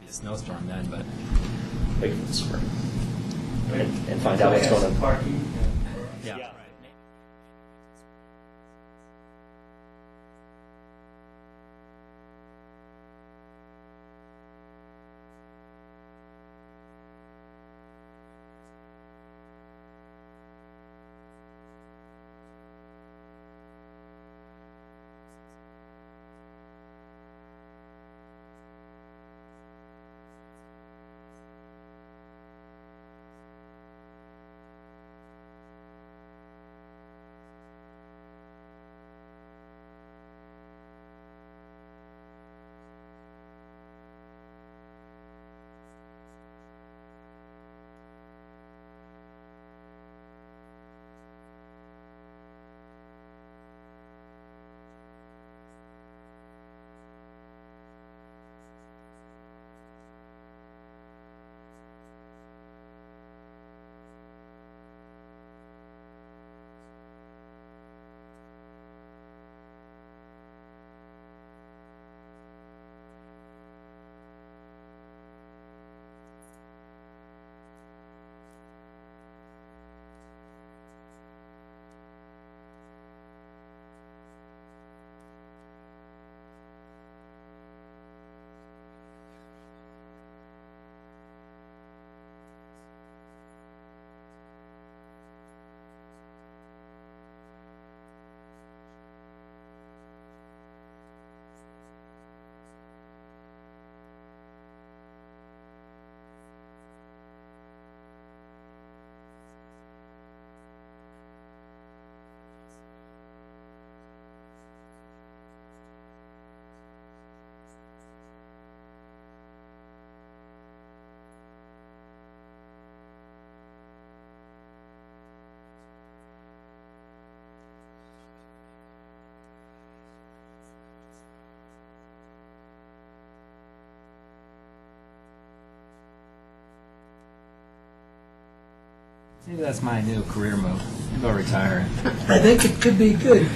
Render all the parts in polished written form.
be a snowstorm then, but wait for the spring and find out what's going on. Parking. yeah. Yeah. Maybe that's my new career move. Maybe I'll retire. I think it could be good.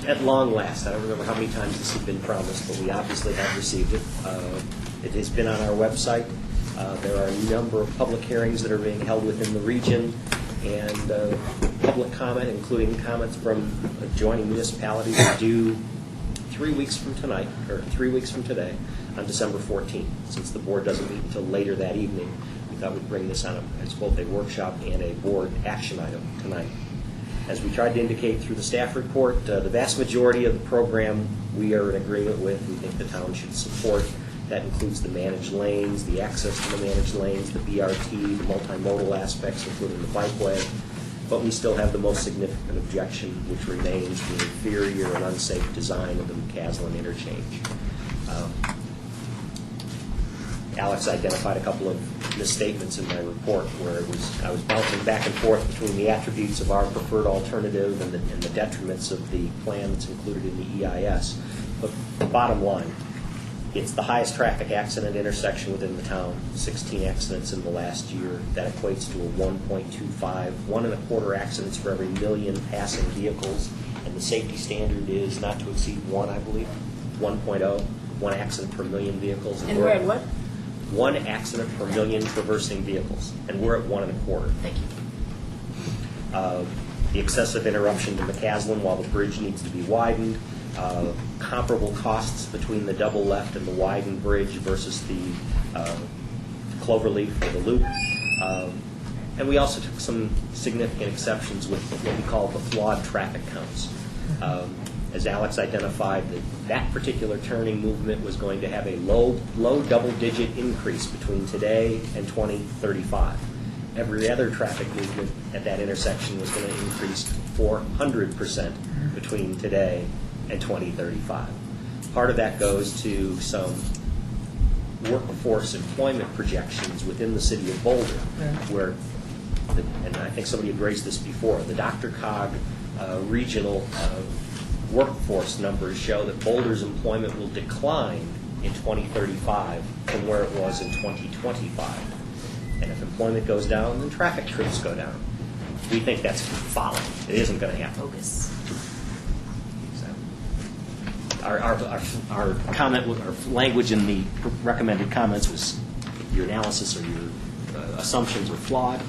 At long last, I don't remember how many times this has been promised, but we obviously have received it. It has been on our website. There are a number of public hearings that are being held within the region, and public comment, including comments from adjoining municipalities, are due 3 weeks from tonight, or 3 weeks from today, on December 14th. Since the board doesn't meet until later that evening, we thought we'd bring this on as both a workshop and a board action item tonight. As we tried to indicate through the staff report, the vast majority of the program we are in agreement with. We think the town should support. That includes the managed lanes, the access to the managed lanes, the BRT, the multimodal aspects, including the bikeway. But we still have the most significant objection, which remains the inferior and unsafe design of the McCaslin interchange. Alex identified a couple of misstatements in my report where I was bouncing back and forth between the attributes of our preferred alternative and the detriments of the plan that's included in the EIS. But the bottom line, it's the highest traffic accident intersection within the town, 16 accidents in the last year. That equates to a 1.25, 1.25 accidents for every million passing vehicles. And the safety standard is not to exceed 1, I believe, 1.0, 1 accident per million vehicles. And we're at what? 1 accident per million traversing vehicles, and we're at 1.25. Thank you. The excessive interruption to McCaslin while the bridge needs to be widened, comparable costs between the double left and the widened bridge versus the cloverleaf or the loop, And we also took some significant exceptions with what we call the flawed traffic counts. As Alex identified, that particular turning movement was going to have a low double-digit increase between today and 2035. Every other traffic movement at that intersection was going to increase 400% between today and 2035. Part of that goes to some workforce employment projections within the city of Boulder, where, and I think somebody had raised this before, the DRCOG regional workforce numbers show that Boulder's employment will decline in 2035 from where it was in 2025. And if employment goes down, then traffic trips go down. We think that's folly. It isn't going to happen. Bogus. So, our comment, our language in the recommended comments was your analysis or your assumptions are flawed.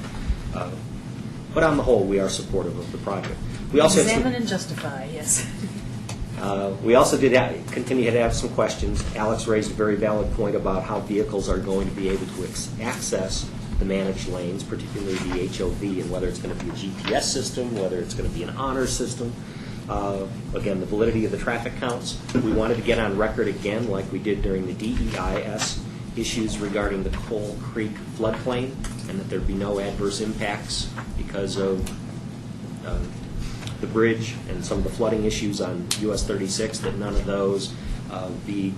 But on the whole, we are supportive of the project. We also Examine and justify, yes. We also did continue to have some questions. Alex raised a very valid point about how vehicles are going to be able to access the managed lanes, particularly the HOV, and whether it's going to be a GPS system, whether it's going to be an honor system. Again, the validity of the traffic counts. We wanted to get on record again, like we did during the DEIS issues regarding the Coal Creek floodplain, and that there'd be no adverse impacts because of the bridge and some of the flooding issues on US 36, that none of those be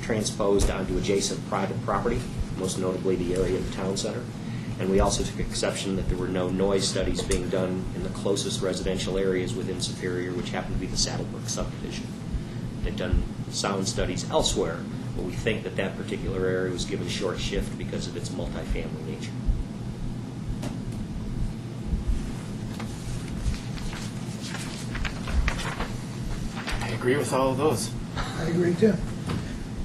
transposed onto adjacent private property, most notably the area of the town center. And we also took exception that there were no noise studies being done in the closest residential areas within Superior, which happen to be the Saddlebrook subdivision. They've done sound studies elsewhere, but we think that that particular area was given short shift because of its multifamily nature. I agree with all of those. I agree too.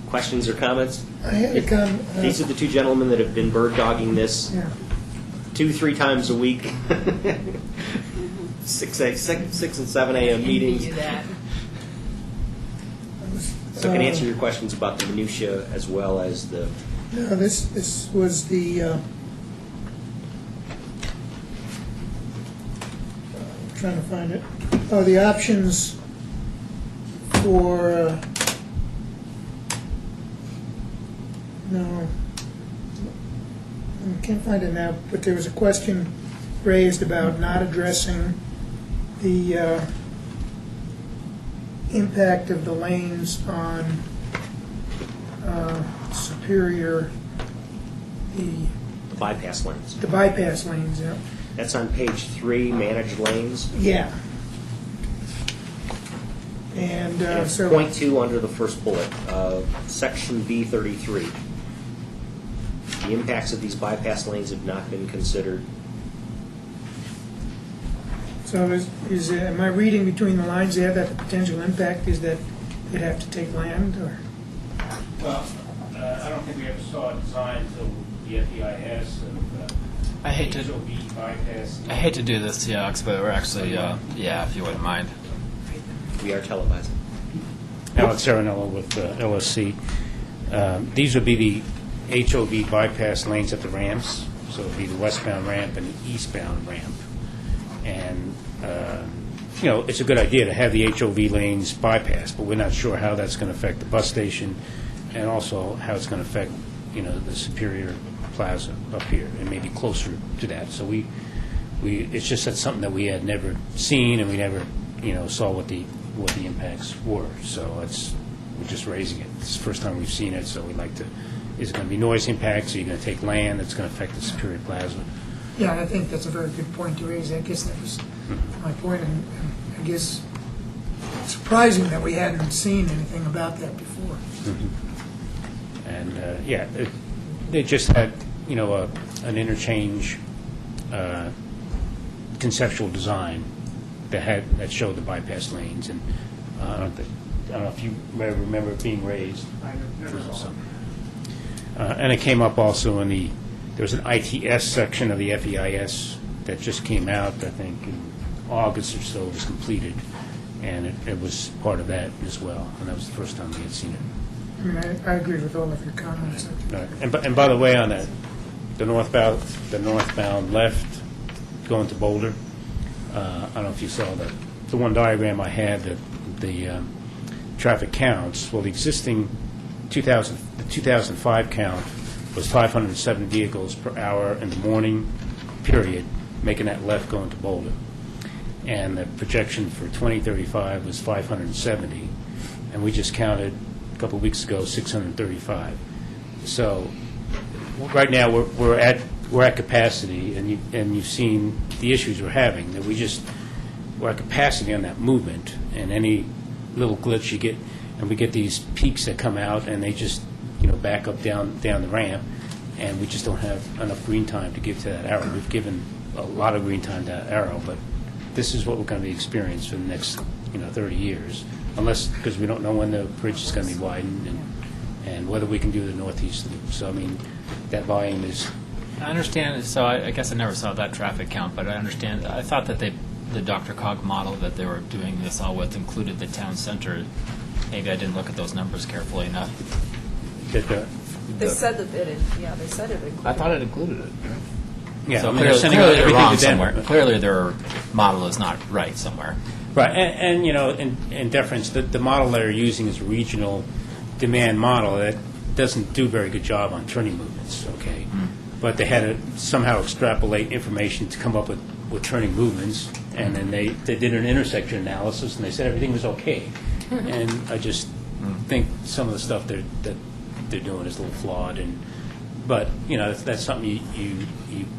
Questions or comments? I had a comment. These are the two gentlemen that have been bird dogging this Yeah. 2-3 times a week. 6 and 7 a.m. meetings. Envy you that. So can answer your questions about the minutia as well as the. No, this was the. Trying to find it. Oh, the options for. No, I can't find it now. But there was a question raised about not addressing the impact of the lanes on Superior, the bypass lanes. bypass lanes. Yeah. That's on page 3, managed lanes. Yeah. And And so. point 2 under the first bullet, section B33. The impacts of these bypass lanes have not been considered. So am I reading between the lines there that the potential impact is that they'd have to take land, or? Well, I don't think we ever saw a design until the FEIS and I hate to HOV bypass. I hate to do this to you, Alex, but we're actually yeah, if you wouldn't mind. We are televising. Alex Arenello with LSC. These would be the HOV bypass lanes at the ramps, so it would be the westbound ramp and the eastbound ramp. And, it's a good idea to have the HOV lanes bypassed, but we're not sure how that's going to affect the bus station and also how it's going to affect, the Superior Plaza up here and maybe closer to that. So it's just that's something that we had never seen and we never, saw what the impacts were. So we're just raising it. It's the first time we've seen it, so we'd like to, is it going to be noise impacts? Are you going to take land that's going to affect the Superior Plaza? Yeah, I think that's a very good point to raise. I guess that was my point, and I guess it's surprising that we hadn't seen anything about that before. And, they just had, an interchange conceptual design that showed the bypass lanes, and I don't know if you remember it being raised. I never saw it. And it came up also there was an ITS section of the FEIS that just came out, I think, in August or so. It was completed, and it was part of that as well, and that was the first time we had seen it. I mean, I agree with all of your comments. And by the way, on that the northbound left going to Boulder. I don't know if you saw the one diagram I had, the traffic counts. Well, the existing 2005 count was 507 vehicles per hour in the morning period, making that left going to Boulder. And the projection for 2035 was 570, and we just counted a couple of weeks ago 635. So right now we're at capacity, and you've seen the issues we're having. That we're at capacity on that movement, and any little glitch you get, and we get these peaks that come out, and they just back up down the ramp, and we just don't have enough green time to give to that arrow. We've given a lot of green time to that arrow, but this is what we're going to be experiencing for the next 30 years, because we don't know when the bridge is going to be widened and whether we can do the northeast loop. So I mean, that volume is. I understand. So I guess I never saw that traffic count, but I understand. I thought that the Dr. Cog model that they were doing this all with included the town center. Maybe I didn't look at those numbers carefully enough. They said that it, they said it included. I thought it included it. Yeah, So I mean, they're clearly, sending clearly out they're everything wrong to them. somewhere. Clearly their model is not right somewhere. Right, and in deference, the model they're using is a regional demand model that doesn't do a very good job on turning movements, okay? But they had to somehow extrapolate information to come up with turning movements, and then they did an intersection analysis, and they said everything was okay. And I just think some of the stuff that they're doing is a little flawed, but that's something you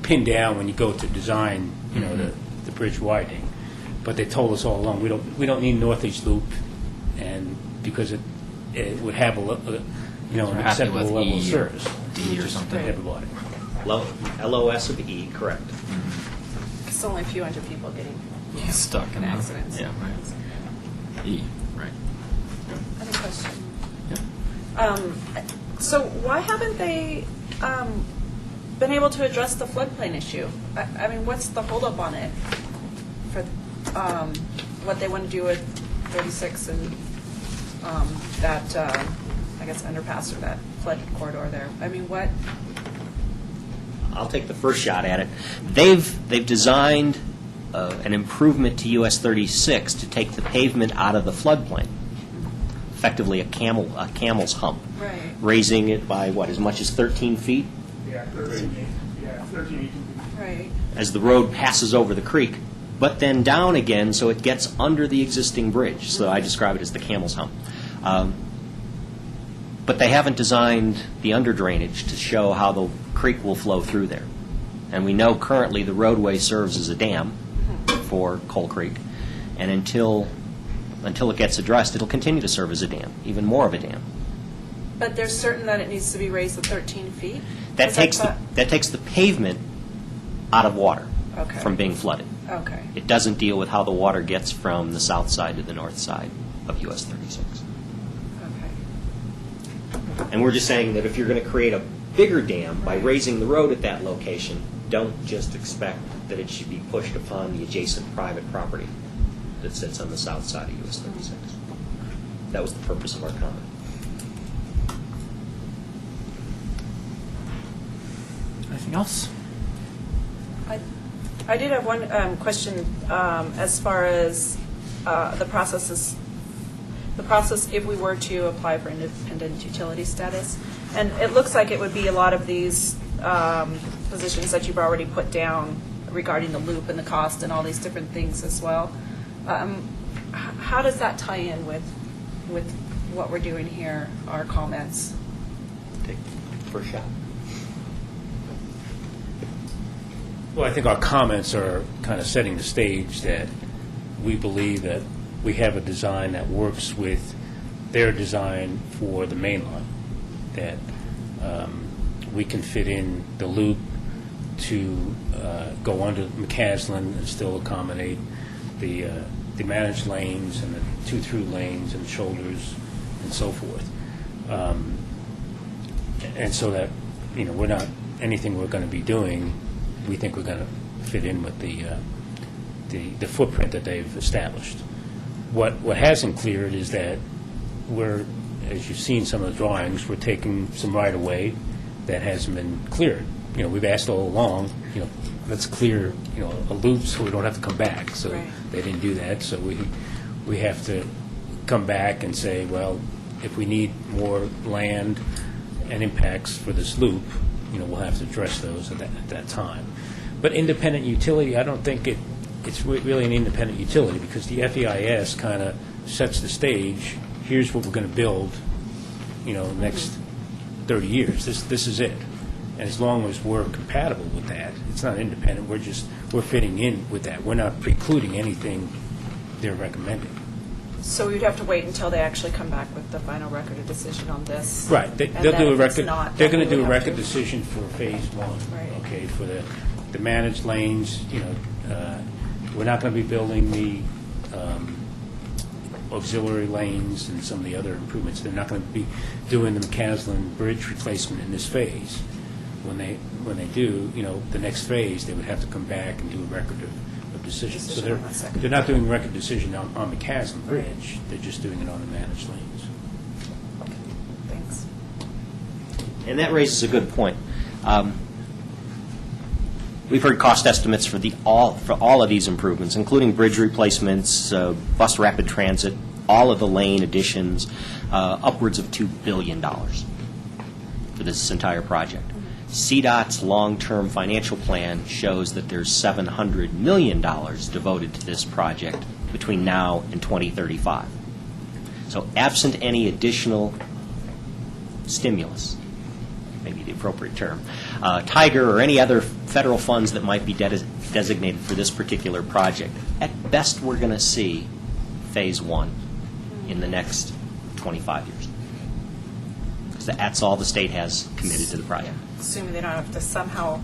pin down when you go to design, the bridge widening. But they told us all along we don't need northeast loop, and because it would have an acceptable level of service. D or something. To everybody. LOS of E, correct. It's only a few hundred people getting Stuck in accidents. Yeah, right. E, right. I have a question. Yeah. So why haven't they been able to address the floodplain issue? I mean, what's the holdup on it for what they want to do with 36 and that, I guess, underpass or that flood corridor there? I mean, what? I'll take the first shot at it. They've designed an improvement to US 36 to take the pavement out of the floodplain, effectively a camel's hump, Right. raising it by as much as 13 feet Yeah, 13 feet. Right. as the road passes over the creek, but then down again so it gets under the existing bridge. So I describe it as the camel's hump. But they haven't designed the under drainage to show how the creek will flow through there. And we know currently the roadway serves as a dam for Coal Creek, and until it gets addressed, it'll continue to serve as a dam, even more of a dam. But they're certain that it needs to be raised to 13 feet? That 'Cause I thought- takes the pavement out of water Okay. from being flooded. Okay. It doesn't deal with how the water gets from the south side to the north side of US 36. Okay. And we're just saying that if you're going to create a bigger dam by raising the road at that location, don't just expect that it should be pushed upon the adjacent private property that sits on the south side of US 36. That was the purpose of our comment. Anything else? I did have one question as far as the process if we were to apply for independent utility status. And it looks like it would be a lot of these positions that you've already put down regarding the loop and the cost and all these different things as well. How does that tie in with what we're doing here, our comments? Take the first shot. Well, I think our comments are kind of setting the stage that we believe that we have a design that works with their design for the main line, that we can fit in the loop to go under McCaslin and still accommodate the managed lanes and the two-through lanes and shoulders and so forth. And so that, we're not, anything we're going to be doing, we think we're going to fit in with the footprint that they've established. What hasn't cleared is that we're, as you've seen some of the drawings, we're taking some right-of-way that hasn't been cleared. we've asked all along, let's clear, a loop so we don't have to come back. So Right. they didn't do that, so we have to come back and say, well, if we need more land and impacts for this loop, we'll have to address those at that time. But independent utility, I don't think it's really an independent utility, because the FEIS kind of sets the stage. Here's what we're going to build, the next 30 years. This is it. And as long as we're compatible with that, it's not independent. We're fitting in with that. We're not precluding anything they're recommending. So we'd have to wait until they actually come back with the final record of decision on this? Right. And They'll then do a if it's record. not, They're then going to we do a would have record to- decision for phase one. Right. Okay, for the managed lanes. We're not going to be building the auxiliary lanes and some of the other improvements. They're not going to be doing the McCaslin Bridge replacement in this phase. When they do, the next phase, they would have to come back and do a record of decision. So Decision on that second. they're not doing a record decision on the McCaslin Bridge. They're just doing it on the managed lanes. Thanks. And that raises a good point. We've heard cost estimates for all of these improvements, including bridge replacements, bus rapid transit, all of the lane additions, upwards of $2 billion for this entire project. CDOT's long-term financial plan shows that there's $700 million devoted to this project between now and 2035. So absent any additional stimulus, maybe the appropriate term, Tiger or any other federal funds that might be designated for this particular project, at best we're going to see phase one in the next 25 years. Because that's all the state has committed to the project. Assuming they don't have to somehow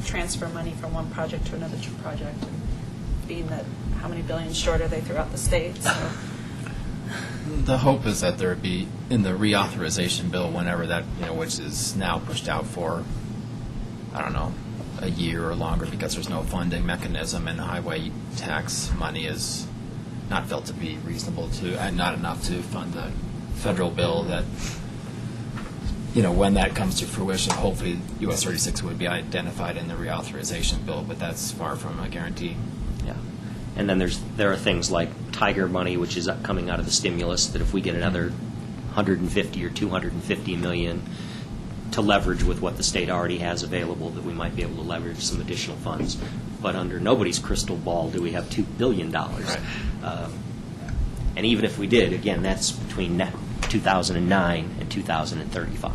transfer money from one project to another project, and being that how many billions short are they throughout the state, so. The hope is that there would be, in the reauthorization bill, whenever that, which is now pushed out for, I don't know, a year or longer, because there's no funding mechanism, and highway tax money is not felt to be reasonable and not enough to fund the federal bill, that, when that comes to fruition, hopefully US 36 would be identified in the reauthorization bill, but that's far from a guarantee. Yeah. And then there are things like Tiger money, which is coming out of the stimulus, that if we get another 150 or 250 million to leverage with what the state already has available, that we might be able to leverage some additional funds. But under nobody's crystal ball do we have $2 billion. Right. And even if we did, again, that's between 2009 and 2035.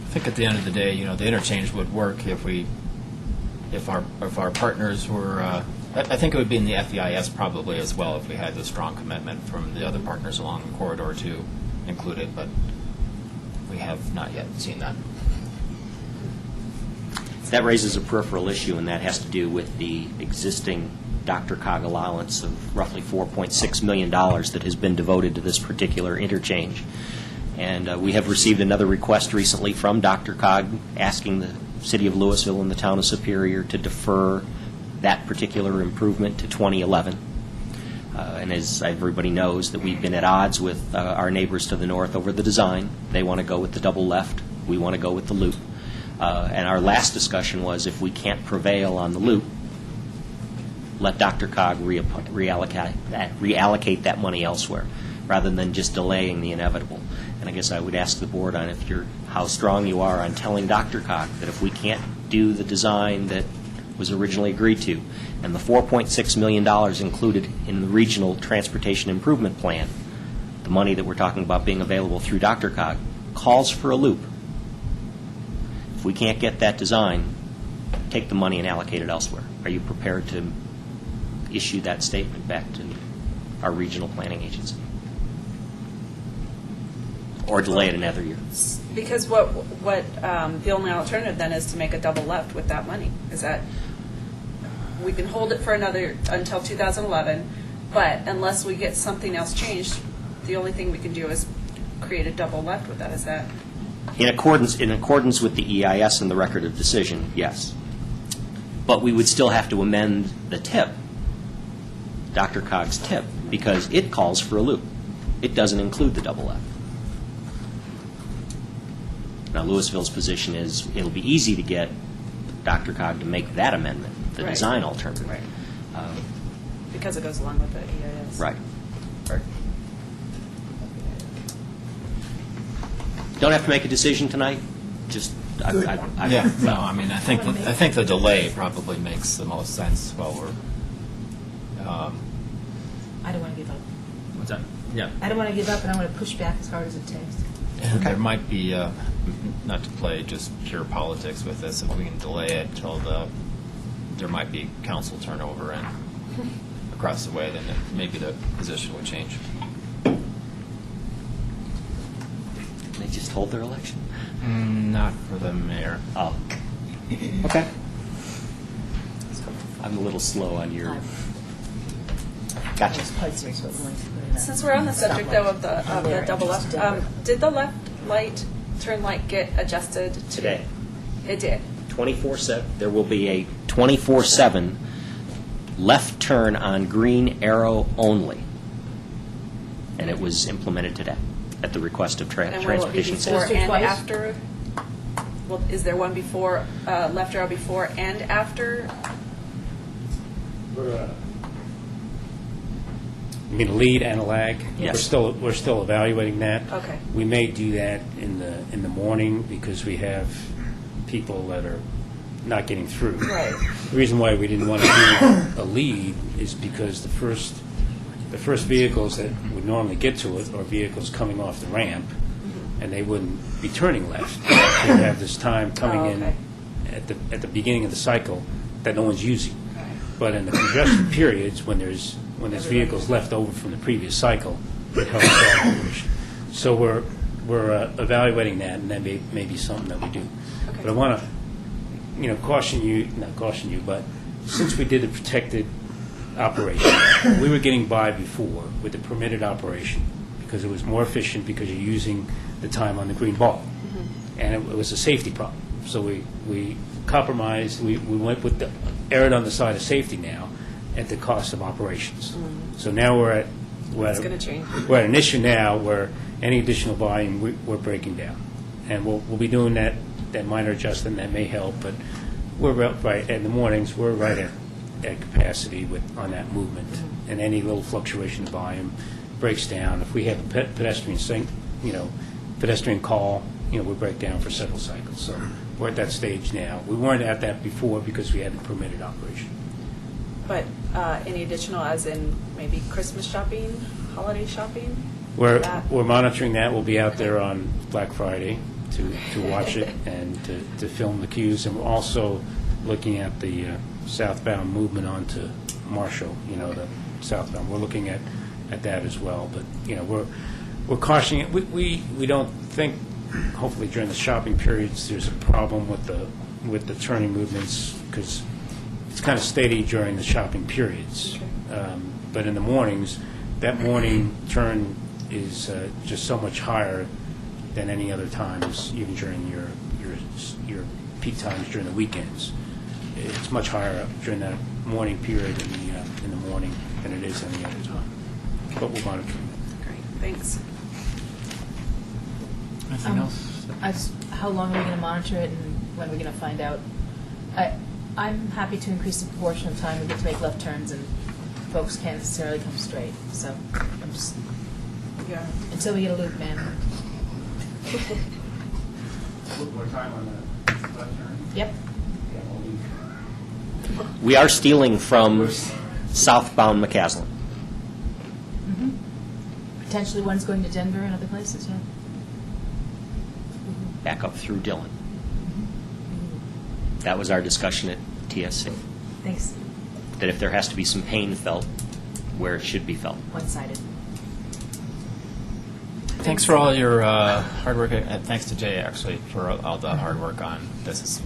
I think at the end of the day, the interchange would work if our partners were. I think it would be in the FEIS probably as well if we had a strong commitment from the other partners along the corridor to include it, but we have not yet seen that. That raises a peripheral issue, and that has to do with the existing DRCOG allowance of roughly $4.6 million that has been devoted to this particular interchange. And we have received another request recently from DRCOG asking the City of Louisville and the Town of Superior to defer that particular improvement to 2011. And as everybody knows, that we've been at odds with our neighbors to the north over the design. They want to go with the double left. We want to go with the loop. And our last discussion was, if we can't prevail on the loop, let DRCOG reallocate that money elsewhere, rather than just delaying the inevitable. And I guess I would ask the board on how strong you are on telling DRCOG that if we can't do the design that was originally agreed to, and the $4.6 million included in the Regional Transportation Improvement Plan, the money that we're talking about being available through DRCOG, calls for a loop. If we can't get that design, take the money and allocate it elsewhere. Are you prepared to issue that statement back to our regional planning agency? Or delay it another year? Because what the only alternative then is to make a double left with that money. Is that we can hold it for until 2011, but unless we get something else changed, the only thing we can do is create a double left with that. Is that? In accordance with the EIS and the record of decision, yes. But we would still have to amend the TIP, DRCOG's TIP, because it calls for a loop. It doesn't include the double left. Now, Louisville's position is it'll be easy to get Dr. Cog to make that amendment, the Right. design alternative. Right. Because it goes along with the EIS. Right. Don't have to make a decision tonight. Just, Yeah, no, I mean, I think the delay probably makes the most sense while we're, I don't want to give up. what's that? Yeah. I don't want to give up, and I want to push back as hard as it takes. And there might be, not to play just pure politics with this, if we can delay it till there might be council turnover and across the way, then maybe the position would change. They just hold their election. Not for the mayor. Oh. Okay. I'm a little slow on your. Gotcha. Since we're on the subject, though, of the double left, did the left turn light get adjusted Today. It did. 24/7. There will be a 24/7 left turn on green arrow only, and it was implemented today at the request of And will it be Transportation before Safety. and Twice? after? Well, is there one before, left arrow before and after? You mean a lead and a lag? Yes. We're still evaluating that. Okay. We may do that in the morning because we have people that are not getting through. Right. The reason why we didn't want to do a lead is because the first vehicles that would normally get to it are vehicles coming off the ramp, and they wouldn't be turning left. They would have this time coming Oh, okay. in at the beginning of the cycle that no one's using. But in the congestion periods, when there's vehicles left over from the previous cycle, it helps that operation. So we're evaluating that, and that may be something that we do. Okay. But I want to, not caution you, but since we did the protected operation, we were getting by before with the permitted operation because it was more efficient because you're using the time on the green ball, and it was a safety problem. So we compromised. We went with the erred on the side of safety now at the cost of operations. So now we're It's going to change. at an issue now where any additional volume we're breaking down, and we'll be doing that minor adjustment that may help. But we're right in the mornings. We're right at capacity on that movement, and any little fluctuation of volume breaks down. If we have a pedestrian call, we break down for several cycles. So we're at that stage now. We weren't at that before because we had the permitted operation. But any additional, as in maybe Christmas shopping, holiday shopping? We're That- monitoring that. We'll be out there on Black Friday to watch it and to film the queues. And we're also looking at the southbound movement onto Marshall, the southbound. We're looking at that as well. But, we're cautioning it. We don't think, hopefully during the shopping periods, there's a problem with the turning movements because it's kind of steady during the shopping periods. But in the mornings, that morning turn is just so much higher than any other times, even during your peak times during the weekends. It's much higher during that morning period in the morning than it is any other time. But we're monitoring it. Great, thanks. Anything else? How long are we going to monitor it, and when are we going to find out? I'm happy to increase the proportion of time we get to make left turns, and folks can't necessarily come straight. So I'm just Yeah. until we get a loop man. What time on the left turn? Yep. We are stealing from southbound McCaslin. Potentially one's going to Denver and other places. Yeah. Back up through Dillon. That was our discussion at TSC, Thanks. that if there has to be some pain felt, where it should be felt. One-sided. Thanks for all your hard work, and thanks to Jay, actually, for all the hard work on this. It's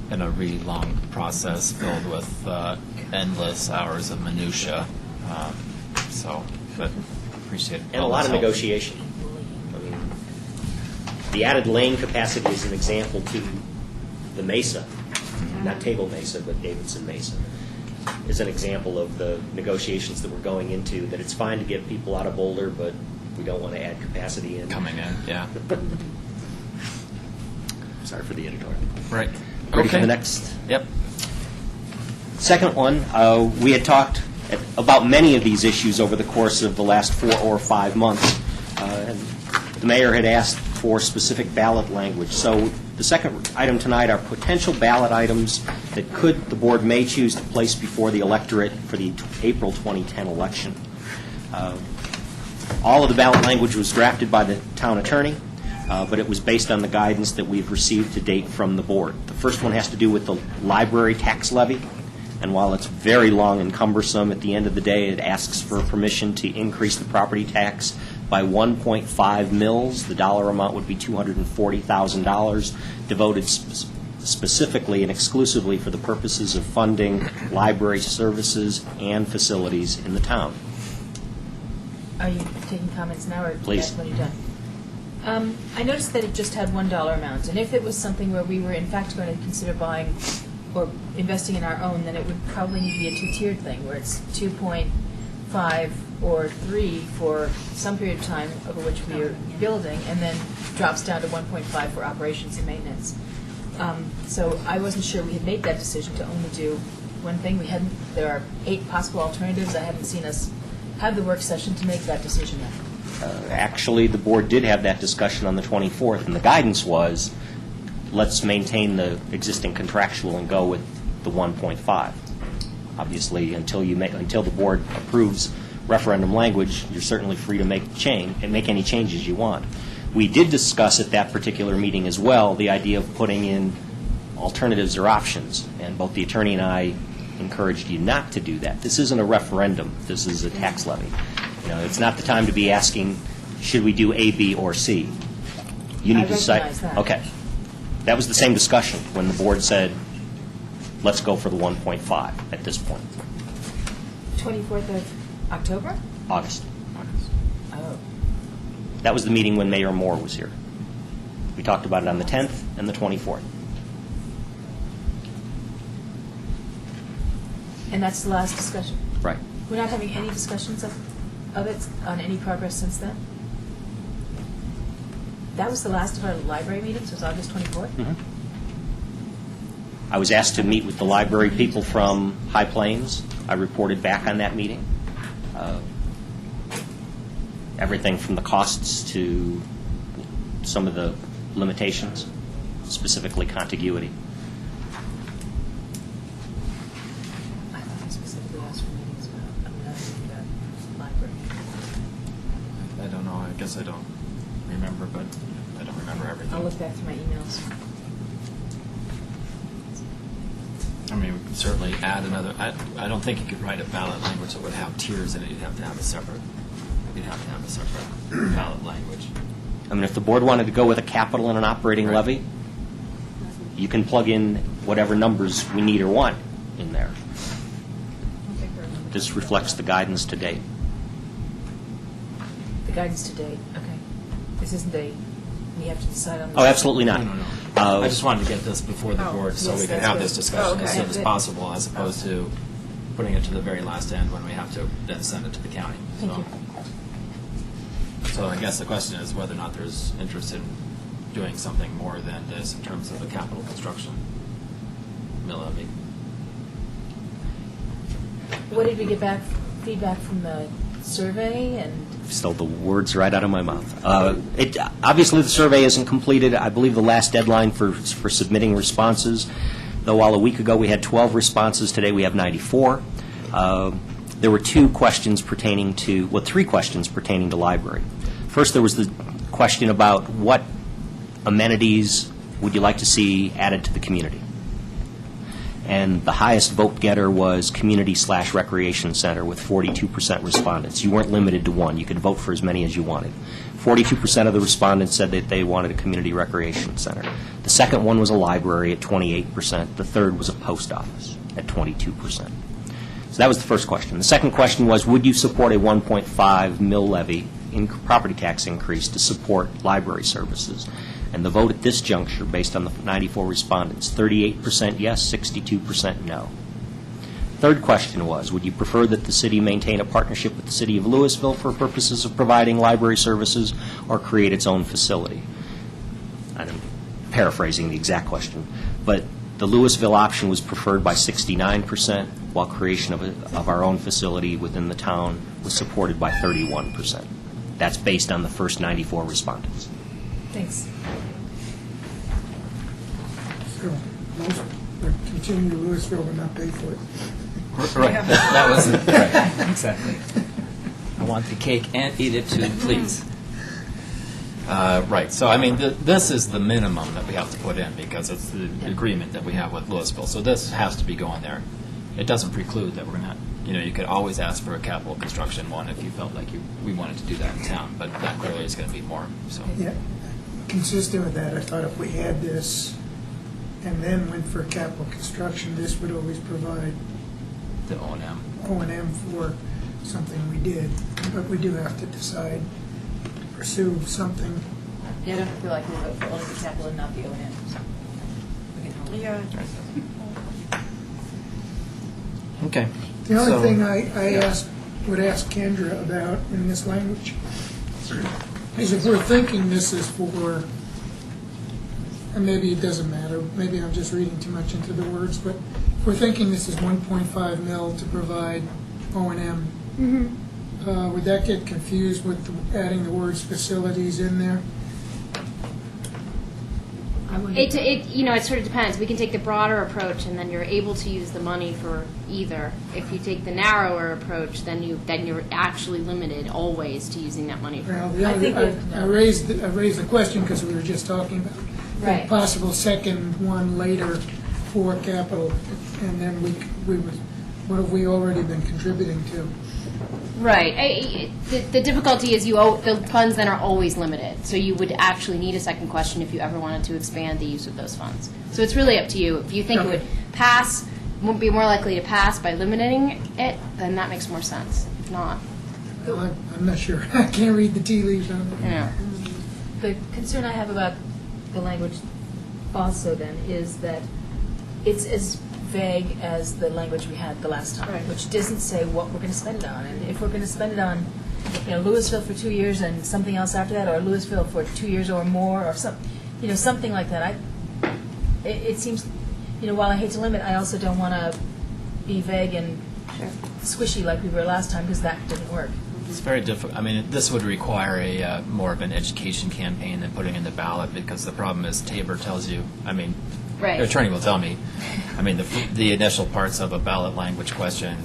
been a really long process filled with endless hours of minutia. But appreciate it. And a lot of negotiation. I mean, the added lane capacity is an example to the Mesa, not Table Mesa, but Davidson Mesa, is an example of the negotiations that we're going into, that it's fine to get people out of Boulder, but we don't want to add capacity in. Coming in, yeah. Sorry for the editorial. Right. Ready for Okay. the next? Yep. Second one, we had talked about many of these issues over the course of the last 4 or 5 months. And the mayor had asked for specific ballot language. So the second item tonight are potential ballot items that the board may choose to place before the electorate for the April 2010 election. All of the ballot language was drafted by the town attorney, but it was based on the guidance that we've received to date from the board. The first one has to do with the library tax levy. And while it's very long and cumbersome, at the end of the day, it asks for permission to increase the property tax by 1.5 mils. The dollar amount would be $240,000, devoted specifically and exclusively for the purposes of funding library services and facilities in the town. Are you taking comments now, or Please. when you're done? I noticed that it just had $1 amount, and if it was something where we were in fact going to consider buying or investing in our own, then it would probably need to be a two-tiered thing, where it's 2.5 or 3 for some period of time over which we are building, and then drops down to 1.5 for operations and maintenance. So I wasn't sure we had made that decision to only do one thing. There are 8 possible alternatives. I haven't seen us have the work session to make that decision yet. Actually, the board did have that discussion on the 24th, and the guidance was, let's maintain the existing contractual and go with the 1.5. Obviously, until the board approves referendum language, you're certainly free to make any changes you want. We did discuss at that particular meeting as well the idea of putting in alternatives or options, and both the attorney and I encouraged you not to do that. This isn't a referendum. This is a tax levy. It's not the time to be asking, should we do A, B, or C? You need I to decide. recognize that. Okay. That was the same discussion when the board said, let's go for the 1.5 at this point. 24th of October? August. Oh. That was the meeting when Mayor Moore was here. We talked about it on the 10th and the 24th. And that's the last discussion? Right. We're not having any discussions of it on any progress since then? That was the last of our library meetings, was August 24th? Mm-hmm. I was asked to meet with the library people from High Plains. I reported back on that meeting. Everything from the costs to some of the limitations, specifically contiguity. I thought I specifically asked for meetings about another library. I don't know. I guess I don't remember, but I don't remember everything. I'll look back through my emails. I mean, we could certainly add another. I don't think you could write a ballot language that would have tiers in it. You'd have to have a separate ballot language. I mean, if the board wanted to go with a capital and an operating Right. levy, you can plug in whatever numbers we need or want in there. This reflects the guidance to date. The guidance to date, okay. This isn't we have to decide on this. Oh, absolutely not. No. Uh, I just wanted to get this before the Oh, board so yes, we can that's have good. this discussion Oh, as okay. soon as possible, as opposed to putting it to the very last end when we have to then send it to the county. Thank you. So I guess the question is whether or not there's interest in doing something more than this in terms of the capital construction mill levy. What did we get back, feedback from the survey and? Stole the words right out of my mouth. Obviously, the survey isn't completed. I believe the last deadline for submitting responses, though while a week ago we had 12 responses, today we have 94. There were three questions pertaining to library. First, there was the question about what amenities would you like to see added to the community. And the highest vote getter was community/recreation center with 42% respondents. You weren't limited to one. You could vote for as many as you wanted. 42% of the respondents said that they wanted a community recreation center. The second one was a library at 28%. The third was a post office at 22%. So that was the first question. The second question was, would you support a 1.5 mil levy in property tax increase to support library services? And the vote at this juncture, based on the 94 respondents, 38% yes, 62% no. Third question was, would you prefer that the city maintain a partnership with the city of Louisville for purposes of providing library services or create its own facility? And paraphrasing the exact question, but the Louisville option was preferred by 69%, while creation of our own facility within the town was supported by 31%. That's based on the first 94 respondents. Thanks. So, most would continue Louisville but not pay for it. Right, that was it. Right, exactly. I want the cake and eat it too, please. Right, so I mean, this is the minimum that we have to put in because it's the agreement that we have with Louisville. So this has to be going there. It doesn't preclude that we're not, you could always ask for a capital construction one if you felt like we wanted to do that in town, but that clearly is going to be more, so. Yeah, consistent with that, I thought if we had this and then went for capital construction, this would always provide The O&M. O&M for something we did. But we do have to decide, pursue something. Yeah, I don't feel like we vote for only the capital and not the O&M. So we can hold it. Yeah. Okay. The only So- thing I would ask Kendra about in this language is if we're thinking this is for, and maybe it doesn't matter, maybe I'm just reading too much into the words, but if we're thinking this is 1.5 mil to provide O&M, would that get confused with adding the words facilities in there? I wouldn't- It sort of depends. We can take the broader approach, and then you're able to use the money for either. If you take the narrower approach, then you're actually limited always to using that money for. Well, I think I raised the question because we were just talking about Right. a possible second one later for capital, and then we would, what have we already been contributing to? Right. The difficulty is the funds then are always limited. So you would actually need a second question if you ever wanted to expand the use of those funds. So it's really up to you. If you think it would pass, would be more likely to pass by limiting it, then that makes more sense. If not, Well, I'm not sure. I can't read the tea leaves on it. The concern I have about the language also then is that it's as vague as the language we had the last time, Right. which doesn't say what we're going to spend it on. And if we're going to spend it on, Louisville for 2 years and something else after that, or Louisville for 2 years or more, or something like that, it seems, while I hate to limit, I also don't want to be vague and squishy like we were last time, because that didn't work. It's very difficult. I mean, this would require a more of an education campaign than putting in the ballot, because the problem is Tabor tells you, right. the attorney will tell me, the initial parts of a ballot language question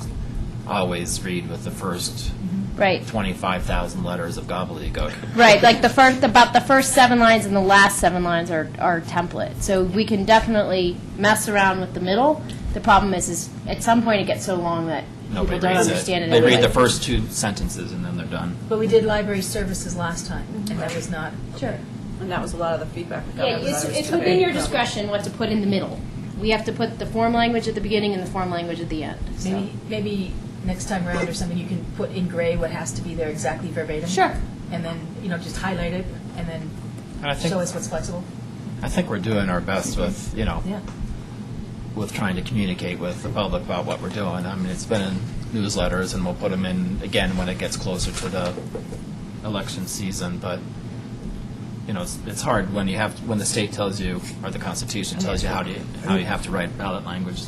always read with the first Right. 25,000 letters of gobbledygook. Right, like about the first 7 lines and the last 7 lines are template. So we can definitely mess around with the middle. The problem is at some point it gets so long that Nobody people don't reads understand it. They read anyway. the first 2 sentences and then they're done. But we did library services last time, and that was not. Sure. And that was a lot of the feedback we got. Yeah, it's within your discretion what to put in the middle. We have to put the form language at the beginning and the form language at the end. So. Maybe next time around or something, you can put in gray what has to be there exactly verbatim. Sure. And then, just highlight it and then And I think, show us what's flexible. I think we're doing our best with, Yeah. with trying to communicate with the public about what we're doing. It's been in newsletters, and we'll put them in again when it gets closer to the election season. But it's hard when the state tells you, or the Constitution tells you how you have to write ballot language.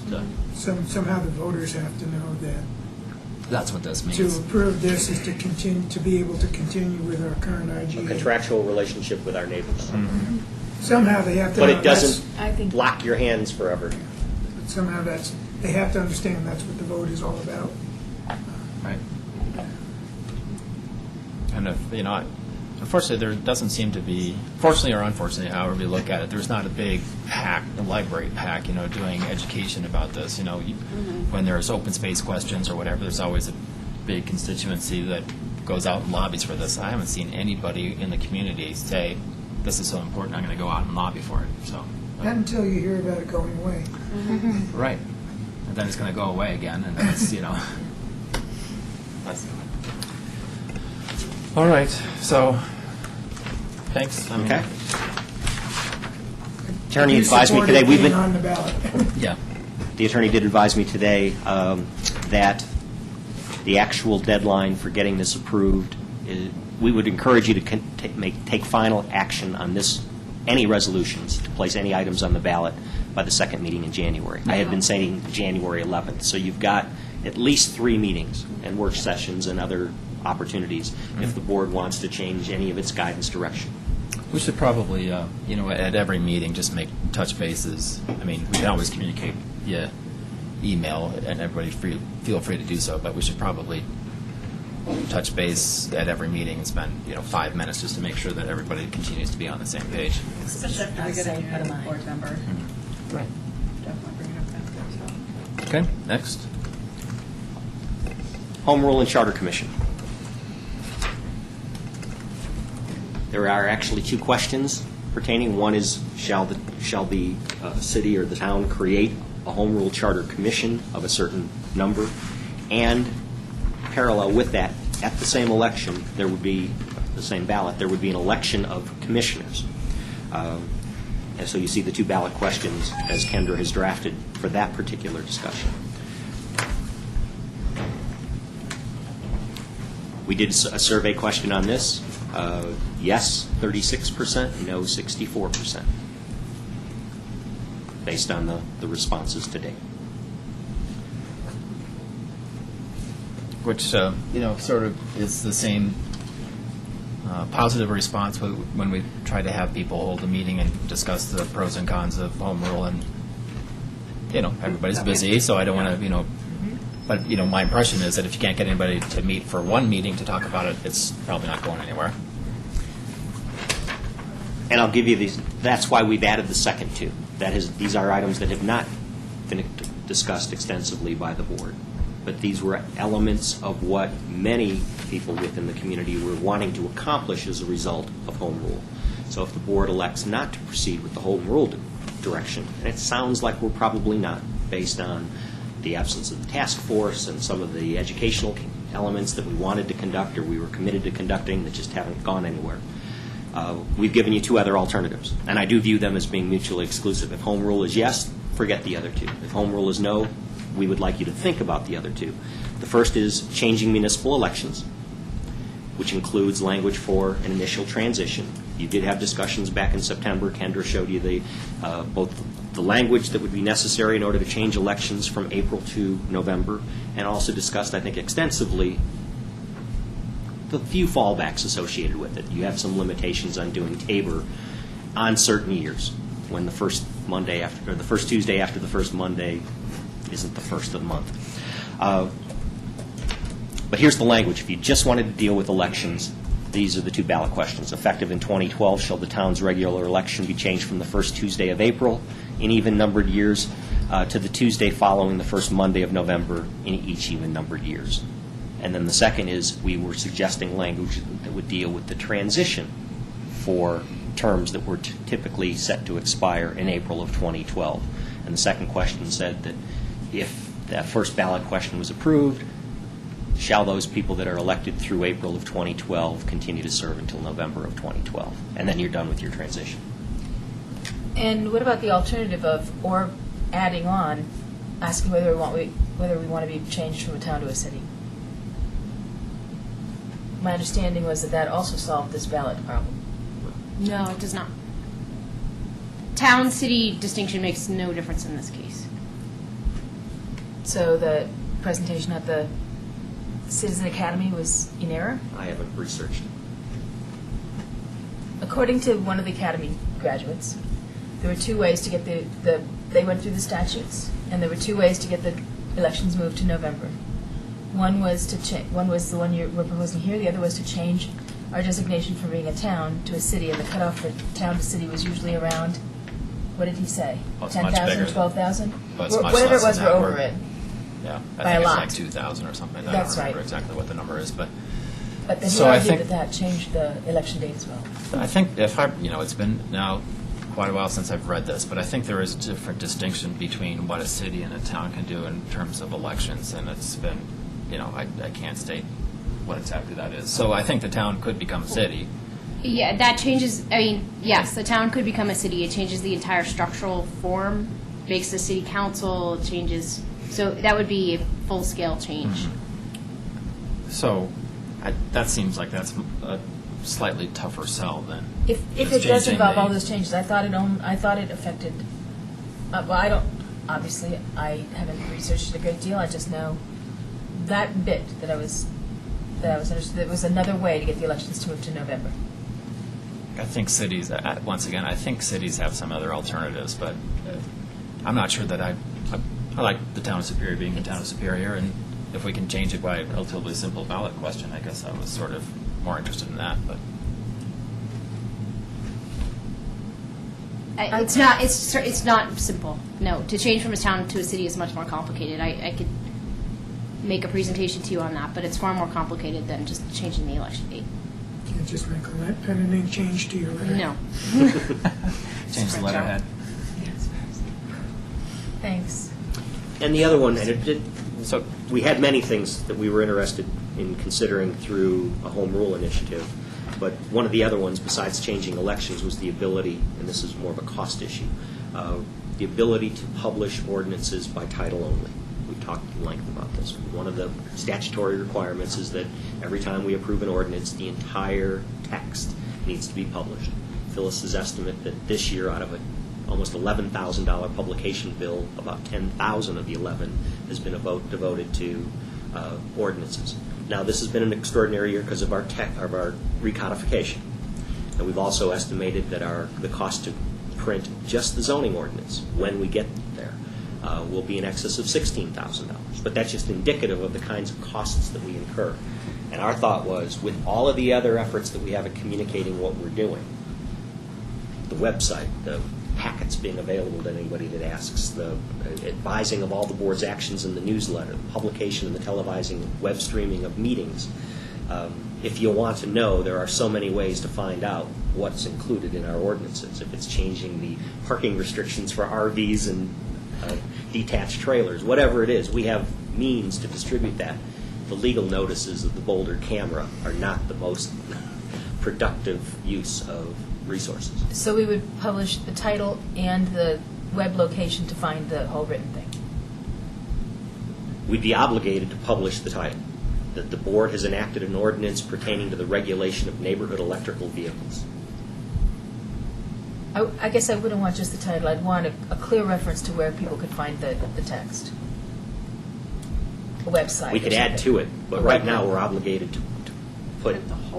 Somehow the voters have to know that That's what this to means. approve this is to continue, to be able to continue with our current A IGA. contractual relationship with our neighbors. Somehow they have to. But it doesn't I think- lock your hands forever. Somehow they have to understand that's what the vote is all about. Right. And unfortunately, there doesn't seem to be, fortunately or unfortunately, however you look at it, there's not a big pack, a library pack, doing education about this. When there's open space questions or whatever, there's always a big constituency that goes out and lobbies for this. I haven't seen anybody in the community say, this is so important, I'm going to go out and lobby for it. So. Not until you hear about it going away. Right. And then it's going to go away again, and then it's, That's, all right, so, thanks. Okay. Attorney You advised me supported today, we've being been, on the ballot. Yeah. the attorney did advise me today that the actual deadline for getting this approved, we would encourage you to take final action on this any resolutions, to place any items on the ballot by the second meeting in January. I had been saying January 11th. So you've got at least 3 meetings and work sessions and other opportunities if the board wants to change any of its guidance direction. We should probably, at every meeting, just make touch bases. I mean, we can always communicate via email, and everybody feel free to do so, but we should probably touch base at every meeting and spend, 5 minutes just to make sure that everybody continues to be on the same page. Especially if I'd you're say getting put 'em a on. board member. Right. Definitely bring it up then. Okay, next. Home Rule and Charter Commission. There are actually 2 questions pertaining. One is, shall the city or the town create a Home Rule Charter Commission of a certain number? And parallel with that, at the same election, there would be, the same ballot, there would be an election of commissioners. And so you see the 2 ballot questions as Kendra has drafted for that particular discussion. We did a survey question on this. Yes, 36%, no, 64%, based on the responses to date. Which, sort of is the same positive response when we try to have people hold a meeting and discuss the pros and cons of home rule. And, everybody's busy, so I don't want to, but, my impression is that if you can't get anybody to meet for one meeting to talk about it, it's probably not going anywhere. And I'll give you these. That's why we've added the second 2. These are items that have not been discussed extensively by the board. But these were elements of what many people within the community were wanting to accomplish as a result of home rule. So if the board elects not to proceed with the home rule direction, and it sounds like we're probably not, based on the absence of the task force and some of the educational elements that we wanted to conduct or we were committed to conducting that just haven't gone anywhere. We've given you 2 other alternatives, and I do view them as being mutually exclusive. If home rule is yes, forget the other 2. If home rule is no, we would like you to think about the other 2. The first is changing municipal elections, which includes language for an initial transition. You did have discussions back in September. Kendra showed you both the language that would be necessary in order to change elections from April to November, and also discussed, I think, extensively the few fallbacks associated with it. You have some limitations on doing Tabor on certain years, when the first Monday after, or the first Tuesday after the first Monday isn't the first of the month. But here's the language. If you just wanted to deal with elections, these are the 2 ballot questions. Effective in 2012, shall the town's regular election be changed from the first Tuesday of April in even-numbered years to the Tuesday following the first Monday of November in each even-numbered years? And then the second is, we were suggesting language that would deal with the transition for terms that were typically set to expire in April of 2012. And the second question said that if that first ballot question was approved, shall those people that are elected through April of 2012 continue to serve until November of 2012? And then you're done with your transition. And what about the alternative of, or adding on, asking whether we want to be changed from a town to a city? My understanding was that also solved this ballot problem. No, it does not. Town-city distinction makes no difference in this case. So the presentation at the Citizen Academy was in error? I haven't researched it. According to one of the Academy graduates, there were 2 ways to get they went through the statutes, and there were 2 ways to get the elections moved to November. One was the one we're proposing here. The other was to change our designation from being a town to a city, and the cutoff for town to city was usually around, what did he say? Oh, it's much 10,000 or bigger. 12,000? Well, it's much Whatever less it was, than we're that. over We're- it. Yeah, I By a think lot. it's like 2,000 or something. I That's don't remember right. exactly what the number is, but But then So he I argued think- that changed the election date as well. I think it's been now quite a while since I've read this, but I think there is a different distinction between what a city and a town can do in terms of elections, and it's been, I can't state what exactly that is. So I think the town could become a city. Yeah, that changes, yes, the town could become a city. It changes the entire structural form, makes the city council, changes, so that would be a full-scale change. So that seems like that's slightly tougher sell than. If just it does changing involve all the- those changes, I thought it affected, well, I don't, obviously, I haven't researched it a great deal, I just know that bit that I was interested, there was another way to get the elections to move to November. I think cities, once again, I think cities have some other alternatives, but I'm not sure that I like the town of Superior being the town of Superior, and if we can change it by a relatively simple ballot question, I guess I was sort of more interested in that, but. It's not simple. No, to change from a town to a city is much more complicated. I could make a presentation to you on that, but it's far more complicated than just changing the election date. Can't just make a pen and ink change to your letter. No. Change the letterhead. Thanks. And the other one, so we had many things that we were interested in considering through a home rule initiative, but one of the other ones, besides changing elections, was the ability, and this is more of a cost issue, the ability to publish ordinances by title only. We've talked at length about this. One of the statutory requirements is that every time we approve an ordinance, the entire text needs to be published. Phyllis's estimate that this year, out of an almost $11,000 publication bill, about 10,000 of the 11 has been devoted to ordinances. Now, this has been an extraordinary year because of our recodification, and we've also estimated that the cost to print just the zoning ordinance when we get there will be in excess of $16,000. But that's just indicative of the kinds of costs that we incur. And our thought was, with all of the other efforts that we have at communicating what we're doing, the website, the packets being available to anybody that asks, the advising of all the board's actions in the newsletter, the publication and the televising web streaming of meetings. If you want to know, there are so many ways to find out what's included in our ordinances. If it's changing the parking restrictions for RVs and detached trailers, whatever it is, we have means to distribute that. The legal notices of the Boulder camera are not the most productive use of resources. So we would publish the title and the web location to find the whole written thing. We'd be obligated to publish the title, that the board has enacted an ordinance pertaining to the regulation of neighborhood electrical vehicles. I guess I wouldn't want just the title. I'd want a clear reference to where people could find the text. A website. We could or add something. to it, but right now we're obligated to put.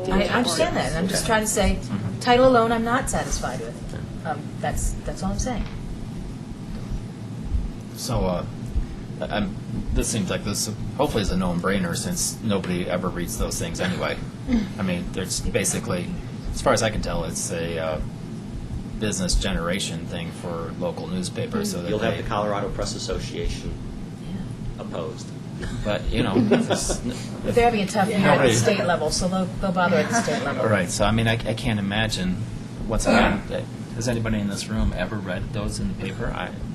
I understand that, and I'm just trying to say, title alone, I'm not satisfied with. That's all I'm saying. So, this seems like this hopefully is a no-brainer since nobody ever reads those things anyway. I mean, there's basically, as far as I can tell, it's a business generation thing for local newspapers. So that You'll have the Colorado Press Association opposed. But, you know, But they're having a tough year at the state level, so they'll bother at the state level. all right. So, I mean, I can't imagine. Once again, has anybody in this room ever read those in the paper?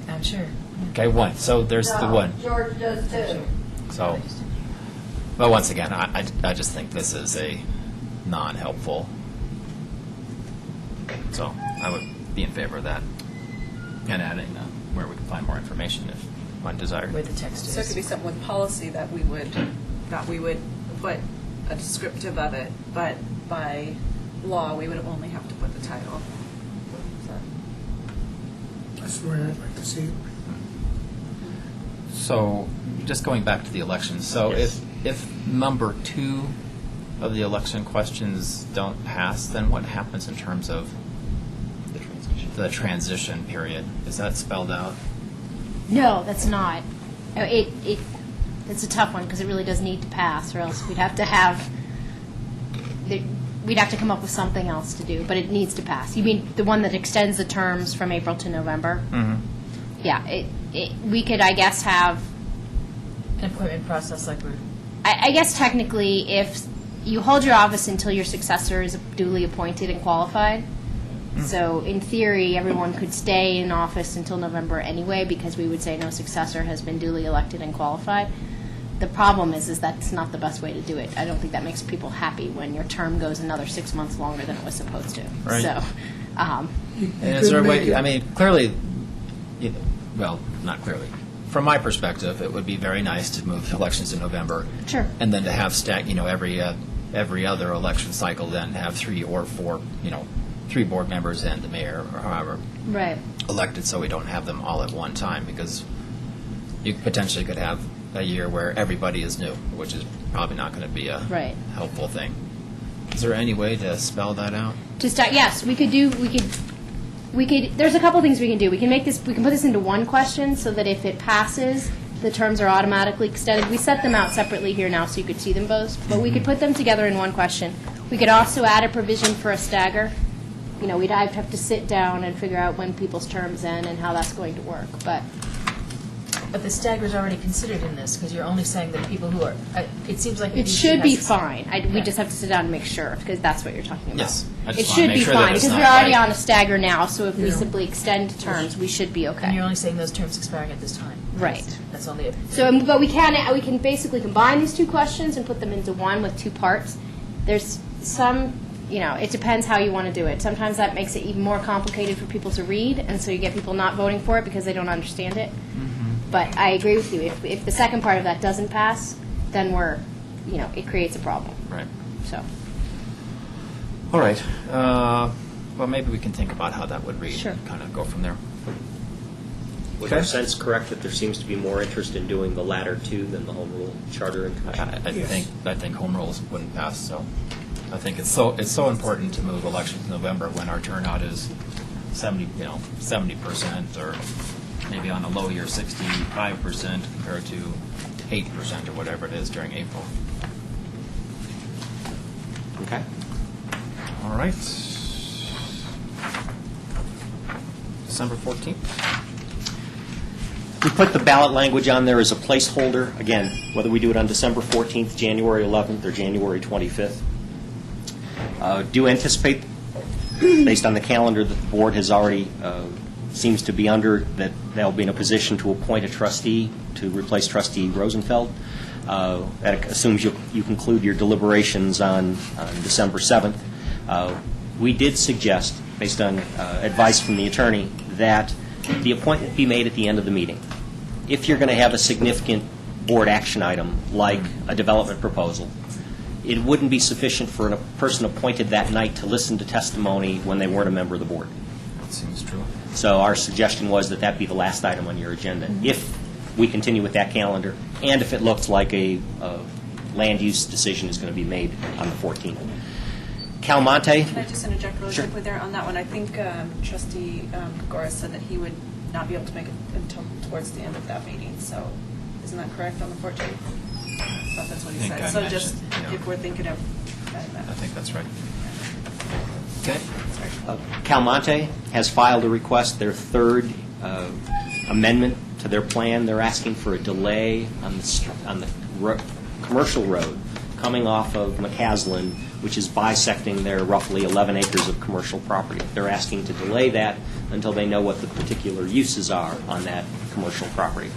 I'm sure. Okay, one. So there's the one. George does too. So, but once again, I just think this is a non-helpful. So I would be in favor of that and adding where we can find more information if one desired. Where the text is. So it could be something with policy that we would put a descriptive of it, but by law, we would only have to put the title. That's the way I'd like to see it. So just going back to the election. So Yes. if number 2 of the election questions don't pass, then what happens in terms of the transition period? Is that spelled out? No, that's not. It's a tough one because it really does need to pass, or else we'd have to come up with something else to do. But it needs to pass. You mean the one that extends the terms from April to November? Mm-hmm. Yeah, we could, I guess, have. An appointment process like we're. I guess technically, if you hold your office until your successor is duly appointed and qualified. So in theory, everyone could stay in office until November anyway, because we would say no successor has been duly elected and qualified. The problem is that's not the best way to do it. I don't think that makes people happy when your term goes another 6 months longer than it was supposed to. Right. So, And is there a way? I mean, clearly, well, not clearly. From my perspective, it would be very nice to move the elections in November. Sure. And then to have every every other election cycle then have 3 or 4, 3 board members and the mayor or however Right. elected, so we don't have them all at one time, because you potentially could have a year where everybody is new, which is probably not going to be a Right. helpful thing. Is there any way to spell that out? Yes, we could, there's a couple things we can do. We can put this into one question so that if it passes, the terms are automatically extended. We set them out separately here now so you could see them both, but we could put them together in one question. We could also add a provision for a stagger. We'd have to sit down and figure out when people's terms end and how that's going to work, but. But the stagger's already considered in this, because you're only saying that people who are, it seems like. It should be fine. We just have to sit down and make sure, because that's what you're talking about. Yes. I just It wanna should make be sure that fine, it's because not we're already like- on a stagger now, so if we Yeah. simply extend terms, we should be okay. And you're only saying those terms expiring at this time. Right. That's only. So, but we can basically combine these two questions and put them into one with two parts. There's some, it depends how you want to do it. Sometimes that makes it even more complicated for people to read, and so you get people not voting for it because they don't understand it. But I agree with you. If the second part of that doesn't pass, then it creates a problem. Right. So, All right. Well, maybe we can think about how that would read. Sure. And kind of go from there. Was our sense correct that there seems to be more interest in doing the latter two than the home rule charter and commission? I think home rules wouldn't pass. So I think it's so important to move elections in November when our turnout is 70%, or maybe on a low year 65% compared to 8% or whatever it is during April. Okay. All right. December 14th. We put the ballot language on there as a placeholder, again, whether we do it on December 14th, January 11th, or January 25th. Do anticipate, based on the calendar that the board has already seems to be under, that they'll be in a position to appoint a trustee to replace Trustee Rosenfeld. That assumes you conclude your deliberations on December 7th. We did suggest, based on advice from the attorney, that the appointment be made at the end of the meeting. If you're going to have a significant board action item, like a development proposal, it wouldn't be sufficient for a person appointed that night to listen to testimony when they weren't a member of the board. That seems true. So our suggestion was that that be the last item on your agenda, if we continue with that calendar, and if it looks like a land use decision is going to be made on the 14th. Cal Monte? Can I just interject really Sure. quickly there on that one? I think Trustee Gora said that he would not be able to make it until towards the end of that meeting, so isn't that correct on the 14th? I thought that's what he I think said. I So mentioned, just, yeah. if we're thinking of I think that's right. Okay. Cal Monte has filed a request, their third amendment to their plan. They're asking for a delay on the commercial road coming off of McCaslin, which is bisecting their roughly 11 acres of commercial property. They're asking to delay that until they know what the particular uses are on that commercial property.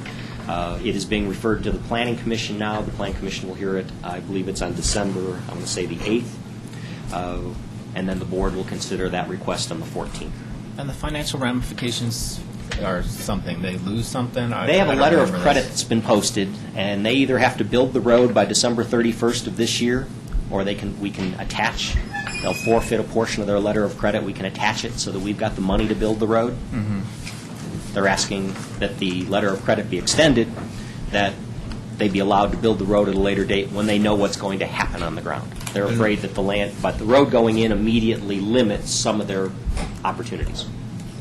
It is being referred to the Planning Commission now. The Planning Commission will hear it, I believe it's on December, I'm going to say the 8th. And then the board will consider that request on the 14th. And the financial ramifications are something. They lose something? They have a letter of credit that's been posted, and they either have to build the road by December 31st of this year, or we can attach. They'll forfeit a portion of their letter of credit. We can attach it so that we've got the money to build the road. They're asking that the letter of credit be extended, that they be allowed to build the road at a later date when they know what's going to happen on the ground. They're afraid that the road going in immediately limits some of their opportunities.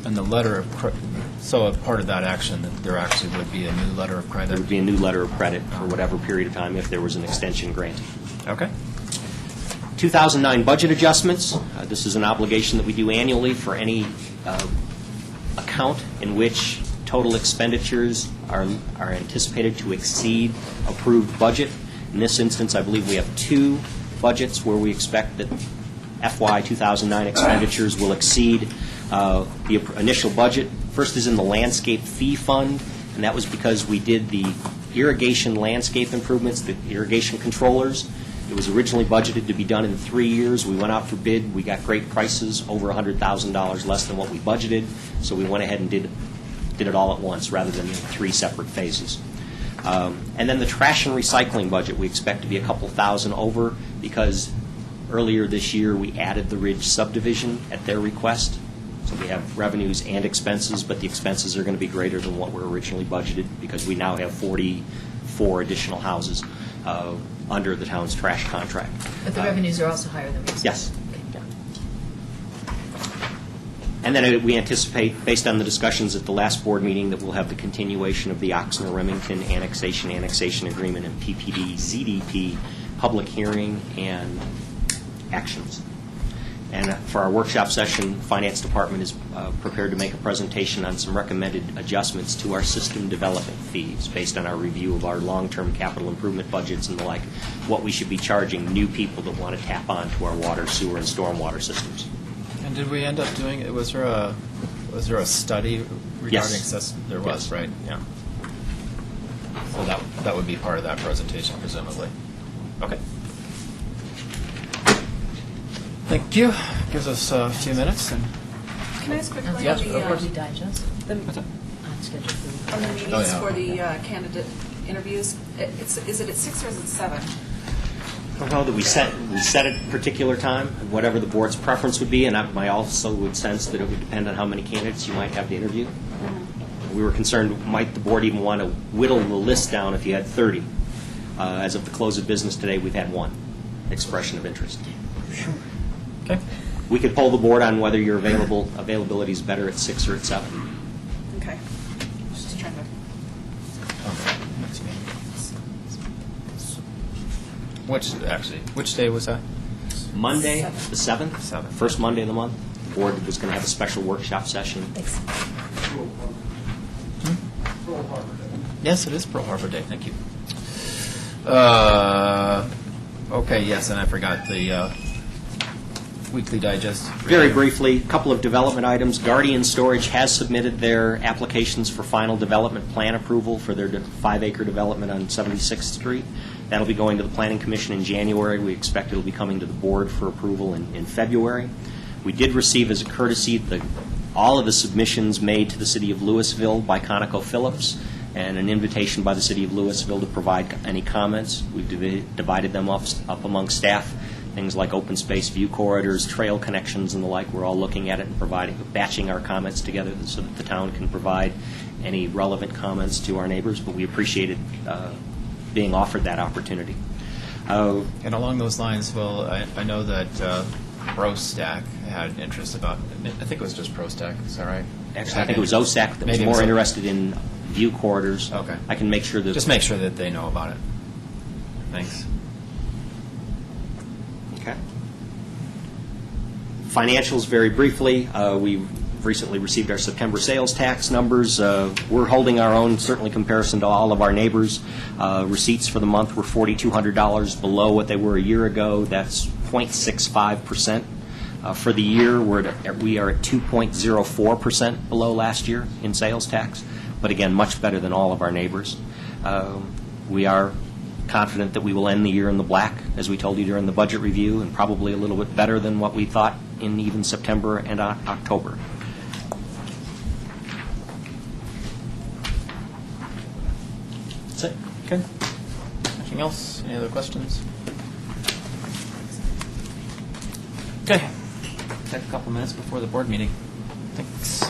And the letter of credit, so a part of that action, that there actually would be a new letter of credit? There would be a new letter of credit for whatever period of time if there was an extension granted. Okay. 2009 budget adjustments. This is an obligation that we do annually for any account in which total expenditures are anticipated to exceed approved budget. In this instance, I believe we have two budgets where we expect that FY 2009 expenditures will exceed the initial budget. First is in the landscape fee fund, and that was because we did the irrigation landscape improvements, the irrigation controllers. It was originally budgeted to be done in 3 years. We went out for bid. We got great prices, over $100,000 less than what we budgeted, so we went ahead and did it all at once rather than in 3 separate phases. And then the trash and recycling budget we expect to be a couple thousand over because Earlier this year, we added the Ridge subdivision at their request. So we have revenues and expenses, but the expenses are going to be greater than what were originally budgeted because we now have 44 additional houses under the town's trash contract. But the revenues are also higher than we expected. Yes. And then we anticipate, based on the discussions at the last board meeting, that we'll have the continuation of the Oxnard-Remington annexation agreement and PPD ZDP public hearing and actions. And for our workshop session, the Finance Department is prepared to make a presentation on some recommended adjustments to our system development fees based on our review of our long-term capital improvement budgets and the like, what we should be charging new people that want to tap onto our water, sewer, and stormwater systems. And did we end up doing it? Was there a study regarding Yes. There was, Yes. right? Yeah. So that would be part of that presentation, presumably. Okay. Thank you. Gives us a few minutes. And Can I ask quickly Yeah, on of course. Quarterly digest the on schedule for on the meetings Oh, yeah. for the candidate interviews? Is it at 6 or is it 7? I don't know that we set a particular time, whatever the board's preference would be, and I also would sense that it would depend on how many candidates you might have to interview. We were concerned, might the board even want to whittle the list down if you had 30? As of the close of business today, we've had one expression of interest. okay. We could poll the board on whether your availability is better at 6 or at 7. Okay. Just trying to. Next meeting. Which day was that? Monday, Seventh. the 7th, 7th. first Monday of the month, the board was going to have a special workshop session. Thanks. Yes, it is Pearl Harbor Day. Thank you. Okay, yes, and I forgot the weekly digest. Very briefly, a couple of development items. Guardian Storage has submitted their applications for final development plan approval for their 5-acre development on 76th Street. That'll be going to the Planning Commission in January. We expect it'll be coming to the board for approval in February. We did receive as a courtesy all of the submissions made to the City of Louisville by ConocoPhillips and an invitation by the City of Louisville to provide any comments. We've divided them up among staff. Things like open space view corridors, trail connections, and the like. We're all looking at it and batching our comments together so that the town can provide any relevant comments to our neighbors. But we appreciate it being offered that opportunity. And along those lines, well, I know that ProStack had interest about. I think it was just ProStack. Is that right? Actually, I think it was OSAC that was Maybe it was more O- interested in view corridors. Okay. I can make sure that. Just make sure that they know about it. Thanks. Okay. Financials, very briefly. We recently received our September sales tax numbers. We're holding our own, certainly in comparison to all of our neighbors. Receipts for the month were $4,200 below what they were a year ago. That's 0.65%. For the year, we are at 2.04% below last year in sales tax, but again, much better than all of our neighbors. We are confident that we will end the year in the black, as we told you during the budget review, and probably a little bit better than what we thought in even September and October. That's it. Okay. Anything else? Any other questions? Okay. Take a couple minutes before the board meeting. Thanks.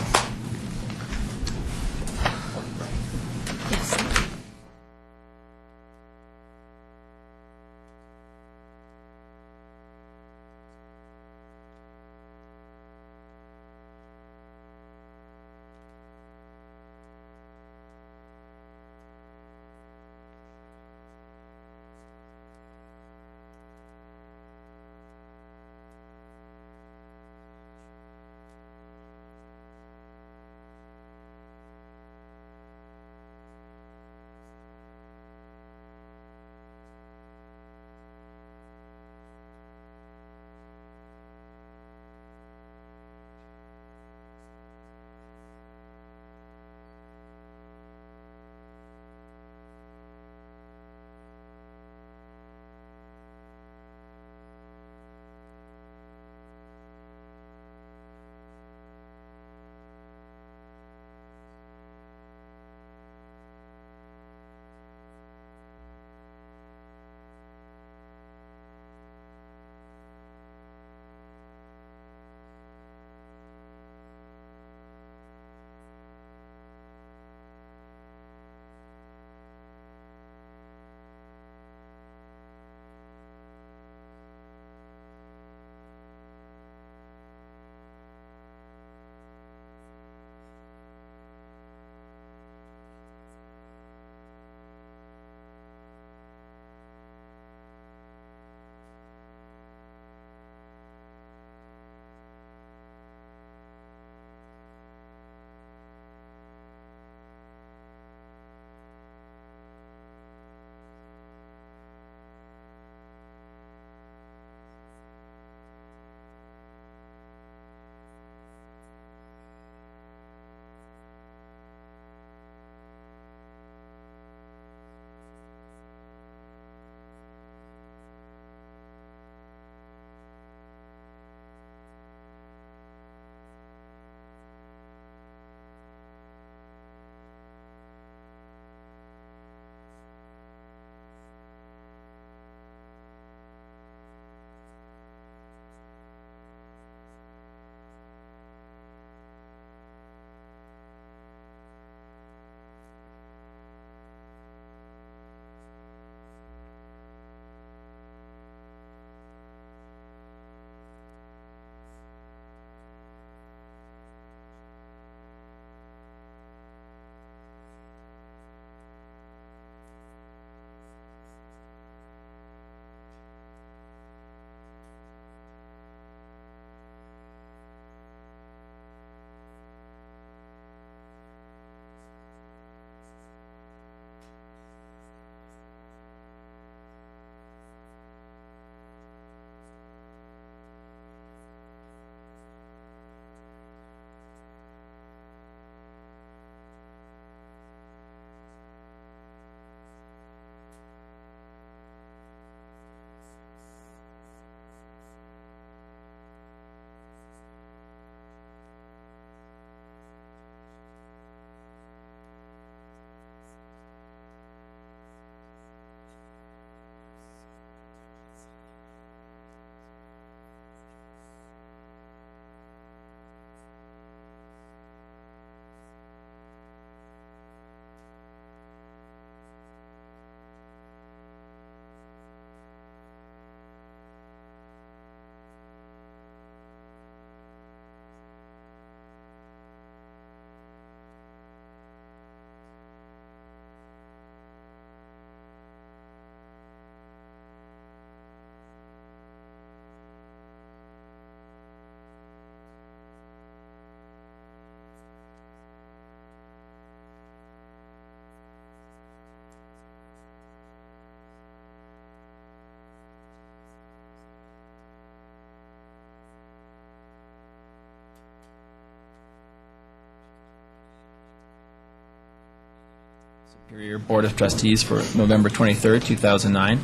Superior Board of Trustees for November 23rd, 2009.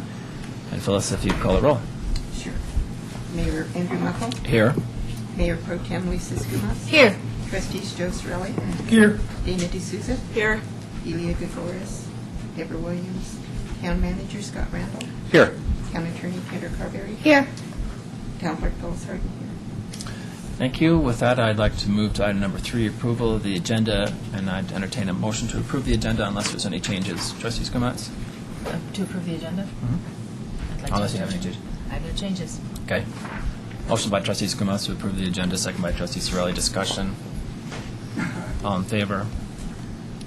And Phyllis, if you'd call the roll. Sure. Mayor Andrew Muckle, Here. Mayor Pro Tem Lisa Skumas, Here. Trustees Joe Sorelli, Here, Dana D'Souza, Here. Elia Gutierrez, Deborah Williams, Town Manager Scott Randall, Here. Town Attorney Kendra Carberry, Here. Town Clerk Phyllis Harden here. Thank you. With that, I'd like to move to item number 3, approval of the agenda, and I'd entertain a motion to approve the agenda unless there's any changes. Trustee Skumatz? To approve the agenda? I'd like to- Unless you have any changes. I have no changes. Okay. Motion by Trustee Skumatz to approve the agenda, second by Trustee Sorelli. Discussion. All in favor?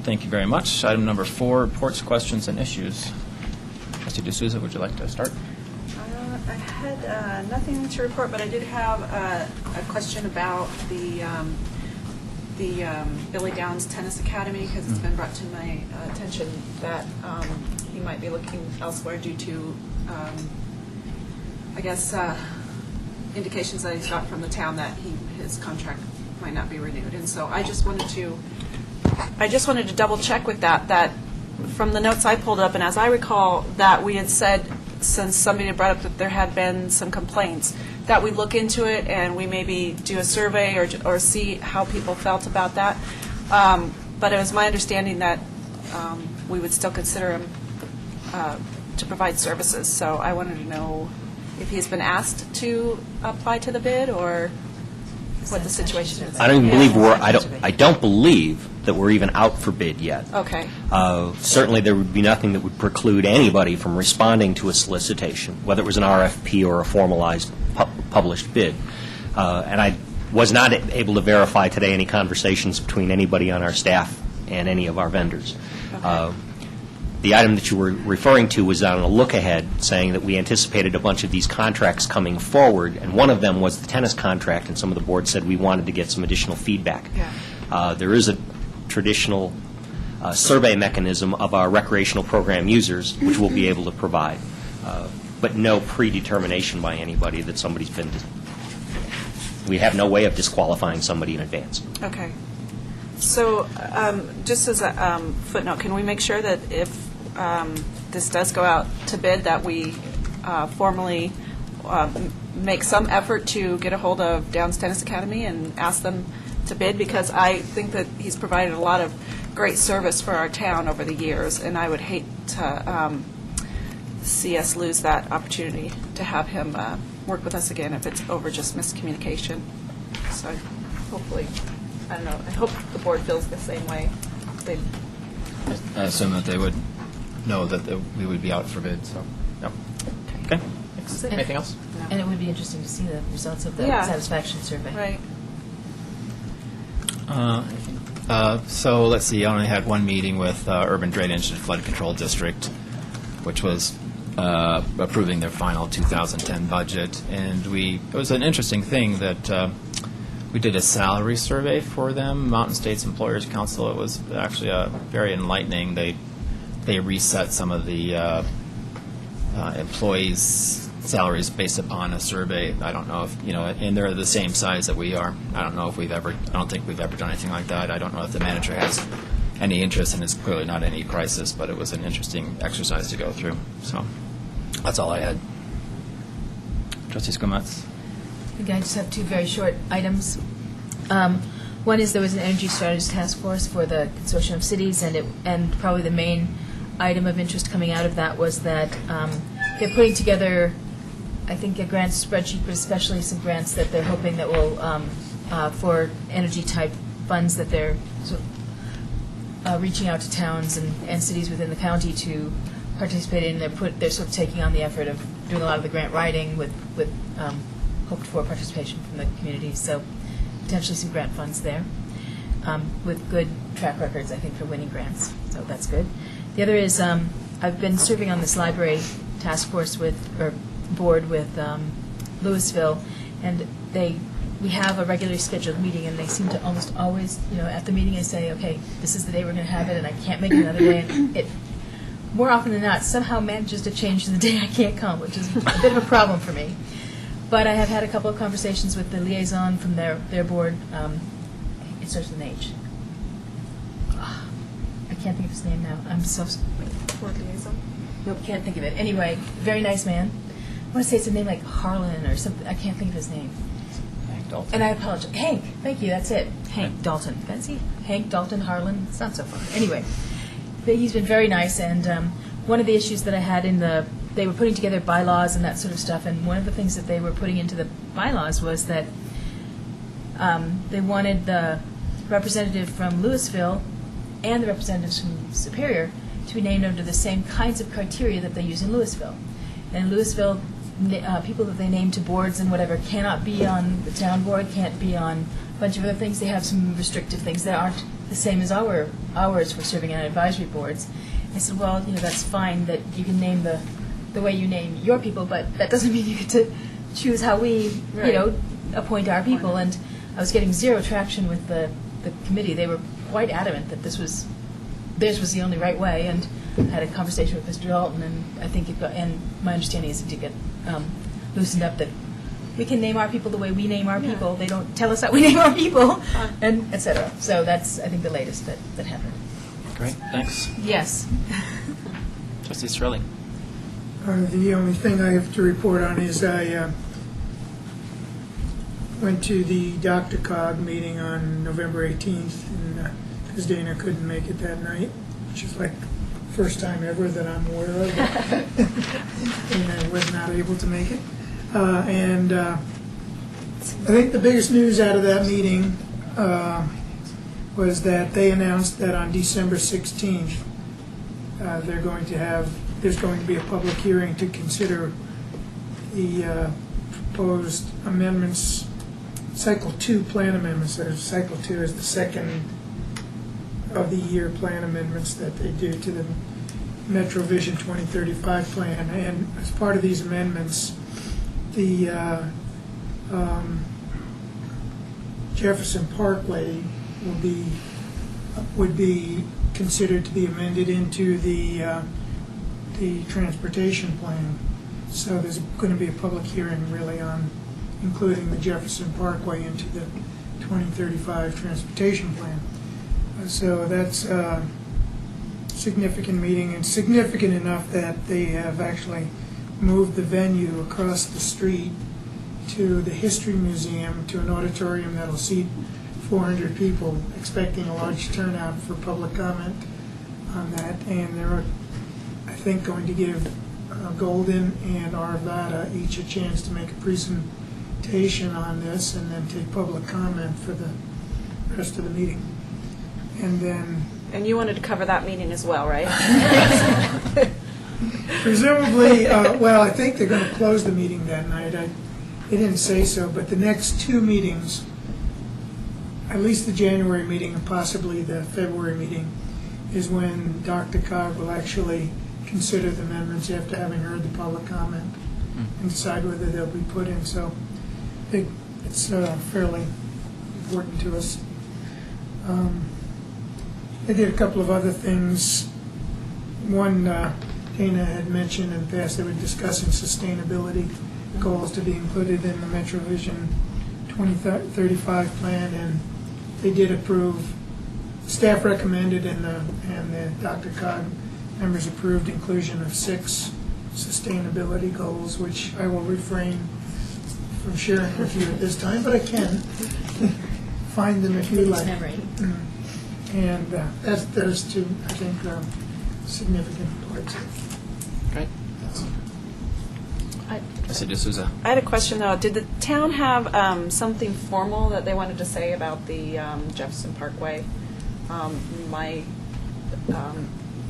Thank you very much. Item number 4, reports, questions, and issues. Trustee D'Souza, would you like to start? I had nothing to report, but I did have a question about the Billy Downs Tennis Academy, because it's been brought to my attention that he might be looking elsewhere due to, I guess, indications that he's got from the town that his contract might not be renewed. And so I just wanted to double check with that from the notes I pulled up, and as I recall, that we had said, since somebody had brought up that there had been some complaints, that we look into it and we maybe do a survey or see how people felt about that. But it was my understanding that we would still consider him to provide services. So I wanted to know if he's been asked to apply to the bid or what the situation is. I don't even believe I don't believe that we're even out for bid yet. Okay. Certainly, there would be nothing that would preclude anybody from responding to a solicitation, whether it was an RFP or a formalized published bid. And I was not able to verify today any conversations between anybody on our staff and any of our vendors. Okay. The item that you were referring to was on a look-ahead, saying that we anticipated a bunch of these contracts coming forward, and one of them was the tennis contract, and some of the board said we wanted to get some additional feedback. Yeah. There is a traditional survey mechanism of our recreational program users, which we'll be able to provide, but no predetermination by anybody that somebody's been. We have no way of disqualifying somebody in advance. Okay. So just as a footnote, can we make sure that if this does go out to bid, that we formally make some effort to get a hold of Downs Tennis Academy and ask them to bid? Because I think that he's provided a lot of great service for our town over the years, and I would hate to see us lose that opportunity to have him work with us again if it's over just miscommunication. So hopefully, I don't know, I hope the board feels the same way. I assume that they would know that we would be out for bid, so, yep. Okay. Thanks. Anything else? And it would be interesting to see the results of the Yeah. satisfaction survey. Right. So let's see, I only had one meeting with Urban Drainage and Flood Control District, which was approving their final 2010 budget. And it was an interesting thing that we did a salary survey for them, Mountain States Employers Council. It was actually very enlightening. They reset some of the employees' salaries based upon a survey. I don't know if, and they're the same size that we are. I don't think we've ever done anything like that. I don't know if the manager has any interest, and it's clearly not any crisis, but it was an interesting exercise to go through. So that's all I had. Trustee Skumatz? I think I just have two very short items. One is there was an energy strategies task force for the consortium of cities, and probably the main item of interest coming out of that was that they're putting together, I think, a grant spreadsheet, but especially some grants that they're hoping that will, for energy-type funds that they're sort of, reaching out to towns and cities within the county to participate in. They're sort of taking on the effort of doing a lot of the grant writing with hoped for participation from the community. So potentially some grant funds there with good track records, I think, for winning grants. So that's good. The other is I've been serving on this library task force board with Louisville, and we have a regularly scheduled meeting, and they seem to almost always, at the meeting I say, okay, this is the day we're going to have it, and I can't make it another day. And it, more often than not, somehow manages to change the day I can't come, which is a bit of a problem for me. But I have had a couple of conversations with the liaison from their board. It starts with an H. I can't think of his name now. I'm so, Board liaison? nope, can't think of it. Anyway, very nice man. I want to say it's a name like Harlan or something. I can't think of his name. Hank Dalton. And I apologize. Hank, thank you, that's it. Hank Dalton. Fancy? Hank Dalton Harlan. It's not so far. Anyway, but he's been very nice, and one of the issues that I had they were putting together bylaws and that sort of stuff, and one of the things that they were putting into the bylaws was that they wanted the representative from Louisville and the representatives from Superior to be named under the same kinds of criteria that they use in Louisville. And in Louisville, people that they name to boards and whatever cannot be on the town board, can't be on a bunch of other things. They have some restrictive things that aren't the same as ours for serving on advisory boards. I said, well, that's fine that you can name the way you name your people, but that doesn't mean you get to choose how we, appoint our people. And I was getting zero traction with the committee. They were quite adamant that theirs was the only right way, and I had a conversation with Mr. Dalton, and I think and my understanding is it did get loosened up that we can name our people the way we name our people. They don't tell us how we name our people, and et cetera. So that's, I think, the latest that happened. Great, thanks. Yes. Trustee Sterling. The only thing I have to report on is I went to the Dr. Cog meeting on November 18th, and because Dana couldn't make it that night, which is like the first time ever that I'm aware of. And I was not able to make it. And I think the biggest news out of that meeting was that they announced that on December 16th, there's going to be a public hearing to consider the proposed amendments, Cycle 2 plan amendments. Cycle 2 is the second of the year plan amendments that they do to the Metro Vision 2035 plan. And as part of these amendments, the Jefferson Parkway would be considered to be amended into the transportation plan. So there's going to be a public hearing really on including the Jefferson Parkway into the 2035 transportation plan. So that's a significant meeting, and significant enough that they have actually moved the venue across the street to the History Museum, to an auditorium that'll seat 400 people, expecting a large turnout for public comment on that. And they're, I think, going to give Golden and Arvada each a chance to make a presentation on this and then take public comment for the rest of the meeting. And then... And you wanted to cover that meeting as well, right? Presumably, well, I think they're going to close the meeting that night. They didn't say so, but the next two meetings, at least the January meeting and possibly the February meeting, is when Dr. Cog will actually consider the amendments after having heard the public comment and decide whether they'll be put in. So I think it's fairly important to us. They did a couple of other things. One, Dana had mentioned in the past they were discussing sustainability goals to be included in the Metro Vision 2035 plan, and they did approve. Staff recommended and the Dr. Cog members approved inclusion of 6 sustainability goals, which I will refrain from sharing with you at this time, but I can find them if you like. Memory. And that's those two, I think, significant parts of it. Great. Trustee D'Souza. I had a question, though. Did the town have something formal that they wanted to say about the Jefferson Parkway? My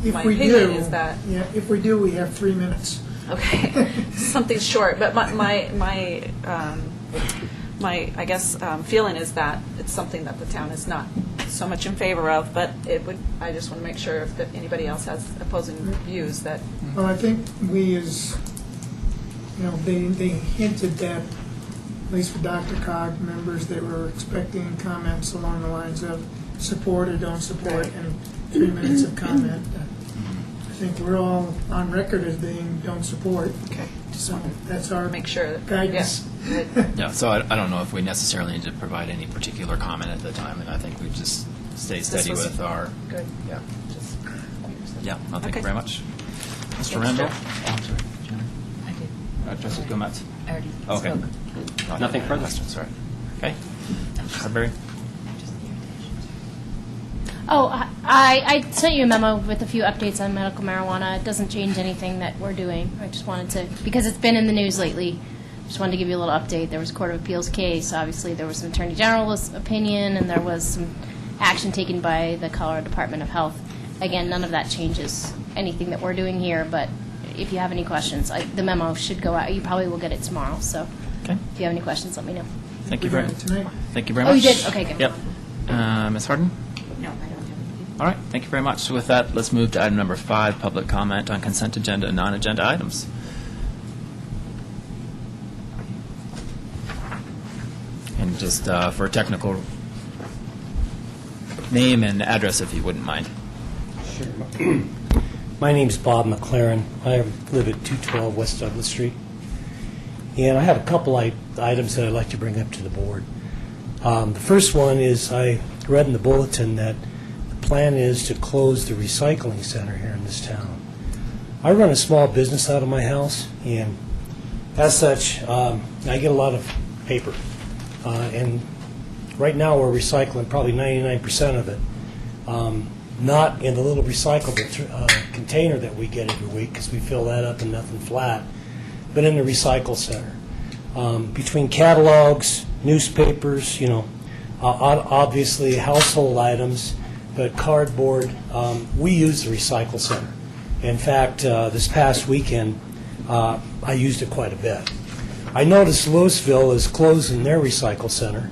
opinion is that... Yeah, if we do, we have 3 minutes. Okay, something short, but my I guess feeling is that it's something that the town is not so much in favor of, but it would. I just want to make sure if anybody else has opposing views that. Well, I think we, as they hinted that, at least for Dr. Cog members, they were expecting comments along the lines of support or don't support, and 3 minutes of comment. I think we're all on record as being don't support. Okay. So that's our Make sure. guidance. Yeah. Yeah, so I don't know if we necessarily need to provide any particular comment at the time, and I think we just stay steady was with our... Good. Yeah. Yeah, no, thank Okay. you very much. Mr. Thanks, Randall? Jeff. Oh, I'm sorry. Jim? I did. Trustee Gomez? I already Okay. spoke. Nothing further? Sorry. Okay. Sudbury? Oh, I sent you a memo with a few updates on medical marijuana. It doesn't change anything that we're doing. I just wanted to, because it's been in the news lately, just wanted to give you a little update. There was a Court of Appeals case. Obviously, there was some Attorney General's opinion, and there was some action taken by the Colorado Department of Health. Again, none of that changes anything that we're doing here, but if you have any questions, the memo should go out. You probably will get it tomorrow, so Okay. if you have any questions, let me know. Thank you very much. Tonight. Thank you very much. Oh, you did? Okay, good. Yep. Ms. Harden? No, I don't have anything. All right, thank you very much. So with that, let's move to item number 5, public comment on consent agenda and non-agenda items. And just for a technical name and address, if you wouldn't mind. Sure. My name's Bob McLaren. I live at 212 West Douglas Street. And I have a couple items that I'd like to bring up to the board. The first one is I read in the bulletin that the plan is to close the recycling center here in this town. I run a small business out of my house, and as such, I get a lot of paper. And right now we're recycling probably 99% of it. Not in the little recyclable container that we get every week, because we fill that up in nothing flat, but in the recycle center. Between catalogs, newspapers, obviously household items, but cardboard, we use the recycle center. In fact, this past weekend, I used it quite a bit. I noticed Louisville is closing their recycle center,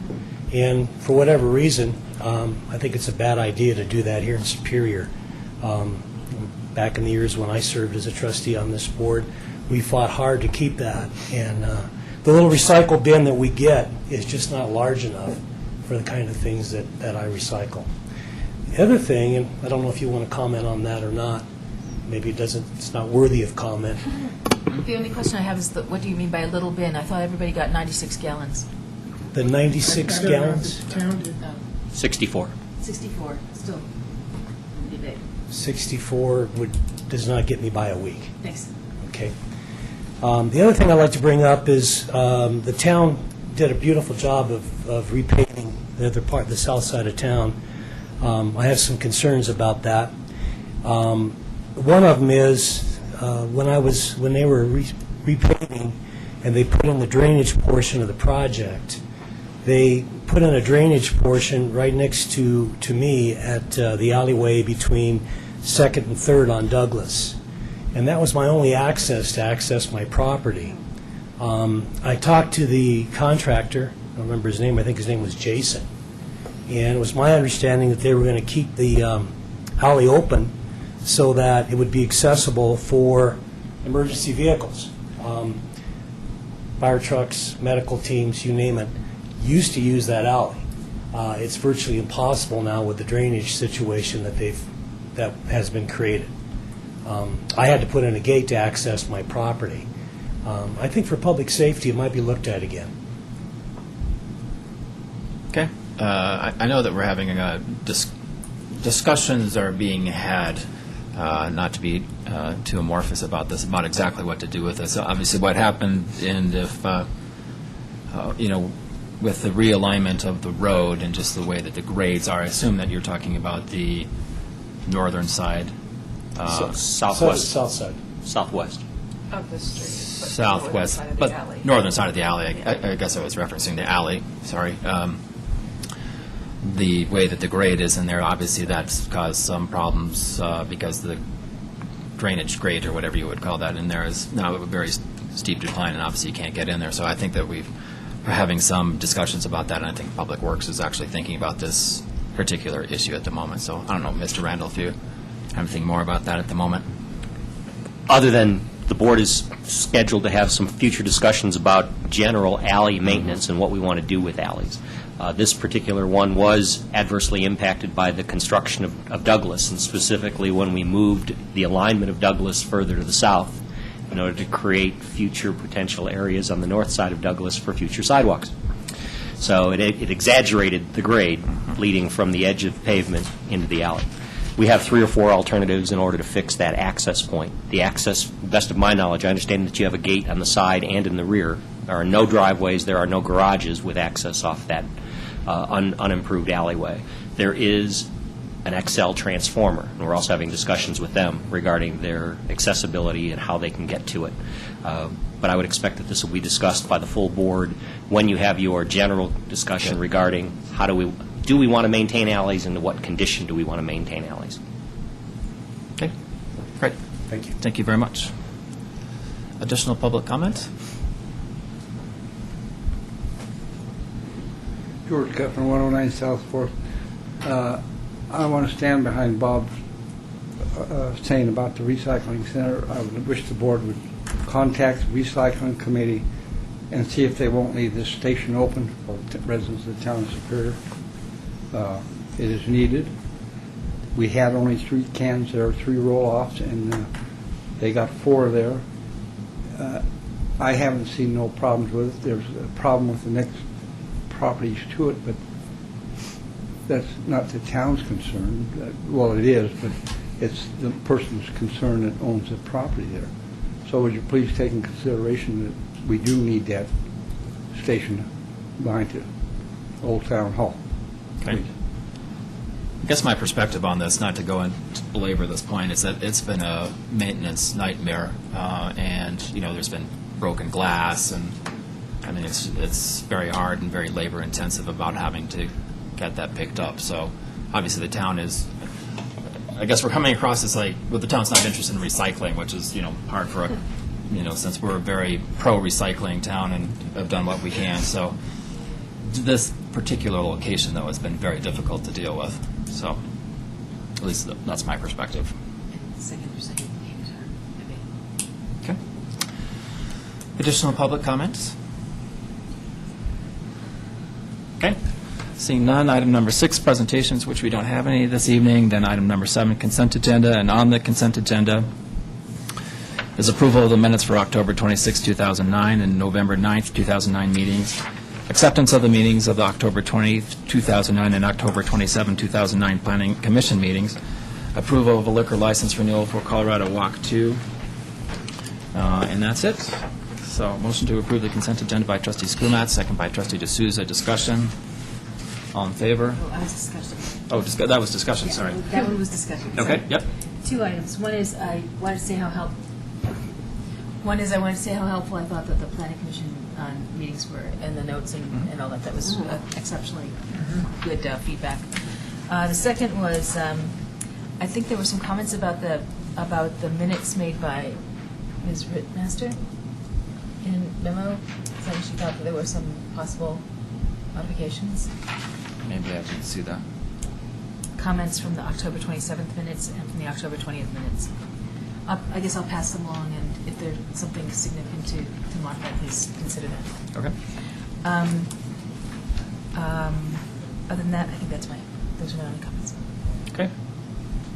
and for whatever reason, I think it's a bad idea to do that here in Superior. Back in the years when I served as a trustee on this board, we fought hard to keep that, and the little recycle bin that we get is just not large enough for the kind of things that I recycle. The other thing, and I don't know if you want to comment on that or not, maybe it's not worthy of comment. The only question I have is, what do you mean by a little bin? I thought everybody got 96 gallons. The 96 I don't know if gallons, the town did. 64. 64, still pretty big. 64 does not get me by a week. Thanks. Okay. The other thing I'd like to bring up is the town did a beautiful job of repaving the other part, the south side of town. I have some concerns about that. One of them is when they were repaving and they put in the drainage portion of the project, they put in a drainage portion right next to me at the alleyway between 2nd and 3rd on Douglas. And that was my only access to access my property. I talked to the contractor, I don't remember his name, I think his name was Jason, and it was my understanding that they were going to keep the alley open so that it would be accessible for emergency vehicles. Fire trucks, medical teams, you name it, used to use that alley. It's virtually impossible now with the drainage situation that has been created. I had to put in a gate to access my property. I think for public safety, it might be looked at again. Okay. I know that we're having discussions are being had, not to be too amorphous about this, about exactly what to do with this. Obviously, what happened, and if, with the realignment of the road and just the way that the grades are, I assume that you're talking about the northern side. Southwest. South side. Southwest. Of the street. but Southwest, northern side of the but alley. northern side of the alley. I guess I was referencing the alley, sorry. The way that the grade is in there, obviously that's caused some problems because the drainage grade, or whatever you would call that, in there is now a very steep decline, and obviously you can't get in there. So I think that we're having some discussions about that, and I think Public Works is actually thinking about this particular issue at the moment. So I don't know, Mr. Randall, if you have anything more about that at the moment. Other than the board is scheduled to have some future discussions about general alley maintenance and what we want to do with alleys. This particular one was adversely impacted by the construction of Douglas, and specifically when we moved the alignment of Douglas further to the south in order to create future potential areas on the north side of Douglas for future sidewalks. So it exaggerated the grade leading from the edge of pavement into the alley. We have 3 or 4 alternatives in order to fix that access point. The access, best of my knowledge, I understand that you have a gate on the side and in the rear. There are no driveways, there are no garages with access off that unimproved alleyway. There is an XL transformer, and we're also having discussions with them regarding their accessibility and how they can get to it. But I would expect that this will be discussed by the full board when you have your general discussion regarding how do we want to maintain alleys, and to what condition do we want to maintain alleys. Okay, great. Thank you. Thank you very much. Additional public comment? George Kuttner, 109 South 4th. I want to stand behind Bob's saying about the recycling center. I would wish the board would contact the recycling committee and see if they won't leave this station open for residents of the town of Superior. It is needed. We had only 3 cans there, 3 roll-offs, and they got 4 there. I haven't seen no problems with it. There's a problem with the next properties to it, but that's not the town's concern. Well, it is, but it's the person's concern that owns the property there. So would you please take in consideration that we do need that station behind the old town hall? Okay. Please. I guess my perspective on this, not to go and belabor this point, is that it's been a maintenance nightmare, and there's been broken glass, and I mean it's very hard and very labor intensive about having to get that picked up. So obviously the town is, I guess we're coming across as like, well, the town's not interested in recycling, which is hard for since we're a very pro recycling town and have done what we can. So this particular location though has been very difficult to deal with. So at least that's my perspective. Okay. Additional public comments? Okay. Seeing none, item number 6, presentations, which we don't have any this evening. Then item number 7, consent agenda. And on the consent agenda is approval of the minutes for October 26, 2009 and November 9th, 2009 meetings. Acceptance of the meetings of the October 20, 2009 and October 27, 2009 Planning Commission meetings. Approval of a liquor license renewal for Colorado Walk 2. And that's it. So motion to approve the consent agenda by Trustee Skumat, second by Trustee D'Souza. Discussion. All in favor? Oh, I was discussion. Oh, that was discussion, sorry. That one was discussion. Okay, yep. 2 items. One is I wanted to say how helpful I thought that the planning commission meetings were, and the notes and all that. That was exceptionally good feedback. The second was I think there were some comments about the minutes made by Ms. Rittmaster in memo, saying she thought that there were some possible modifications. Maybe I didn't see that. Comments from the October 27th minutes and from the October 20th minutes. I guess I'll pass them along, and if there's something significant to modify, please consider that. Okay. Other than that, I think those are my only comments. Okay.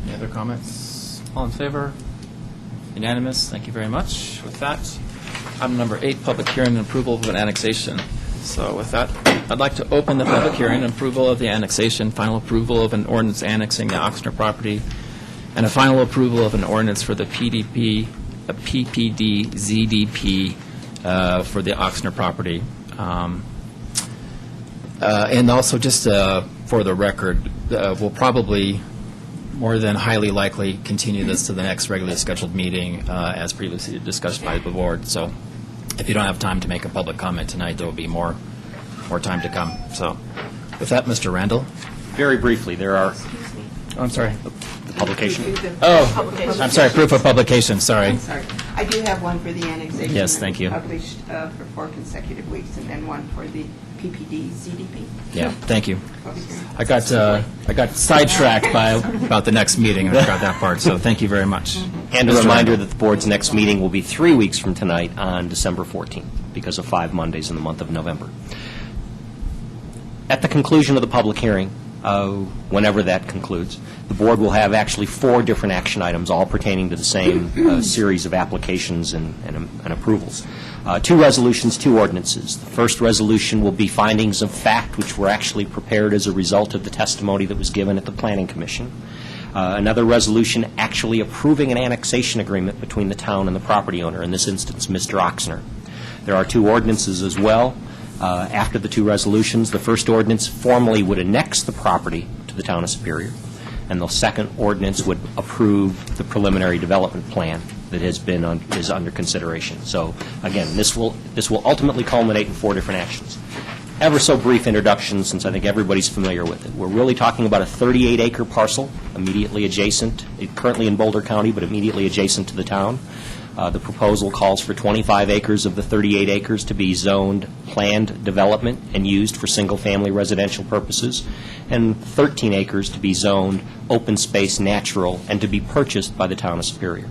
Any other comments? All in favor? Unanimous. Thank you very much. With that, item number 8, public hearing and approval of an annexation. So with that, I'd like to open the public hearing and approval of the annexation, final approval of an ordinance annexing the Oxner property, and a final approval of an ordinance for the PPD ZDP for the Oxner property. And also, just for the record, we'll probably, more than highly likely, continue this to the next regularly scheduled meeting as previously discussed by the board. So if you don't have time to make a public comment tonight, there will be more time to come. So with that, Mr. Randall. Very briefly, there are Oh, I'm sorry. the publication. Oh, I'm sorry, proof of publication, sorry. I'm sorry. I do have one for the annexation. Yes, that thank was you. Published for 4 consecutive weeks, and then one for the PPD ZDP. Yeah, thank you. Public hearing. I got sidetracked by about the next meeting, and I forgot that part, so thank you very much. And a Mr. reminder Randall. that the board's next meeting will be 3 weeks from tonight on December 14th, because of 5 Mondays in the month of November. At the conclusion of the public hearing, whenever that concludes, the board will have actually 4 different action items, all pertaining to the same series of applications and approvals. 2 resolutions, 2 ordinances. The first resolution will be findings of fact, which were actually prepared as a result of the testimony that was given at the Planning Commission. Another resolution actually approving an annexation agreement between the town and the property owner, in this instance, Mr. Oxner. There are 2 ordinances as well. After the 2 resolutions, the first ordinance formally would annex the property to the town of Superior, and the second ordinance would approve the preliminary development plan that is under consideration. So again, this will ultimately culminate in 4 different actions. Ever so brief introduction, since I think everybody's familiar with it. We're really talking about a 38-acre parcel immediately adjacent, currently in Boulder County, but immediately adjacent to the town. The proposal calls for 25 acres of the 38 acres to be zoned planned development and used for single-family residential purposes, and 13 acres to be zoned open space natural and to be purchased by the town of Superior.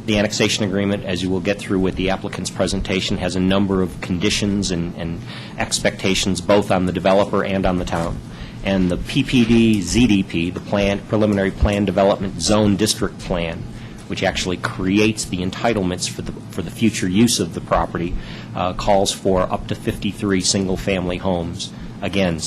The annexation agreement, as you will get through with the applicant's presentation, has a number of conditions and expectations both on the developer and on the town. And the PPD ZDP, the preliminary plan development zone district plan, which actually creates the entitlements for the future use of the property, calls for up to 53 single-family homes. Again,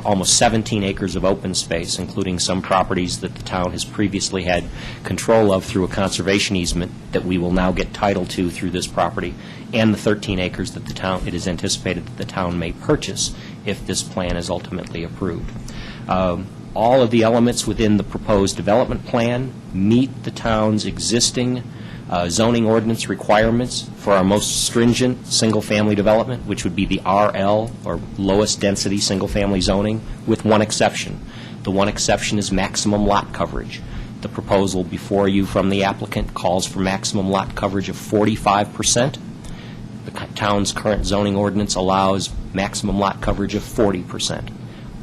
almost 17 acres of open space, including some properties that the town has previously had control of through a conservation easement that we will now get title to through this property, and the 13 acres that it is anticipated that the town may purchase if this plan is ultimately approved. All of the elements within the proposed development plan meet the town's existing zoning ordinance requirements for our most stringent single-family development, which would be the RL, or lowest density single-family zoning, with one exception. The one exception is maximum lot coverage. The proposal before you from the applicant calls for maximum lot coverage of 45%. The town's current zoning ordinance allows maximum lot coverage of 40%.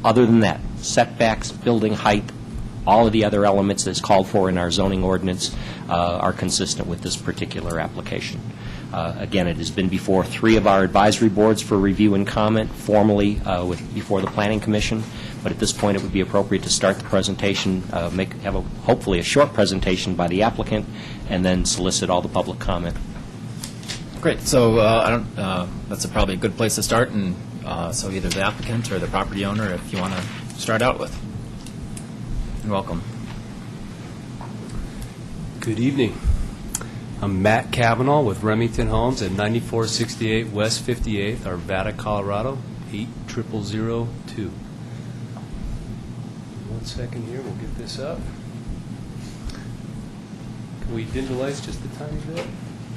Other than that, setbacks, building height, all of the other elements that's called for in our zoning ordinance are consistent with this particular application. Again, it has been before 3 of our advisory boards for review and comment, formally before the Planning Commission, but at this point it would be appropriate to start the presentation, hopefully a short presentation by the applicant, and then solicit all the public comment. Great. So that's probably a good place to start, and so either the applicant or the property owner, if you want to start out with. And welcome. Good evening. I'm Matt Cavanaugh with Remington Homes at 9468 West 58th, Arvada, Colorado, 80002. One second here, we'll get this up. Can we dim the lights just a tiny bit?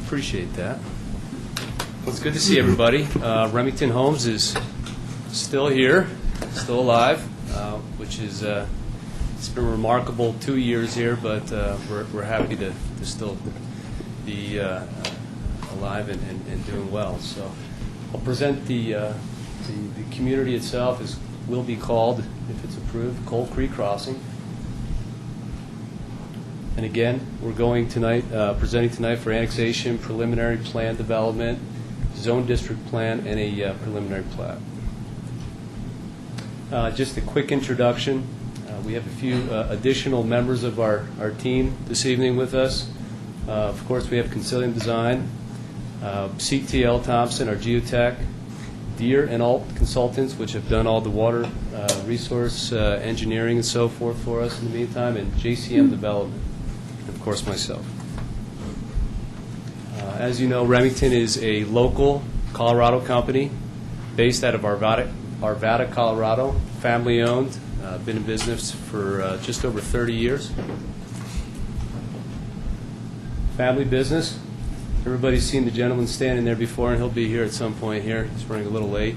Appreciate that. Well, it's good to see everybody. Remington Homes is still here, still alive, which is it's been a remarkable 2 years here, but we're happy to still be alive and doing well. So I'll present the community itself will be called, if it's approved, Coal Creek Crossing. And again, we're going tonight, presenting tonight for annexation, preliminary plan development, zone district plan, and a preliminary plat. Just a quick introduction. We have a few additional members of our team this evening with us. Of course, we have Concilium Design, CTL Thompson, our geotech, Deere and Alt Consultants, which have done all the water resource engineering and so forth for us in the meantime, and JCM Development, and of course myself. As you know, Remington is a local Colorado company based out of Arvada, Colorado, family-owned, been in business for just over 30 years. Family business. Everybody's seen the gentleman standing there before, and he'll be here at some point here. He's running a little late.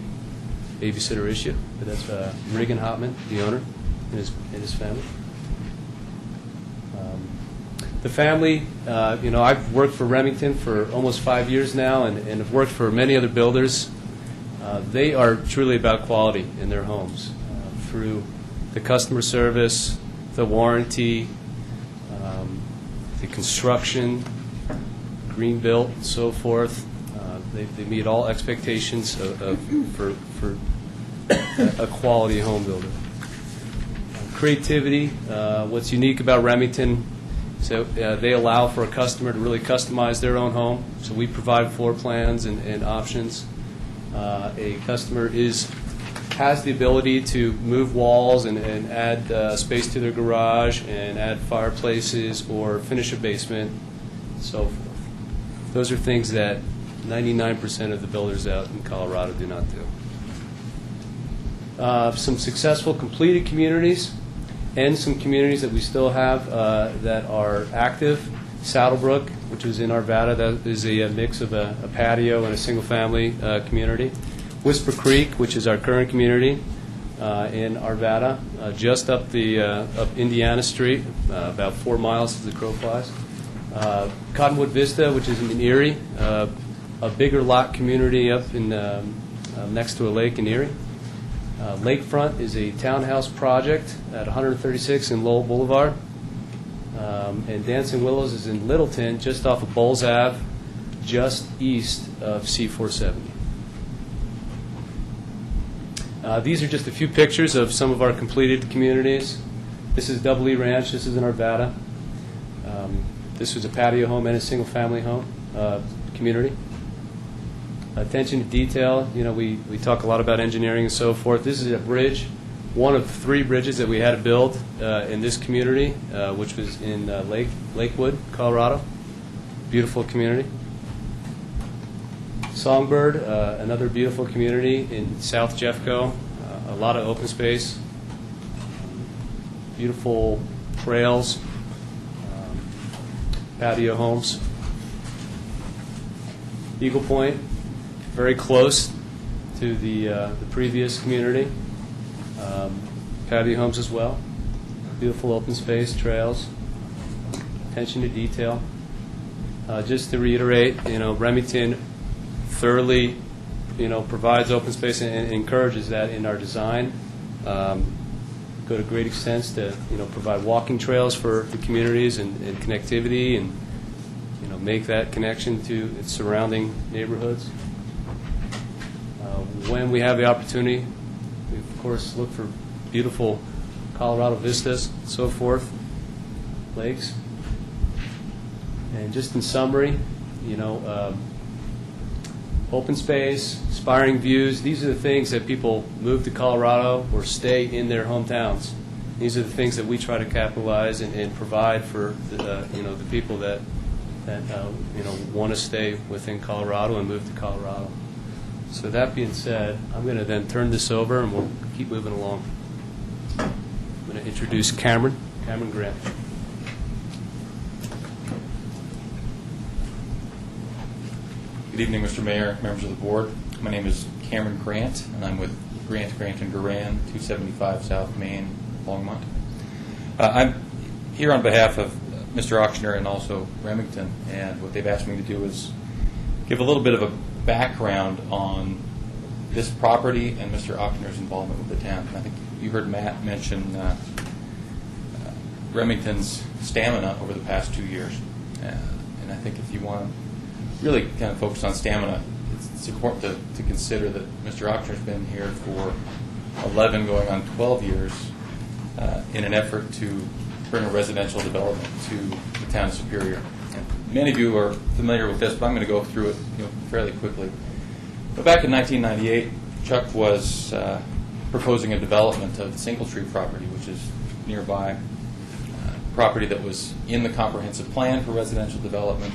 Babysitter issue. But that's Regan Hopman, the owner, and his family. The family, I've worked for Remington for almost 5 years now, and have worked for many other builders. They are truly about quality in their homes through the customer service, the warranty, the construction, green built, and so forth. They meet all expectations for a quality home builder. Creativity. What's unique about Remington, so they allow for a customer to really customize their own home. So we provide floor plans and options. A customer is has the ability to move walls and add space to their garage and add fireplaces or finish a basement, so forth. Those are things that 99% of the builders out in Colorado do not do. Some successful completed communities and some communities that we still have that are active. Saddlebrook, which is in Arvada, that is a mix of a patio and a single-family community. Whisper Creek, which is our current community in Arvada, just up Indiana Street, about 4 miles as the crow flies. Cottonwood Vista, which is in Erie, a bigger lot community up in next to a lake in Erie. Lakefront is a townhouse project at 136 in Lowell Boulevard. And Dancing Willows is in Littleton, just off of Bowles Ave, just east of C-470. These are just a few pictures of some of our completed communities. This is Double E Ranch. This is in Arvada. This was a patio home and a single-family home community. Attention to detail. You know, we talk a lot about engineering and so forth. This is a bridge, one of 3 bridges that we had to build in this community, which was in Lakewood, Colorado. Beautiful community. Songbird, another beautiful community in South Jeffco. A lot of open space, beautiful trails, patio homes. Eagle Point, very close to the previous community. Patio homes as well. Beautiful open space, trails, attention to detail. Just to reiterate, Remington thoroughly, provides open space and encourages that in our design. Go to great extents to, provide walking trails for the communities and connectivity and, make that connection to its surrounding neighborhoods. When we have the opportunity, we, of course, look for beautiful Colorado vistas and so forth, lakes. And just in summary, open space, inspiring views, these are the things that people move to Colorado or stay in their hometowns. These are the things that we try to capitalize and provide for the people that want to stay within Colorado and move to Colorado. So that being said, I'm going to then turn this over and we'll keep moving along. I'm going to introduce Cameron Grant. Good evening, Mr. Mayor, members of the board. My name is Cameron Grant, and I'm with Grant & Garan, 275 South Main, Longmont. I'm here on behalf of Mr. Auctioneer and also Remington, and what they've asked me to do is give a little bit of a background on this property and Mr. Auctioneer's involvement with the town. And I think you heard Matt mention Remington's stamina over the past 2 years. And I think if you want to really kind of focus on stamina, it's important to consider that Mr. Auctioneer's been here for 11 going on 12 years in an effort to bring a residential development to the town of Superior. And many of you are familiar with this, but I'm going to go through it fairly quickly. But back in 1998, Chuck was proposing a development of the Single Tree property, which is nearby, property that was in the comprehensive plan for residential development.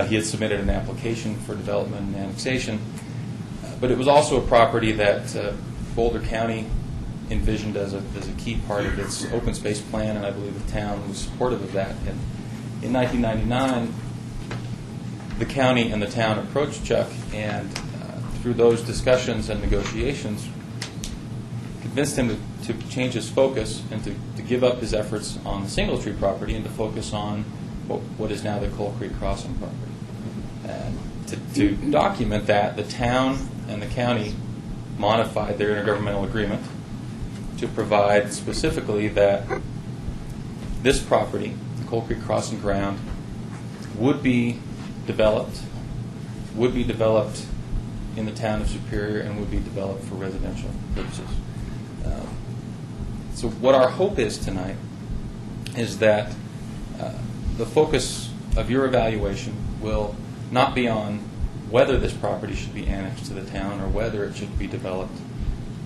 He had submitted an application for development and annexation, but it was also a property that Boulder County envisioned as a key part of its open space plan, and I believe the town was supportive of that. And in 1999, the county and the town approached Chuck, and through those discussions and negotiations, convinced him to change his focus and to give up his efforts on the Single Tree property and to focus on what is now the Coal Creek Crossing property. And to document that, the town and the county modified their intergovernmental agreement to provide specifically that this property, the Coal Creek Crossing ground, would be developed in the town of Superior and would be developed for residential purposes. So what our hope is tonight is that the focus of your evaluation will not be on whether this property should be annexed to the town or whether it should be developed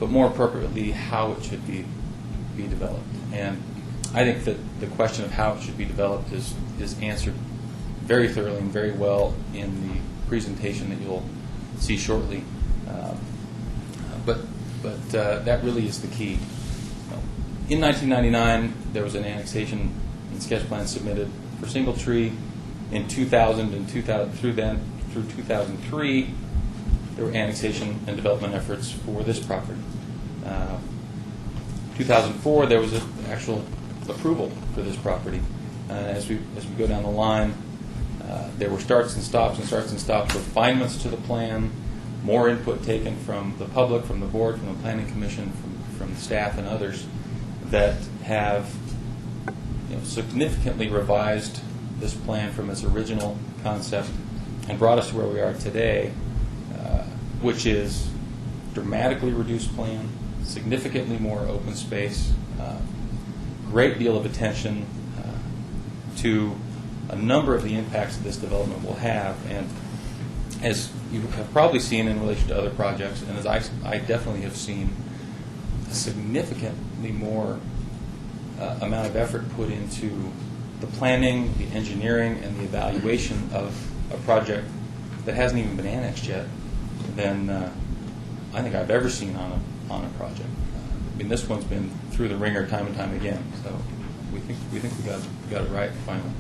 but more appropriately, how it should be developed. And I think that the question of how it should be developed is answered very thoroughly and very well in the presentation that you'll see shortly. But that really is the key. In 1999, there was an annexation and sketch plan submitted for Single Tree. In 2000 and through 2003, there were annexation and development efforts for this property. 2004, there was an actual approval for this property. As we go down the line, there were starts and stops, refinements to the plan, more input taken from the public, from the board, from the planning commission, from the staff and others that have significantly revised this plan from its original concept and brought us to where we are today, which is dramatically reduced plan, significantly more open space, great deal of attention to a number of the impacts that this development will have. And as you have probably seen in relation to other projects, and as I definitely have seen, a significantly more amount of effort put into the planning, the engineering, and the evaluation of a project that hasn't even been annexed yet than I think I've ever seen on a project. I mean, this one's been through the ringer time and time again. So we think we got it right finally.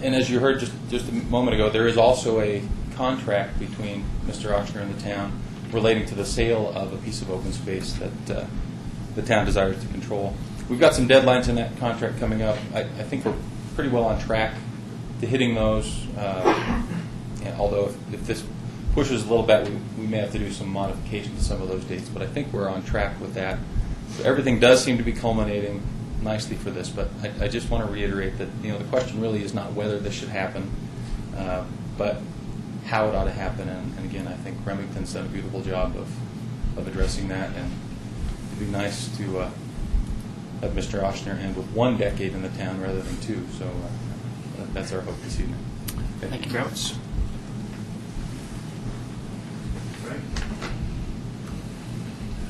And as you heard just a moment ago, there is also a contract between Mr. Ochsner and the town relating to the sale of a piece of open space that the town desires to control. We've got some deadlines in that contract coming up. I think we're pretty well on track to hitting those. Although if this pushes a little bit, we may have to do some modification to some of those dates. But I think we're on track with that. So everything does seem to be culminating nicely for this. But I just want to reiterate that the question really is not whether this should happen, but how it ought to happen. And again, I think Remington's done a beautiful job of addressing that. And it'd be nice to have Mr. Ochsner end with 1 decade in the town rather than 2. So that's our hope this evening. Thank you very much.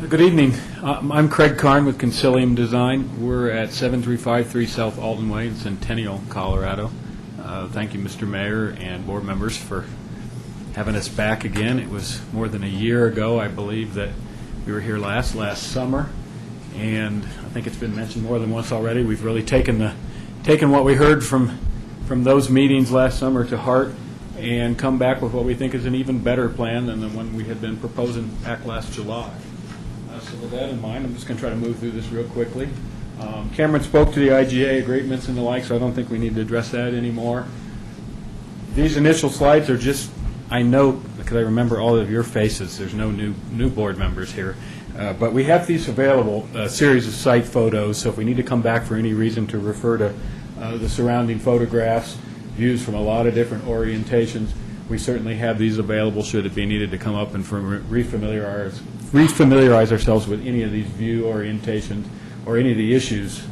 Good evening. I'm Craig Karn with Concilium Design. We're at 7353 South Alton Way in Centennial, Colorado. Thank you, Mr. Mayor and board members, for having us back again. It was more than a year ago, I believe, that we were here last summer, and I think it's been mentioned more than once already. We've really taken what we heard from those meetings last summer to heart and come back with what we think is an even better plan than the one we had been proposing back last July. So with that in mind, I'm just going to try to move through this real quickly. Cameron spoke to the IGA agreements and the like, so I don't think we need to address that anymore. These initial slides are just, I note, because I remember all of your faces, there's no new board members here, but we have these available, a series of site photos, so if we need to come back for any reason to refer to the surrounding photographs, views from a lot of different orientations, we certainly have these available should it be needed to come up and refamiliarize ourselves with any of these view orientations or any of the issues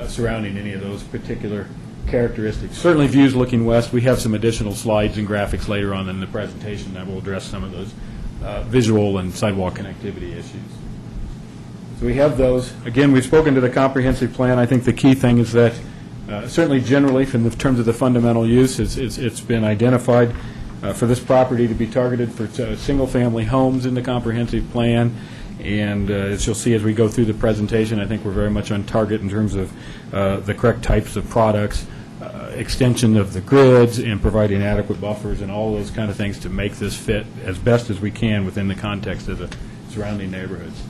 surrounding any of those particular characteristics. Certainly views looking west. We have some additional slides and graphics later on in the presentation that will address some of those visual and sidewalk connectivity issues. So we have those. Again, we've spoken to the comprehensive plan. I think the key thing is that certainly generally from the terms of the fundamental use, it's been identified for this property to be targeted for single-family homes in the comprehensive plan. And as you'll see as we go through the presentation, I think we're very much on target in terms of the correct types of products, extension of the grids, and providing adequate buffers and all those kind of things to make this fit as best as we can within the context of the surrounding neighborhoods.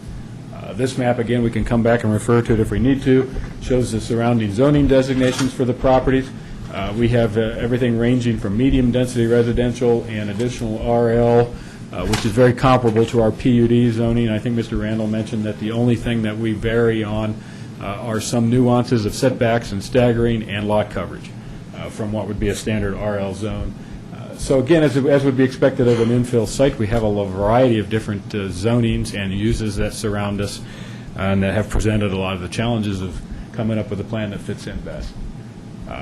This map, again, we can come back and refer to it if we need to, shows the surrounding zoning designations for the properties. We have everything ranging from medium-density residential and additional RL, which is very comparable to our PUD zoning. I think Mr. Randall mentioned that the only thing that we vary on are some nuances of setbacks and staggering and lot coverage from what would be a standard RL zone. So again, as would be expected of an infill site, we have a variety of different zonings and uses that surround us and that have presented a lot of the challenges of coming up with a plan that fits in best.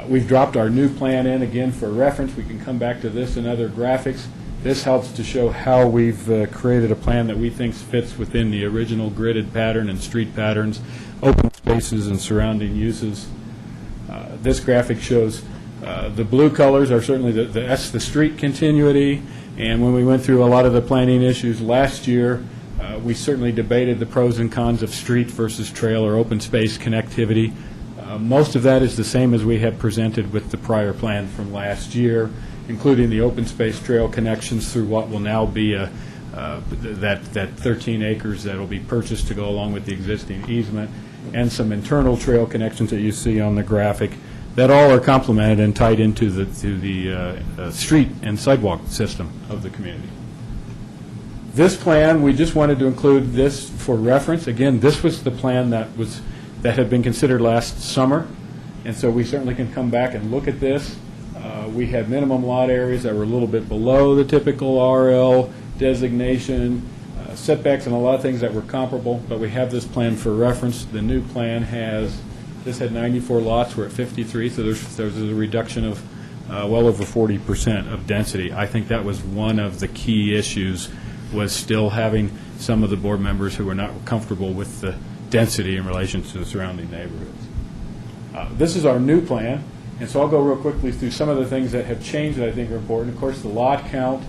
We've dropped our new plan in again for reference. We can come back to this and other graphics This helps to show how we've created a plan that we think fits within the original gridded pattern and street patterns, open spaces, and surrounding uses. This graphic shows the blue colors are certainly that's the street continuity, and when we went through a lot of the planning issues last year, we certainly debated the pros and cons of street versus trail or open space connectivity. Most of that is the same as we had presented with the prior plan from last year, including the open space trail connections through what will now be that 13 acres that will be purchased to go along with the existing easement, and some internal trail connections that you see on the graphic that all are complemented and tied into the street and sidewalk system of the community. This plan, we just wanted to include this for reference. Again, this was the plan that had been considered last summer, and so we certainly can come back and look at this. We had minimum lot areas that were a little bit below the typical RL designation, setbacks and a lot of things that were comparable, but we have this plan for reference. The new plan this had 94 lots, we're at 53, so there's a reduction of well over 40% of density. I think that was one of the key issues, was still having some of the board members who were not comfortable with the density in relation to the surrounding neighborhoods. This is our new plan, and so I'll go real quickly through some of the things that have changed that I think are important. Of course, the lot count.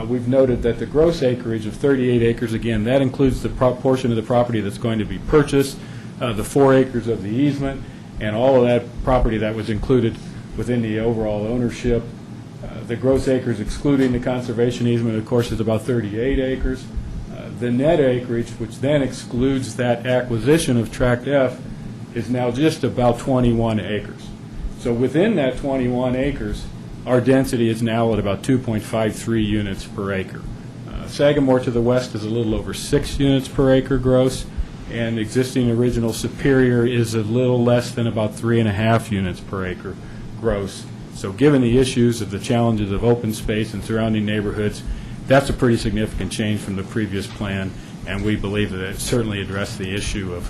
We've noted that the gross acreage of 38 acres, again, that includes the portion of the property that's going to be purchased, the 4 acres of the easement, and all of that property that was included within the overall ownership. The gross acres excluding the conservation easement, of course, is about 38 acres. The net acreage, which then excludes that acquisition of Tract F, is now just about 21 acres. So within that 21 acres, our density is now at about 2.53 units per acre. Sagamore to the west is a little over 6 units per acre gross, and existing original Superior is a little less than about 3.5 units per acre gross. So given the issues of the challenges of open space and surrounding neighborhoods, that's a pretty significant change from the previous plan, and we believe that it certainly addressed the issue of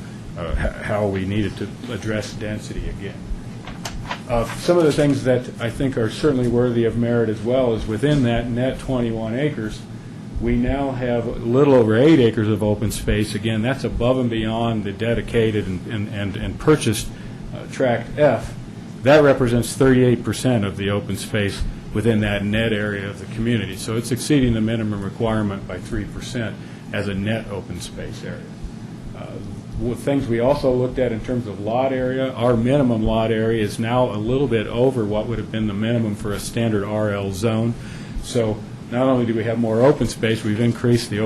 how we needed to address density again. Some of the things that I think are certainly worthy of merit as well is within that net 21 acres, we now have a little over 8 acres of open space. Again, that's above and beyond the dedicated and purchased Tract F. That represents 38% of the open space within that net area of the community. So it's exceeding the minimum requirement by 3% as a net open space area. With things we also looked at in terms of lot area, our minimum lot area is now a little bit over what would have been the minimum for a standard RL zone. So not only do we have more open space, we've increased the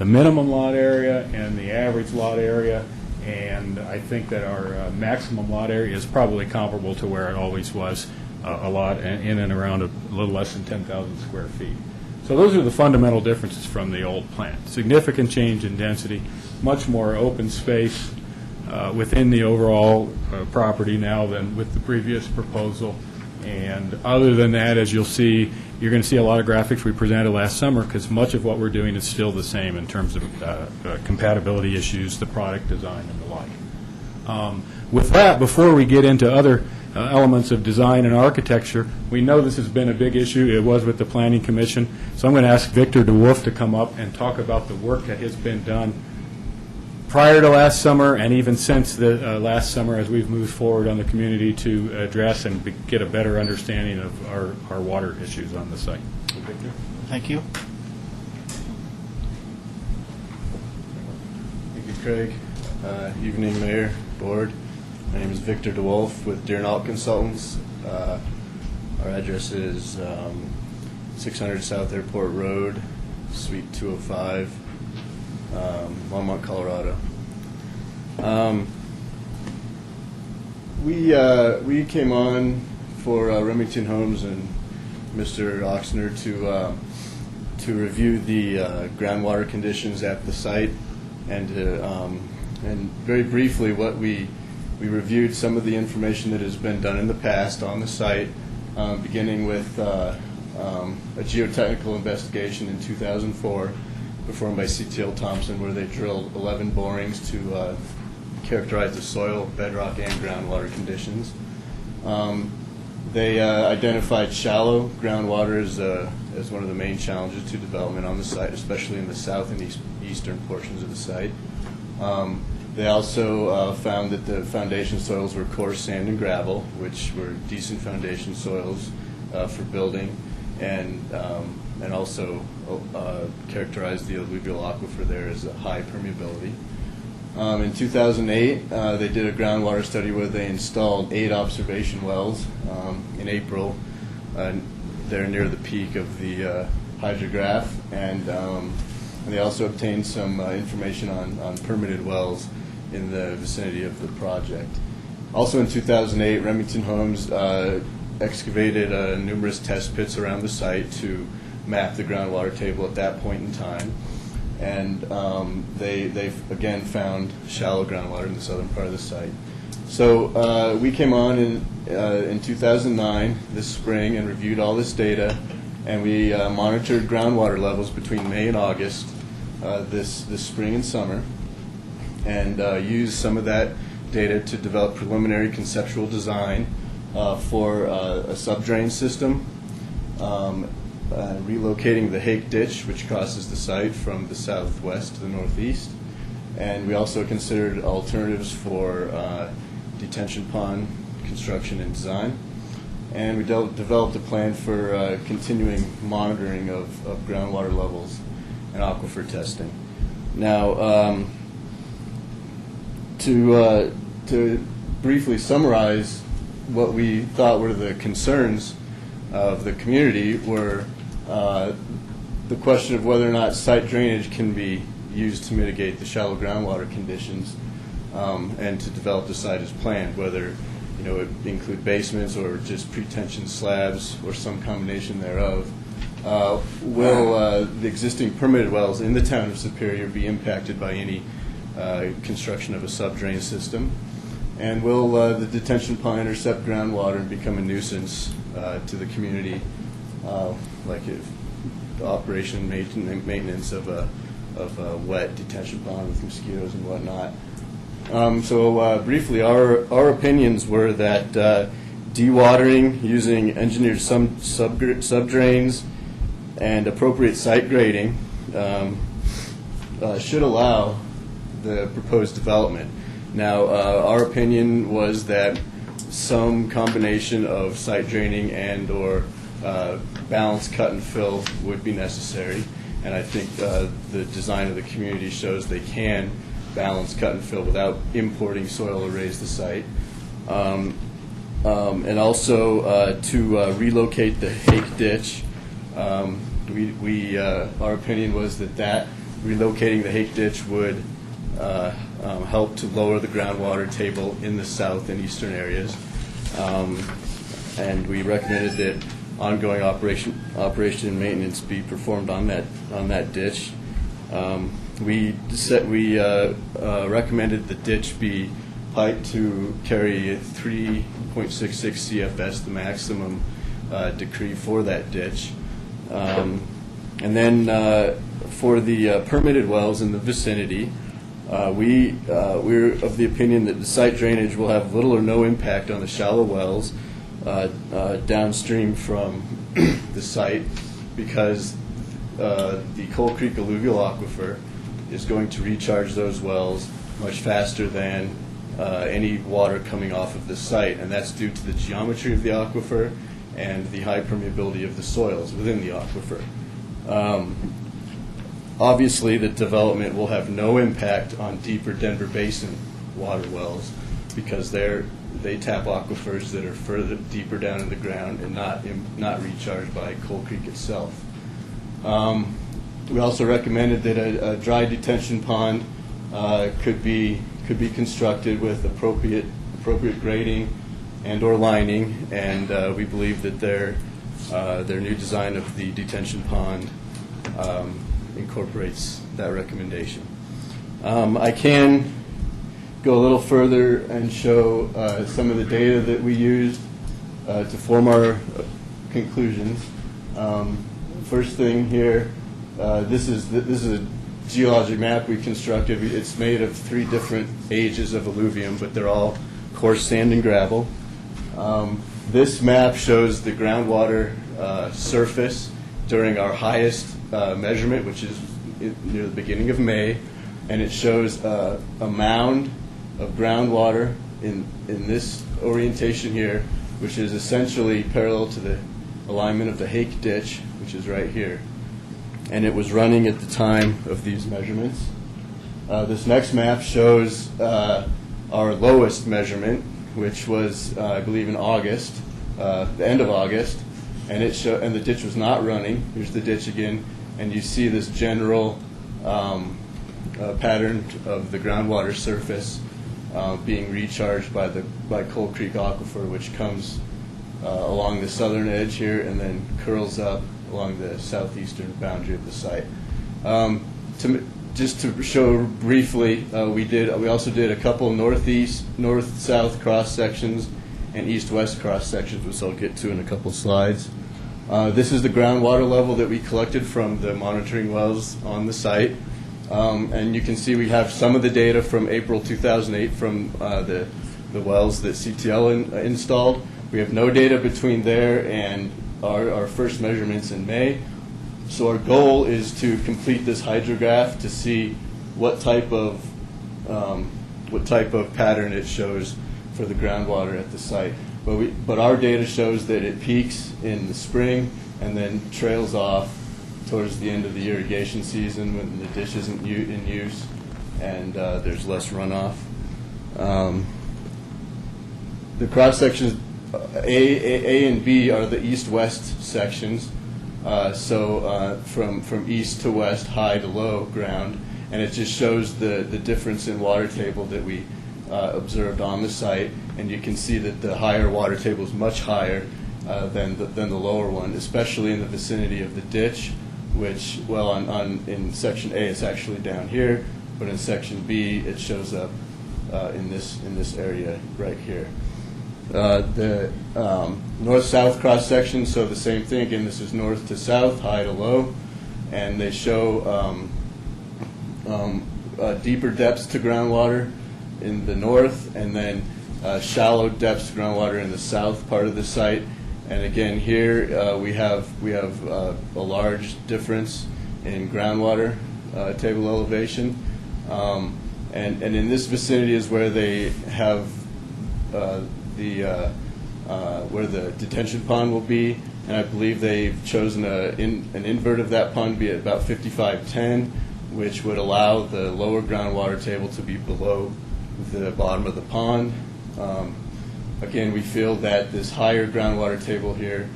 minimum lot area and the average lot area, and I think that our maximum lot area is probably comparable to where it always was, a lot in and around a little less than 10,000 square feet. So those are the fundamental differences from the old plan. Significant change in density, much more open space within the overall property now than with the previous proposal. And other than that, as you'll see, you're going to see a lot of graphics we presented last summer, because much of what we're doing is still the same in terms of compatibility issues, the product design, and the like. With that, before we get into other elements of design and architecture, we know this has been a big issue. It was with the Planning Commission. So I'm going to ask Victor DeWolf to come up and talk about the work that has been done prior to last summer and even since the last summer, as we've moved forward on the community to address and get a better understanding of our water issues on the site. Victor? Thank you. Thank you, Craig. Evening, Mayor, Board. My name is Victor DeWolf with Deernault Consultants. Our address is 600 South Airport Road, Suite 205, Longmont, Colorado. We came on for Remington Homes and Mr. Oxner to review the groundwater conditions at the site, and very briefly what we reviewed some of the information that has been done in the past on the site, beginning with a geotechnical investigation in 2004 performed by CTL Thompson, where they drilled 11 borings to characterize the soil, bedrock, and groundwater conditions. They identified shallow groundwater as one of the main challenges to development on the site, especially in the south and eastern portions of the site. They also found that the foundation soils were coarse sand and gravel, which were decent foundation soils for building, and also characterized the alluvial aquifer there as a high permeability. In 2008, they did a groundwater study where they installed 8 observation wells in April. They're near the peak of the hydrograph, and they also obtained some information on permitted wells in the vicinity of the project. Also in 2008, Remington Homes excavated numerous test pits around the site to map the groundwater table at that point in time. And they again found shallow groundwater in the southern part of the site. So we came on in 2009, this spring, and reviewed all this data, and we monitored groundwater levels between May and August this spring and summer, and used some of that data to develop preliminary conceptual design for a subdrain system, relocating the Hake Ditch, which crosses the site from the southwest to the northeast. And we also considered alternatives for detention pond construction and design. And we developed a plan for continuing monitoring of groundwater levels and aquifer testing. Now, to briefly summarize what we thought were the concerns of the community were the question of whether or not site drainage can be used to mitigate the shallow groundwater conditions, and to develop the site as planned, whether it include basements or just pre-tension slabs or some combination thereof. Will the existing permitted wells in the town of Superior be impacted by any construction of a subdrain system? And will the detention pond intercept groundwater and become a nuisance to the community, like if the operation and maintenance of a wet detention pond with mosquitoes and whatnot? Briefly, our opinions were that dewatering using engineered subdrains and appropriate site grading should allow the proposed development. Now, our opinion was that some combination of site draining and or balanced cut and fill would be necessary, and I think the design of the community shows they can balance cut and fill without importing soil to raise the site. And also to relocate the Hake Ditch. Our opinion was that relocating the Hake Ditch would help to lower the groundwater table in the south and eastern areas. And we recommended that ongoing operation and maintenance be performed on that ditch. We recommended the ditch be piped to carry 3.66 CFS, the maximum decree for that ditch. And then for the permitted wells in the vicinity, we're of the opinion that the site drainage will have little or no impact on the shallow wells downstream from the site, because the Coal Creek alluvial aquifer is going to recharge those wells much faster than any water coming off of the site, and that's due to the geometry of the aquifer and the high permeability of the soils within the aquifer. Obviously, the development will have no impact on deeper Denver Basin water wells, because they tap aquifers that are further deeper down in the ground and not recharged by Coal Creek itself. We also recommended that a dry detention pond could be constructed with appropriate grading and or lining, and we believe that their new design of the detention pond incorporates that recommendation. I can go a little further and show some of the data that we used to form our conclusions. First thing here, this is a geologic map we constructed. It's made of 3 different ages of alluvium, but they're all coarse sand and gravel. This map shows the groundwater surface during our highest measurement, which is near the beginning of May, and it shows a mound of groundwater in this orientation here, which is essentially parallel to the alignment of the Hake Ditch, which is right here. And it was running at the time of these measurements. This next map shows our lowest measurement, which was, I believe, in August, the end of August, and and the ditch was not running. Here's the ditch again, and you see this general pattern of the groundwater surface being recharged by Coal Creek Aquifer, which comes along the southern edge here and then curls up along the southeastern boundary of the site. Just to show briefly, we also did a couple north-south cross sections and east-west cross sections, which I'll get to in a couple slides. This is the groundwater level that we collected from the monitoring wells on the site. And you can see we have some of the data from April 2008 from the wells that CTL installed. We have no data between there and our first measurements in May. So our goal is to complete this hydrograph to see what type of pattern it shows for the groundwater at the site. But our data shows that it peaks in the spring and then trails off towards the end of the irrigation season when the ditch isn't in use and there's less runoff. The cross sections A and B are the east-west sections. From east to west, high to low ground, and it just shows the difference in water table that we observed on the site. And you can see that the higher water table is much higher than the lower one, especially in the vicinity of the ditch, which, well, in section A it's actually down here, but in section B it shows up in this area right here. The north-south cross section, so the same thing. Again, this is north to south, high to low, and they show deeper depths to groundwater in the north, and then shallow depths to groundwater in the south part of the site. And again, here we have a large difference in groundwater table elevation, and in this vicinity is where they have where the detention pond will be, and I believe they've chosen an invert of that pond to be at about 5510, which would allow the lower groundwater table to be below the bottom of the pond. Again, we feel that this higher groundwater table here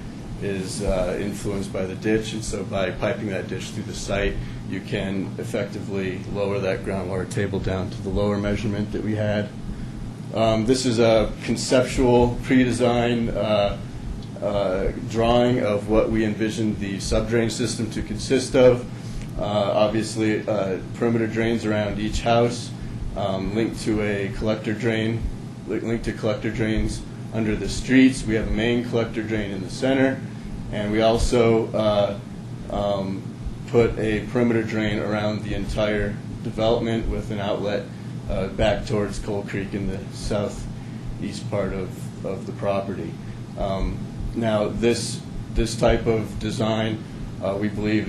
is influenced by the ditch, and so by piping that ditch through the site, you can effectively lower that groundwater table down to the lower measurement that we had. This is a conceptual pre-design drawing of what we envisioned the subdrain system to consist of. Obviously, perimeter drains around each house, linked to a collector drain, linked to collector drains under the streets. We have a main collector drain in the center, and we also put a perimeter drain around the entire development with an outlet back towards Coal Creek in the southeast part of the property. Now, this type of design we believe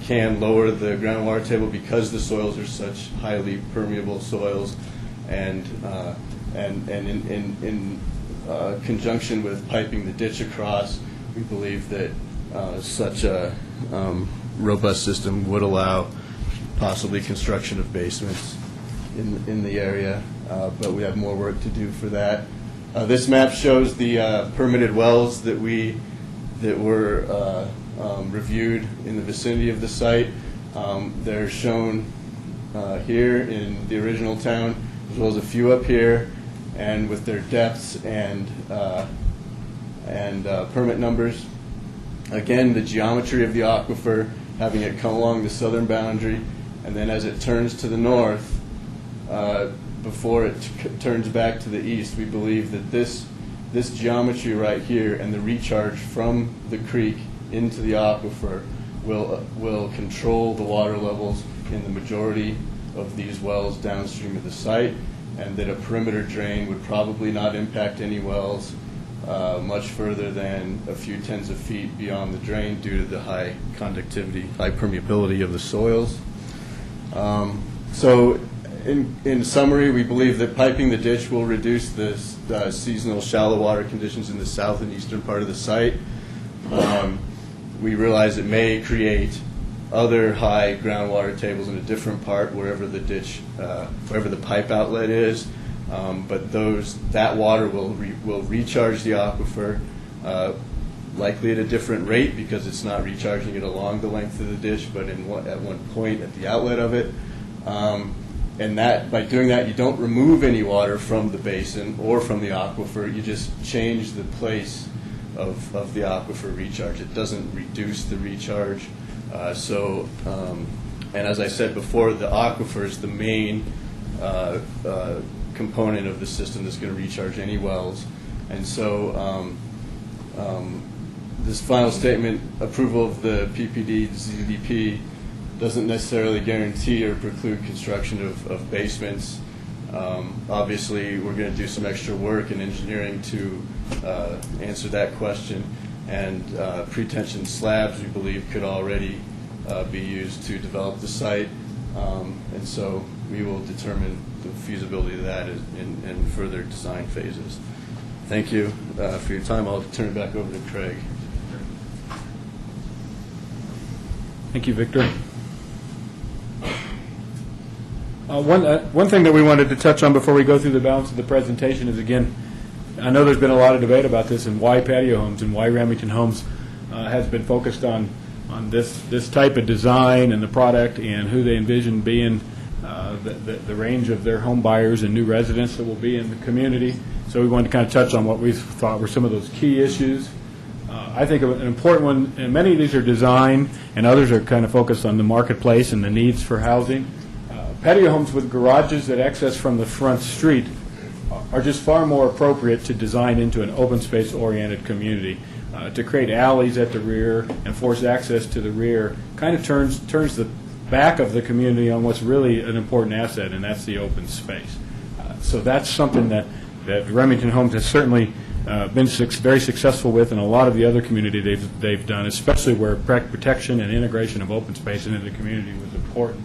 can lower the groundwater table because the soils are such highly permeable soils, and in conjunction with piping the ditch across, we believe that such a robust system would allow possibly construction of basements in the area, but we have more work to do for that. This map shows the permitted wells that were reviewed in the vicinity of the site. They're shown here in the original town, as well as a few up here, and with their depths and permit numbers. Again, the geometry of the aquifer, having it come along the southern boundary, and then as it turns to the north, before it turns back to the east, we believe that this geometry right here and the recharge from the creek into the aquifer will control the water levels in the majority of these wells downstream of the site, and that a perimeter drain would probably not impact any wells much further than a few tens of feet beyond the drain due to the high conductivity, high permeability of the soils. So in summary, we believe that piping the ditch will reduce the seasonal shallow water conditions in the south and eastern part of the site. We realize it may create other high groundwater tables in a different part wherever the ditch, wherever the pipe outlet is, but that water will recharge the aquifer, likely at a different rate because it's not recharging it along the length of the ditch, but at one point at the outlet of it. And that by doing that, you don't remove any water from the basin or from the aquifer. You just change the place of the aquifer recharge. It doesn't reduce the recharge. And as I said before, the aquifer is the main component of the system that's going to recharge any wells. And so this final statement, approval of the PPD ZDP, doesn't necessarily guarantee or preclude construction of basements. Obviously, we're going to do some extra work in engineering to answer that question. And pre-tension slabs, we believe, could already be used to develop the site. And so we will determine the feasibility of that in further design phases. Thank you for your time. I'll turn it back over to Craig. Thank you, Victor. One thing that we wanted to touch on before we go through the balance of the presentation is, again, I know there's been a lot of debate about this and why patio homes and why Remington Homes has been focused on this type of design and the product and who they envision being the range of their home buyers and new residents that will be in the community. So we wanted to kind of touch on what we thought were some of those key issues. I think an important one, and many of these are design and others are kind of focused on the marketplace and the needs for housing. Patio homes with garages that access from the front street are just far more appropriate to design into an open space oriented community. To create alleys at the rear and force access to the rear kind of turns the back of the community on what's really an important asset, and that's the open space. So that's something that Remington Homes has certainly been very successful with, and a lot of the other community they've done, especially where protection and integration of open space into the community was important.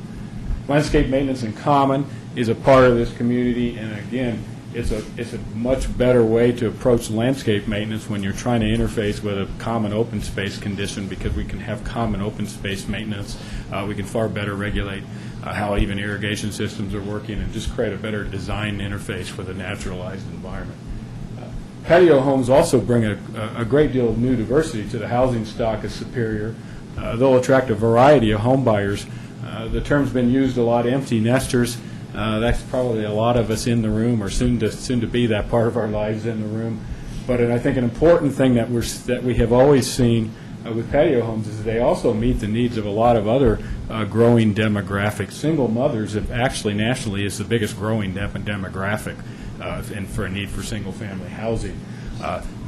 Landscape maintenance in common is a part of this community, and again, it's a much better way to approach landscape maintenance when you're trying to interface with a common open space condition, because we can have common open space maintenance. We can far better regulate how even irrigation systems are working and just create a better design interface with a naturalized environment. Patio homes also bring a great deal of new diversity to the housing stock of Superior. They'll attract a variety of home buyers. The term's been used a lot, empty nesters. That's probably a lot of us in the room, or soon to be that part of our lives in the room. But I think an important thing that we have always seen with patio homes is they also meet the needs of a lot of other growing demographics. Single mothers have actually nationally is the biggest growing demographic and for a need for single family housing.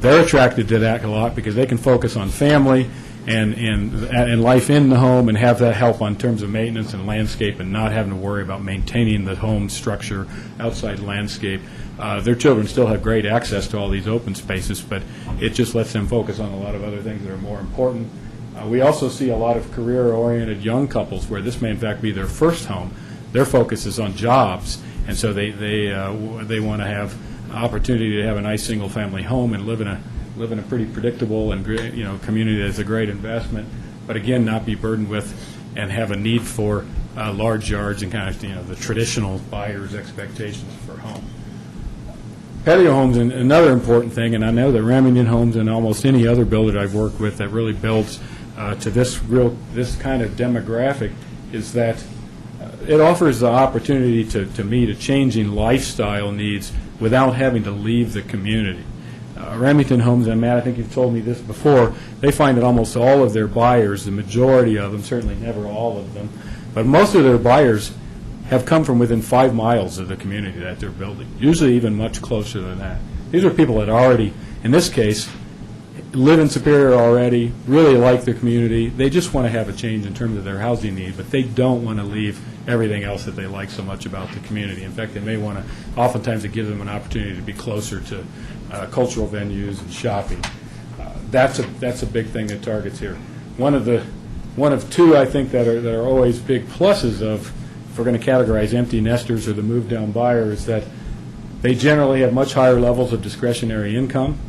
They're attracted to that a lot because they can focus on family and life in the home and have that help on terms of maintenance and landscape and not having to worry about maintaining the home structure, outside landscape. Their children still have great access to all these open spaces, but it just lets them focus on a lot of other things that are more important. We also see a lot of career-oriented young couples where this may in fact be their first home. Their focus is on jobs, and so they want to have opportunity to have a nice single-family home and live in a pretty predictable and community that's a great investment, but again, not be burdened with and have a need for large yards and kind of the traditional buyer's expectations for home. Patio homes, and another important thing, and I know that Remington Homes and almost any other builder I've worked with that really builds to this kind of demographic, is that it offers the opportunity to meet a changing lifestyle needs without having to leave the community. Remington Homes, and Matt, I think you've told me this before, they find that almost all of their buyers, the majority of them, certainly never all of them, but most of their buyers have come from within 5 miles of the community that they're building, usually even much closer than that. These are people that already, in this case, live in Superior already, really like the community. They just want to have a change in terms of their housing need, but they don't want to leave everything else that they like so much about the community. In fact, they may want to, oftentimes it gives them an opportunity to be closer to cultural venues and shopping. That's a big thing that targets here. One of two, I think, that are always big pluses of, if we're going to categorize empty nesters or the move-down buyers, that they generally have much higher levels of discretionary income.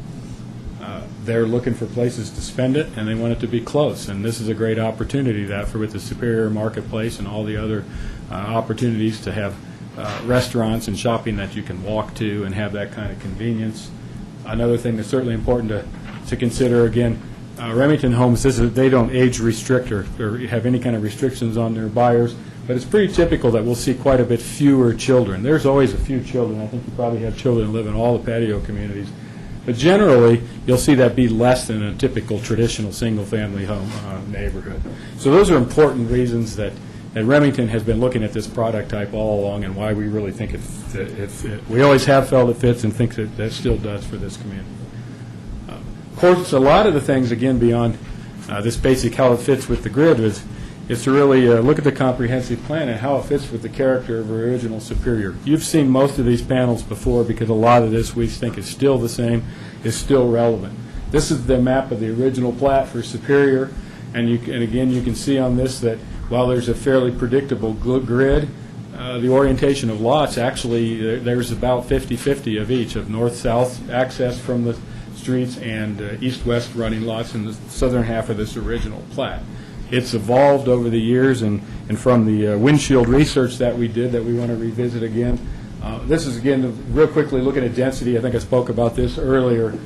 They're looking for places to spend it, and they want it to be close. And this is a great opportunity with the Superior Marketplace and all the other opportunities to have restaurants and shopping that you can walk to and have that kind of convenience. Another thing that's certainly important to consider, again, Remington Homes, they don't age restrict or have any kind of restrictions on their buyers, but it's pretty typical that we'll see quite a bit fewer children. There's always a few children. I think you probably have children who live in all the patio communities. But generally, you'll see that be less than a typical traditional single-family home neighborhood. So those are important reasons that Remington has been looking at this product type all along, and why we really think we always have felt it fits and think that still does for this community. Of course, a lot of the things, again, beyond this basic how it fits with the grid is to really look at the comprehensive plan and how it fits with the character of original Superior. You've seen most of these panels before, because a lot of this we think is still the same, is still relevant. This is the map of the original plat for Superior, and again you can see on this that while there's a fairly predictable grid, the orientation of lots, actually there's about 50-50 of each, of north-south access from the streets and east-west running lots in the southern half of this original plat. It's evolved over the years, and from the windshield research that we did that we want to revisit again. This is, again, real quickly looking at density. I think I spoke about this earlier.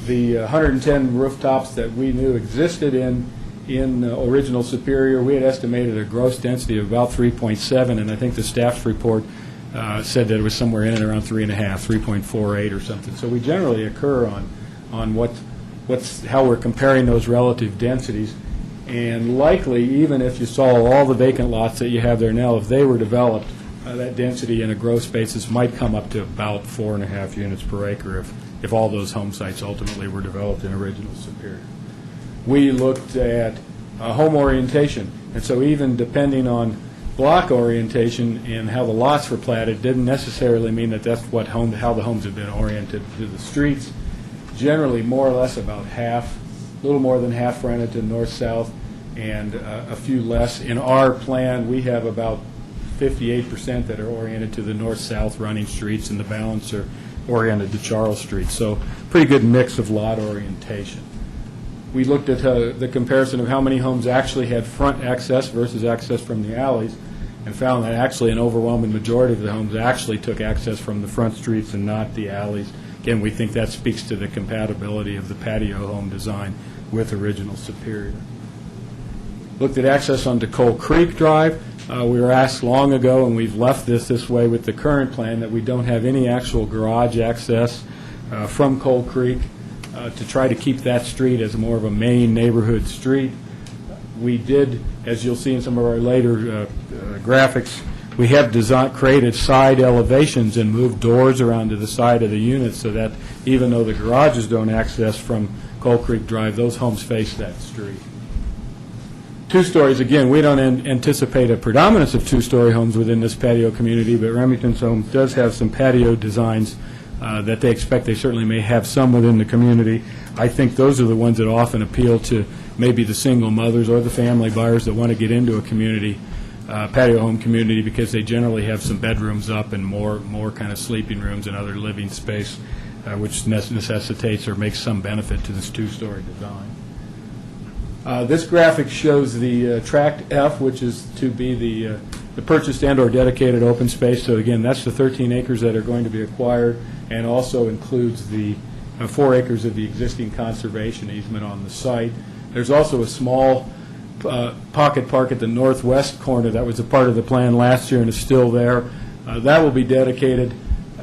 The 110 rooftops that we knew existed in original Superior, we had estimated a gross density of about 3.7, and I think the staff's report said that it was somewhere in and around 3.5, 3.48 or something. So we generally occur on how we're comparing those relative densities. And likely, even if you saw all the vacant lots that you have there now, if they were developed, that density in a gross basis might come up to about 4.5 units per acre if all those home sites ultimately were developed in original Superior. We looked at home orientation, and so even depending on block orientation and how the lots were platted didn't necessarily mean that that's how the homes have been oriented to the streets. Generally, more or less about half, a little more than half rented to north-south, and a few less. In our plan, we have about 58% that are oriented to the north-south running streets, and the balance are oriented to Charles Street. So pretty good mix of lot orientation. We looked at the comparison of how many homes actually had front access versus access from the alleys, and found that actually an overwhelming majority of the homes actually took access from the front streets and not the alleys. Again, we think that speaks to the compatibility of the patio home design with original Superior. Looked at access onto Coal Creek Drive. We were asked long ago, and we've left this way with the current plan, that we don't have any actual garage access from Coal Creek to try to keep that street as more of a main neighborhood street. We did, as you'll see in some of our later graphics, we have created side elevations and moved doors around to the side of the units so that even though the garages don't access from Coal Creek Drive, those homes face that street. 2 stories, again, we don't anticipate a predominance of 2-story homes within this patio community, but Remington's Home does have some patio designs that they expect they certainly may have some within the community. I think those are the ones that often appeal to maybe the single mothers or the family buyers that want to get into a community, patio home community, because they generally have some bedrooms up and more kind of sleeping rooms and other living space, which necessitates or makes some benefit to this 2-story design. This graphic shows the Tract F, which is to be the purchased and or dedicated open space. So again, that's the 13 acres that are going to be acquired, and also includes the 4 acres of the existing conservation easement on the site. There's also a small pocket park at the northwest corner that was a part of the plan last year and is still there. That will be dedicated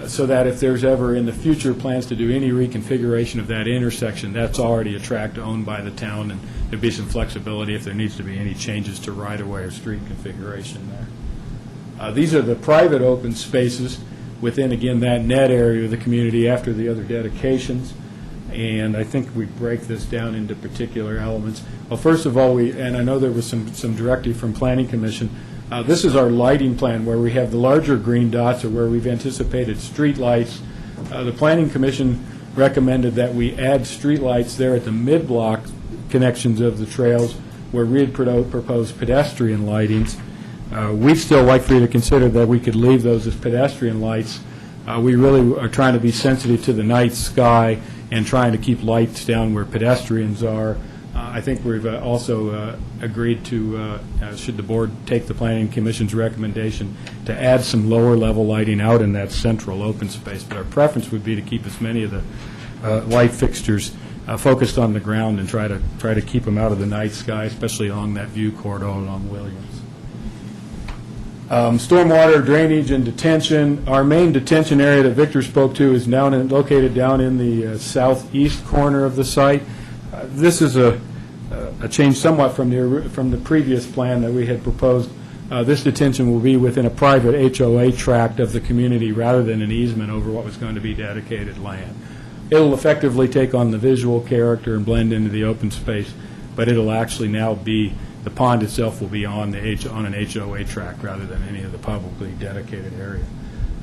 so that if there's ever in the future plans to do any reconfiguration of that intersection, that's already a tract owned by the town, and there'd be some flexibility if there needs to be any changes to right-of-way or street configuration there. These are the private open spaces within, again, that net area of the community after the other dedications. And I think we break this down into particular elements. Well, first of all, and I know there was some directive from Planning Commission, this is our lighting plan, where we have the larger green dots are where we've anticipated street lights The Planning Commission recommended that we add streetlights there at the mid-block connections of the trails where we had proposed pedestrian lightings. We'd still like for you to consider that we could leave those as pedestrian lights. We really are trying to be sensitive to the night sky and trying to keep lights down where pedestrians are. I think we've also agreed to, should the board take the Planning Commission's recommendation, to add some lower level lighting out in that central open space. But our preference would be to keep as many of the light fixtures focused on the ground and try to keep them out of the night sky, especially along that view corridor along Williams. Stormwater drainage and detention. Our main detention area that Victor spoke to is located down in the southeast corner of the site. This is a change somewhat from the previous plan that we had proposed. This detention will be within a private HOA tract of the community rather than an easement over what was going to be dedicated land. It'll effectively take on the visual character and blend into the open space, but it'll actually now be, the pond itself will be on an HOA tract rather than any of the publicly dedicated area.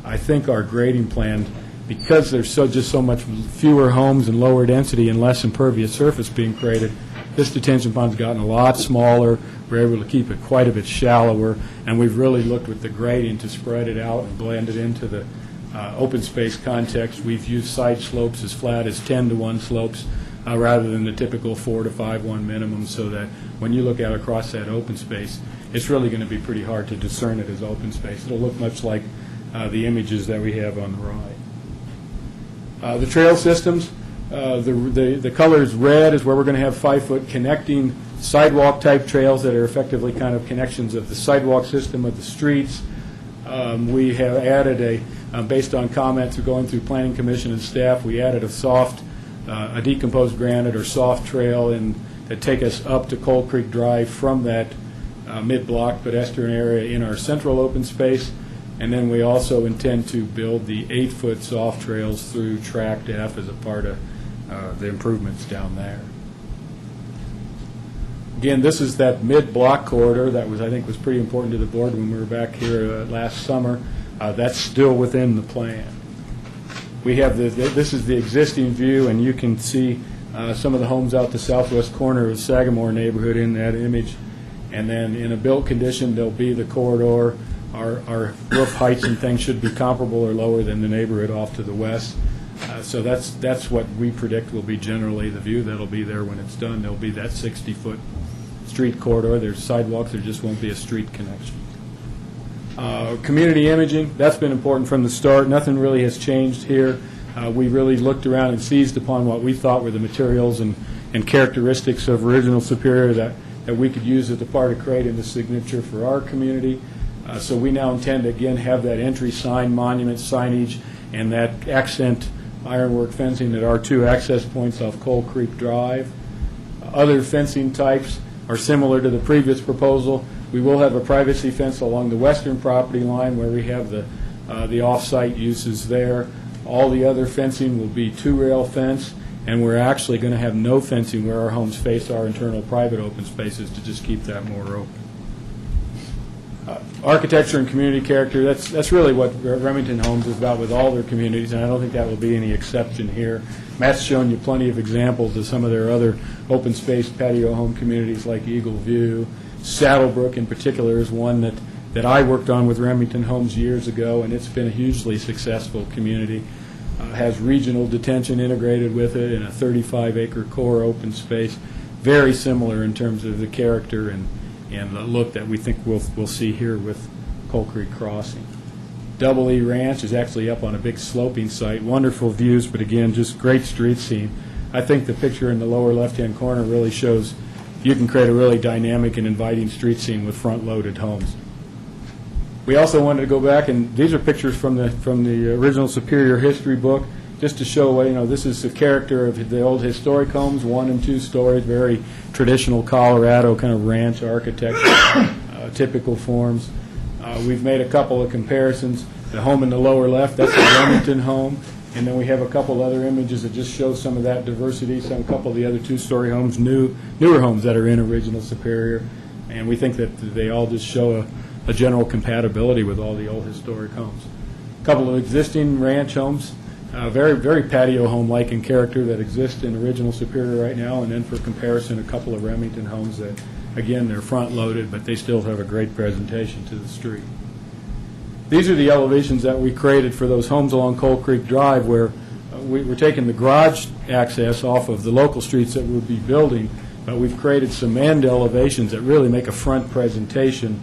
I think our grading plan, because there's just so much fewer homes and lower density and less impervious surface being created, this detention pond's gotten a lot smaller. We're able to keep it quite a bit shallower, and we've really looked with the grading to spread it out and blend it into the open space context. We've used side slopes as flat as 10-to-1 slopes rather than the typical 4-to-5-1 minimum, so that when you look out across that open space, it's really going to be pretty hard to discern it as open space. It'll look much like the images that we have on the right. The trail systems, the color is red is where we're going to have 5-foot connecting sidewalk-type trails that are effectively kind of connections of the sidewalk system of the streets. We have added based on comments going through Planning Commission and staff, we added a decomposed granite or soft trail that take us up to Coal Creek Drive from that mid-block pedestrian area in our central open space. And then we also intend to build the 8-foot soft trails through Tract F as a part of the improvements down there. Again, this is that mid-block corridor that I think was pretty important to the board when we were back here last summer. That's still within the plan. We have this is the existing view, and you can see some of the homes out the southwest corner of the Sagamore neighborhood in that image. And then in a built condition, there'll be the corridor. Our roof heights and things should be comparable or lower than the neighborhood off to the west. So that's what we predict will be generally the view that'll be there when it's done. There'll be that 60-foot street corridor. There's sidewalks. There just won't be a street connection. Community imaging, that's been important from the start. Nothing really has changed here. We really looked around and seized upon what we thought were the materials and characteristics of original Superior that we could use as a part of creating the signature for our community. So we now intend to, again, have that entry sign, monument signage, and that accent ironwork fencing at our 2 access points off Coal Creek Drive. Other fencing types are similar to the previous proposal. We will have a privacy fence along the western property line where we have the off-site uses there. All the other fencing will be 2-rail fence, and we're actually going to have no fencing where our homes face our internal private open spaces to just keep that more open. Architecture and community character, that's really what Remington Homes is about with all their communities, and I don't think that will be any exception here. Matt's shown you plenty of examples of some of their other open space patio home communities like Eagle View. Saddlebrook in particular is one that I worked on with Remington Homes years ago, and it's been a hugely successful community. Has regional detention integrated with it in a 35-acre core open space. Very similar in terms of the character and the look that we think we'll see here with Coal Creek Crossing. Double E Ranch is actually up on a big sloping site. Wonderful views, but again, just great street scene. I think the picture in the lower left-hand corner really shows you can create a really dynamic and inviting street scene with front-loaded homes. We also wanted to go back, and these are pictures from the original Superior history book, just to show this is the character of the old historic homes, 1 and 2 stories, very traditional Colorado kind of ranch architecture, typical forms. We've made a couple of comparisons. The home in the lower left, that's a Remington home, and then we have a couple other images that just show some of that diversity, a couple of the other 2-story homes, newer homes that are in original Superior, and we think that they all just show a general compatibility with all the old historic homes. A couple of existing ranch homes. very, very patio home-like in character that exists in original Superior right now, and then for comparison, a couple of Remington homes that, again, they're front-loaded, but they still have a great presentation to the street. These are the elevations that we created for those homes along Coal Creek Drive, where we're taking the garage access off of the local streets that we'll be building, but we've created some end elevations that really make a front presentation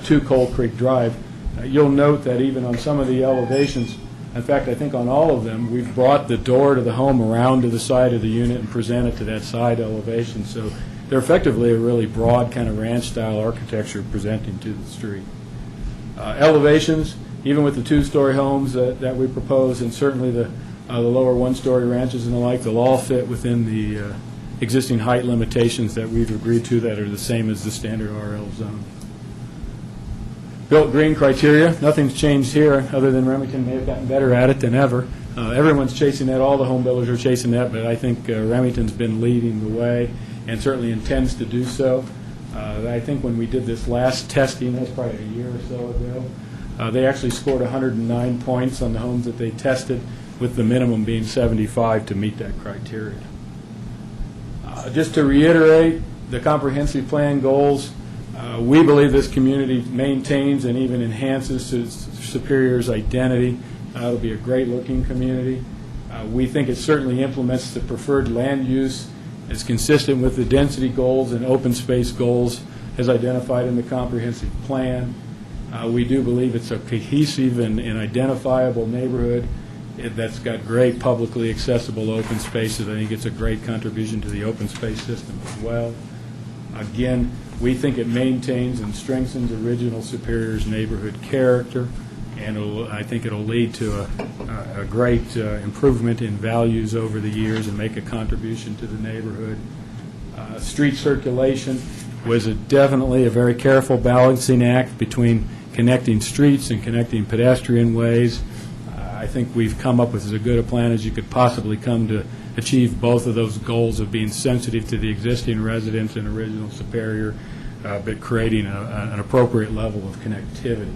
to Coal Creek Drive. You'll note that even on some of the elevations, in fact, I think on all of them, we've brought the door to the home around to the side of the unit and presented to that side elevation. So they're effectively a really broad kind of ranch-style architecture presenting to the street. Elevations, even with the two-story homes that we propose, and certainly the lower one-story ranches and the like, they'll all fit within the existing height limitations that we've agreed to that are the same as the standard RL zone. Built green criteria, nothing's changed here, other than Remington may have gotten better at it than ever. Everyone's chasing that, all the home builders are chasing that, but I think Remington's been leading the way and certainly intends to do so. I think when we did this last testing, that's probably a year or so ago, they actually scored 109 points on the homes that they tested, with the minimum being 75 to meet that criteria. Just to reiterate, the comprehensive plan goals, we believe this community maintains and even enhances Superior's identity. It'll be a great-looking community. We think it certainly implements the preferred land use. It's consistent with the density goals and open space goals as identified in the comprehensive plan. We do believe it's a cohesive and identifiable neighborhood that's got great publicly accessible open spaces. I think it's a great contribution to the open space system as well. Again, we think it maintains and strengthens original Superior's neighborhood character, and I think it'll lead to a great improvement in values over the years and make a contribution to the neighborhood. Street circulation was definitely a very careful balancing act between connecting streets and connecting pedestrian ways. I think we've come up with as good a plan as you could possibly come to achieve both of those goals of being sensitive to the existing residents in original Superior, but creating an appropriate level of connectivity.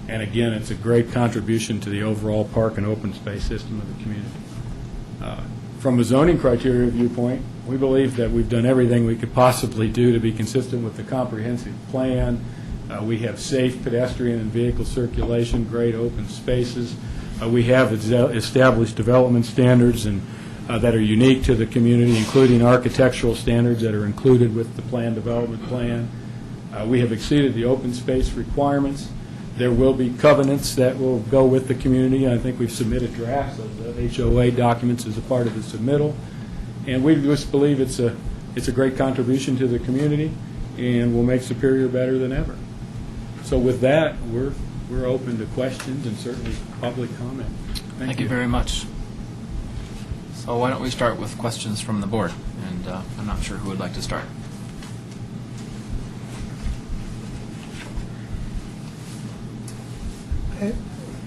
And again, it's a great contribution to the overall park and open space system of the community. From a zoning criteria viewpoint, we believe that we've done everything we could possibly do to be consistent with the comprehensive plan. We have safe pedestrian and vehicle circulation, great open spaces. We have established development standards and that are unique to the community, including architectural standards that are included with the plan development plan. We have exceeded the open space requirements. There will be covenants that will go with the community. I think we've submitted drafts of the HOA documents as a part of the submittal. And we just believe it's a great contribution to the community and will make Superior better than ever. So with that, we're open to questions and certainly public comment. Thank you very much. So why don't we start with questions from the board? And I'm not sure who would like to start.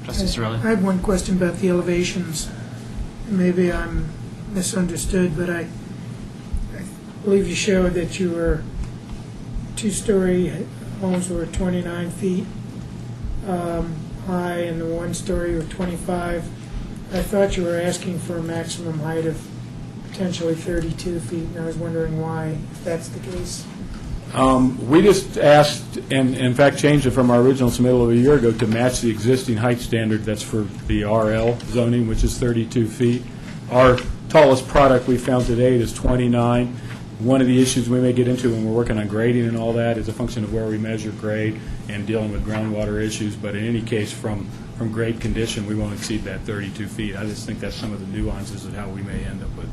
Trustee Cirilli? I had one question about the elevations. Maybe I'm misunderstood, but I believe you showed that your two-story homes were 29 feet high and the one-story were 25. I thought you were asking for a maximum height of potentially 32 feet, and I was wondering why, if that's the case. We just asked, and in fact changed it from our original submittal of a year ago to match the existing height standard that's for the RL zoning, which is 32 feet. Our tallest product we found to date is 29. One of the issues we may get into when we're working on grading and all that is a function of where we measure grade and dealing with groundwater issues, but in any case, from grade condition, we won't exceed that 32 feet. I just think that's some of the nuances of how we may end up with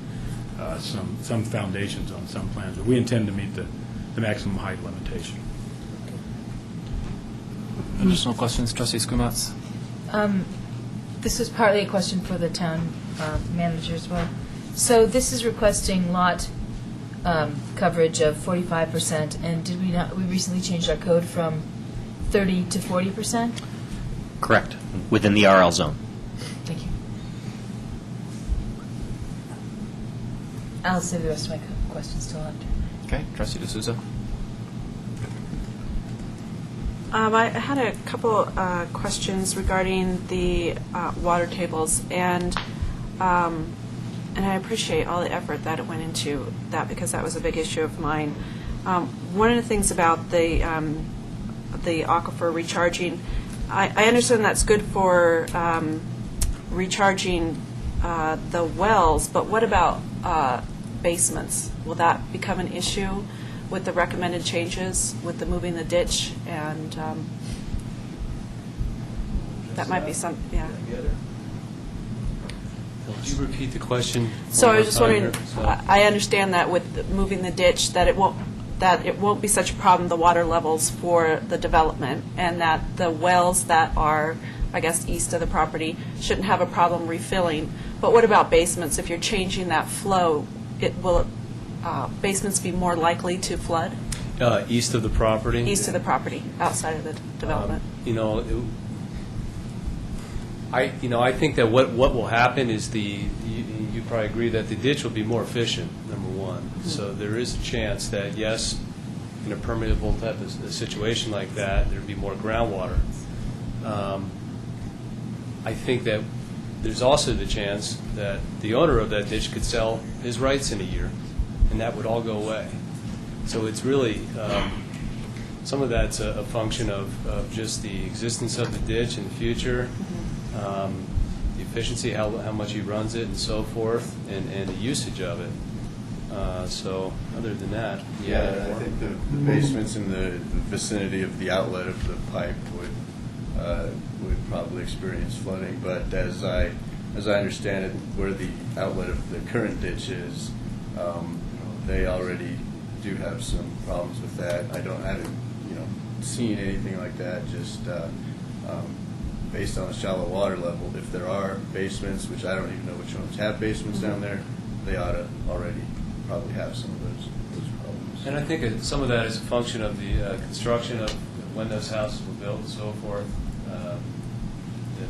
some foundations on some plans, but we intend to meet the maximum height limitation. Additional questions, Trustee Skumatz? This is partly a question for the town manager as well. So this is requesting lot coverage of 45%, and did we recently changed our code from 30 to 40%? Correct, within the RL zone. Thank you. I'll save the rest of my questions till after. Okay, Trustee D'Souza? I had a couple questions regarding the water tables, and I appreciate all the effort that it went into that, because that was a big issue of mine. One of the things about the aquifer recharging, I understand that's good for recharging the wells, but what about basements? Will that become an issue with the recommended changes, with the moving the ditch, and that might be some, yeah. Could you repeat the question? So one I more was just time wondering, here? So- I understand that with moving the ditch, that it won't be such a problem, the water levels for the development, and that the wells that are, I guess, east of the property shouldn't have a problem refilling. But what about basements? If you're changing that flow, will basements be more likely to flood? East of the property? East of the property, outside of the development. I think that what will happen is you probably agree that the ditch will be more efficient, number one. Mm-hmm. So there is a chance that, yes, in a permeable type of a situation like that, there'd be more groundwater. I think that there's also the chance that the owner of that ditch could sell his rights in a year, and that would all go away. So it's really, some of that's a function of just the existence of the ditch in the future, the efficiency, how much he runs it and so forth, and the usage of it. So other than that, Yeah, I think the basements in the vicinity of the outlet of the pipe would probably experience flooding. But as I understand it, where the outlet of the current ditch is, they already do have some problems with that. I haven't seen anything like that. Just based on the shallow water level, if there are basements, which I don't even know which ones have basements down there, they ought to already probably have some of those problems. And I think some of that is a function of the construction of when those houses were built and so forth, the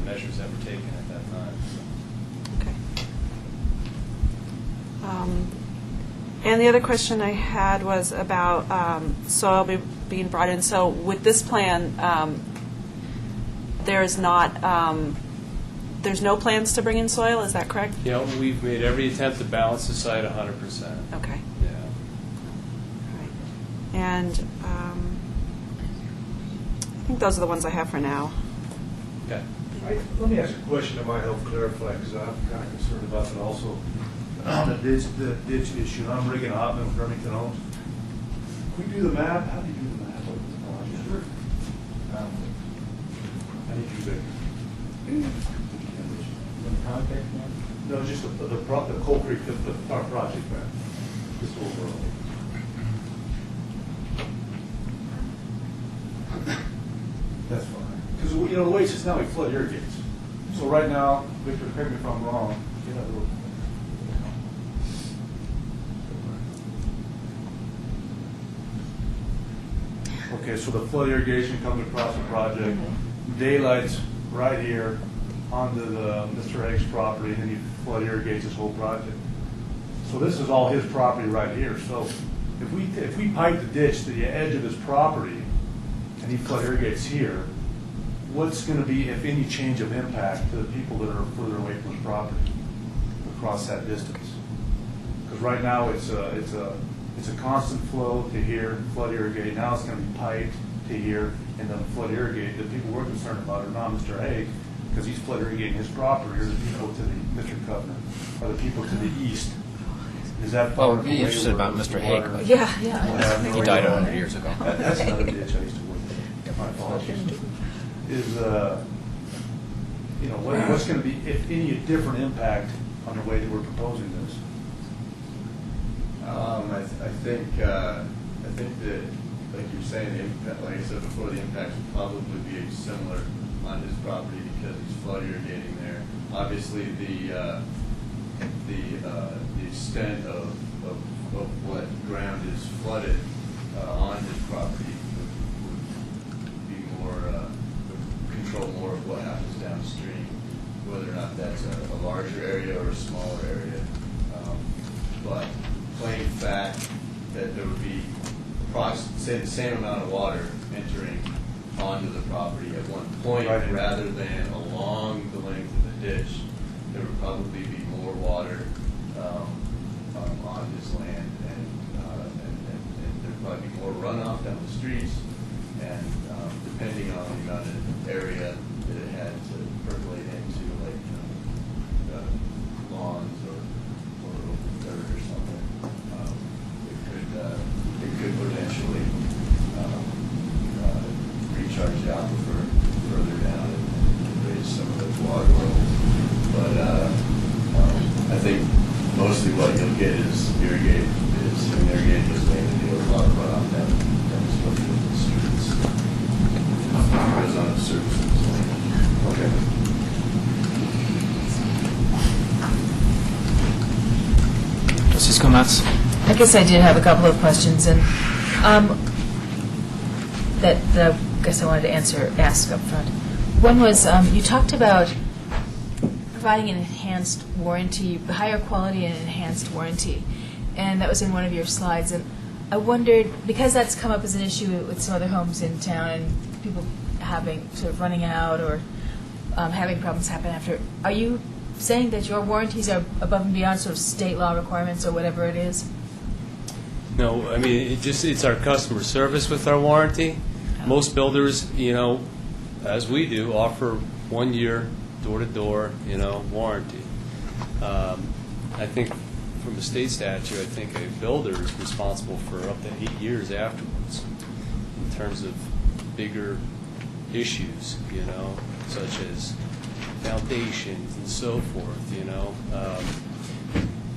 measures that were taken at that time. Okay. And the other question I had was about soil being brought in. So with this plan, there's no plans to bring in soil, is that correct? We've made every attempt to balance the site 100%. Okay. Yeah. All right. And I think those are the ones I have for now. Okay. Let me ask a question that might help clarify, because I'm kind of concerned about that also. The ditch issue. I'm Regan Hopman with Remington Homes. Can we do the map? How do you do the map? Sure. How do you do that? No, just the Coal Creek, our project map. Just overall. That's fine. Because, the way it's just now, we flood irrigates. So right now, Victor, correct me if I'm wrong, okay, so the flood irrigation comes across the project. Daylight's right here onto the Mr. Haig's property, and then he flood irrigates his whole project. So this is all his property right here. So if we pipe the ditch to the edge of his property and he flood irrigates here, what's going to be, if any, change of impact to the people that are further away from his property across that distance? Because right now it's a constant flow to here, flood irrigate. Now it's going to be piped to here, and then flood irrigate. The people we're concerned about are not Mr. Haig, because he's flood irrigating his property, or the people to the Mr. Covenant, or the people to the east. Is that Well, part we'd of be the way interested where about the Mr. Haig, water- but Yeah. he died 100 years ago. That's another ditch I used to work with. My apologies. Is, what's going to be, if any, a different impact on the way that we're proposing this? I think that, like you're saying, the impact, like I said before, the impact would probably be similar on his property because he's flood irrigating there. Obviously, the extent of what ground is flooded on his property would be more, would control more of what happens downstream, whether or not that's a larger area or a smaller area. But plain fact that there would be say the same amount of water entering onto the property at one point, Right. rather than along the length of the ditch. There would probably be more water on his land, and there'd probably be more runoff down the streets, and depending on the amount of area that it had to percolate into, like lawns or open dirt or something, it could potentially recharge the aquifer further down and raise some of those water levels. But I think mostly what you'll get is irrigated is land, and you'll have a lot of runoff down especially with the streets. It goes on the surface of this land. Okay. Mrs. Gomez? I guess I did have a couple of questions, and that I guess I wanted to ask up front. One was, you talked about providing an enhanced warranty, higher quality and enhanced warranty, and that was in one of your slides. And I wondered, because that's come up as an issue with some other homes in town, and people having, sort of running out or having problems happen after, are you saying that your warranties are above and beyond sort of state law requirements or whatever it is? No, I mean, it's our customer service with our warranty. Most builders, as we do, offer 1 year door-to-door, warranty. I think from a state statute, I think a builder is responsible for up to 8 years afterwards in terms of bigger issues, such as foundations and so forth,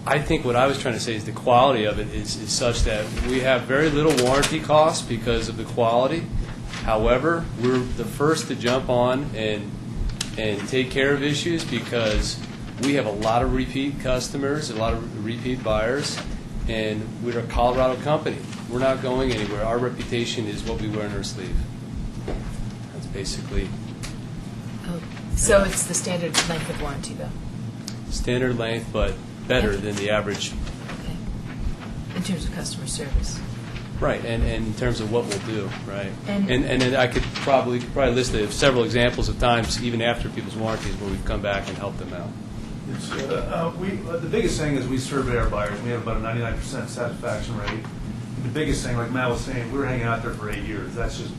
I think what I was trying to say is the quality of it is such that we have very little warranty costs because of the quality. However, we're the first to jump on and take care of issues because we have a lot of repeat customers, a lot of repeat buyers, and we're a Colorado company. We're not going anywhere. Our reputation is what we wear on our sleeve. That's basically So it's the standard length of warranty, though? standard length, but better than the average. Okay. In terms of customer service? Right, and in terms of what we'll do, right? And then I could probably list several examples of times, even after people's warranties, where we've come back and helped them out. It's, the biggest thing is we survey our buyers. We have about a 99% satisfaction rate. The biggest thing, like Matt was saying, we were hanging out there for 8 years. That's just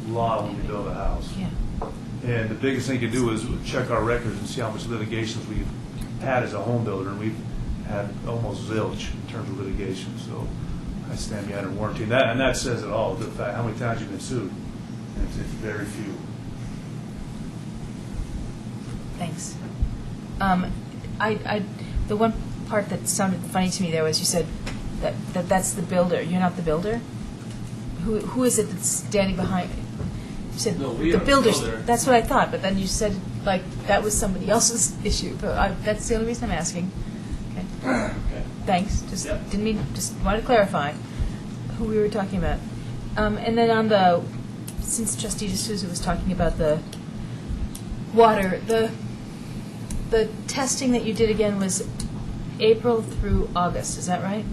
law when you build a house. Yeah. And the biggest thing you do is check our records and see how much litigations we've had as a home builder, and we've had almost zilch in terms of litigation. So I stand behind a warranty, and that says it all. The fact how many times you've been sued, and it's very few. Thanks. The one part that sounded funny to me there was you said that's the builder. You're not the builder? Who is it that's standing behind? You said No, we the are the builders. builder. That's what I thought, but then you said like that was somebody else's issue. But that's the only reason I'm asking. Okay. Okay. Thanks. Just wanted to clarify who we were talking about. And then since Trustee D'Souza was talking about the water, the testing that you did again was April through August, is that right?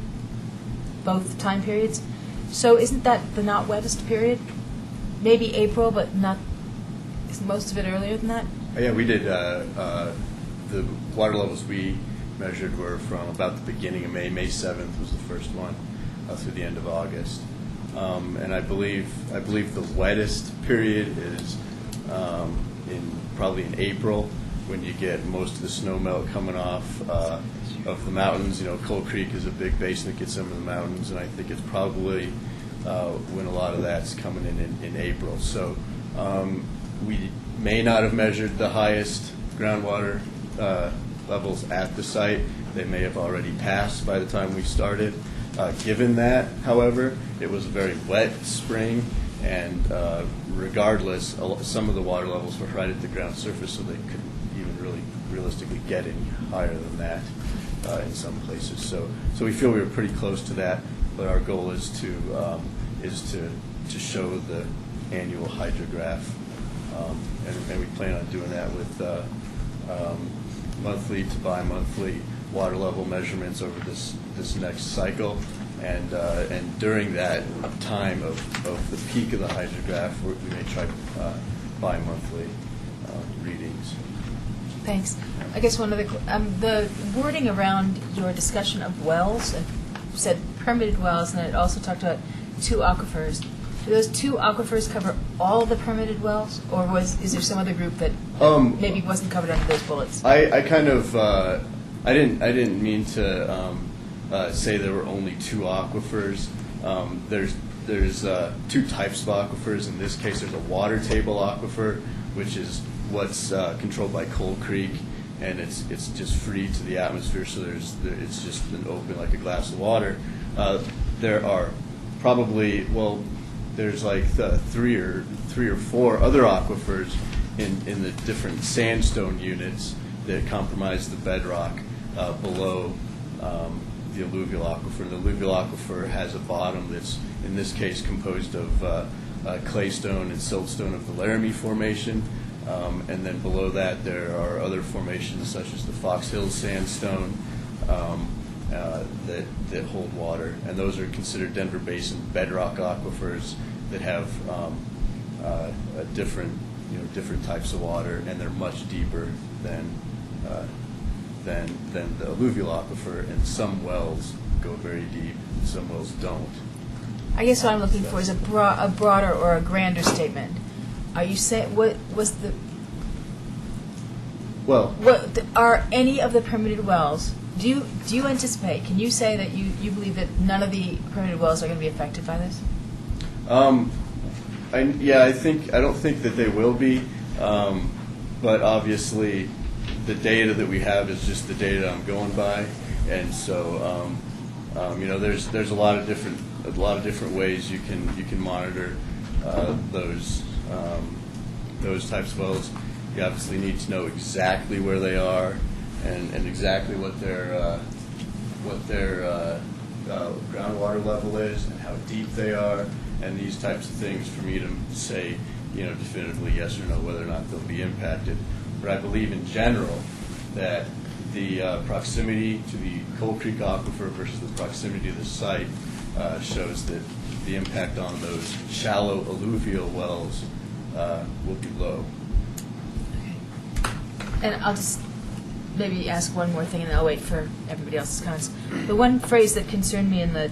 Both time periods? So isn't that the not wettest period? Maybe April, but not, isn't most of it earlier than that? Yeah, we did, the water levels we measured were from about the beginning of May. May 7th was the first one, through the end of August. And I believe the wettest period is probably in April, when you get most of the snow melt coming off of the mountains. Coal Creek is a big basin that gets into the mountains, and I think it's probably when a lot of that's coming in April. So we may not have measured the highest groundwater levels at the site. They may have already passed by the time we started. Given that, however, it was a very wet spring, and regardless, some of the water levels were right at the ground surface, so they couldn't even really realistically get any higher than that in some places. So we feel we were pretty close to that, but our goal is to show the annual hydrograph, and we plan on doing that with monthly to bi-monthly water level measurements over this next cycle. And during that time of the peak of the hydrograph, we may try bi-monthly readings. Thanks. I guess one other, the wording around your discussion of wells, and you said permitted wells, and it also talked about 2 aquifers. Do those 2 aquifers cover all the permitted wells, or is there some other group that maybe wasn't covered under those bullets? I kind of I didn't mean to say there were only 2 aquifers. There's 2 types of aquifers. In this case, there's a water table aquifer, which is what's controlled by Coal Creek, and it's just free to the atmosphere. So it's just an open like a glass of water. There are probably there's like 3 or 4 other aquifers in the different sandstone units that comprise the bedrock below the alluvial aquifer. The alluvial aquifer has a bottom that's, in this case, composed of claystone and siltstone of the Laramie Formation. And then below that, there are other formations such as the Fox Hills Sandstone that hold water. And those are considered Denver Basin bedrock aquifers that have different types of water, and they're much deeper than the alluvial aquifer, and some wells go very deep, and some wells don't. I guess what I'm looking for is a broader or a grander statement. Are you saying, what are any of the permitted wells, do you anticipate, can you say that you believe that none of the permitted wells are going to be affected by this? I don't think that they will be, but obviously the data that we have is just the data I'm going by, and so there's a lot of different ways you can monitor those types of wells. You obviously need to know exactly where they are and exactly what their groundwater level is and how deep they are, and these types of things for me to say, definitively yes or no whether or not they'll be impacted. But I believe in general that the proximity to the Coal Creek aquifer versus the proximity to the site shows that the impact on those shallow alluvial wells will be low. And I'll just maybe ask one more thing, and then I'll wait for everybody else's comments. The one phrase that concerned me in the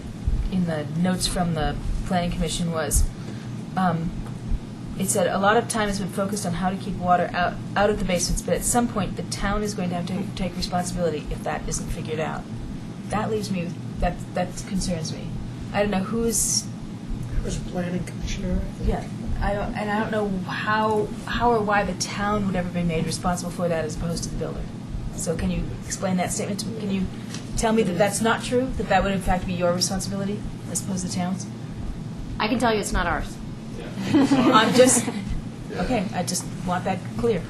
notes from the Planning Commission was, it said a lot of time has been focused on how to keep water out of the basements, but at some point the town is going to have to take responsibility if that isn't figured out. That leaves me, that concerns me. I don't know who's... That was a planning commissioner, I think. Yeah. I don't know how or why the town would ever be made responsible for that as opposed to the builder. So can you explain that statement to me? Can you tell me that that's not true, that would in fact be your responsibility as opposed to the town's? I can tell you it's not ours. I'm just, okay, I just want that clear.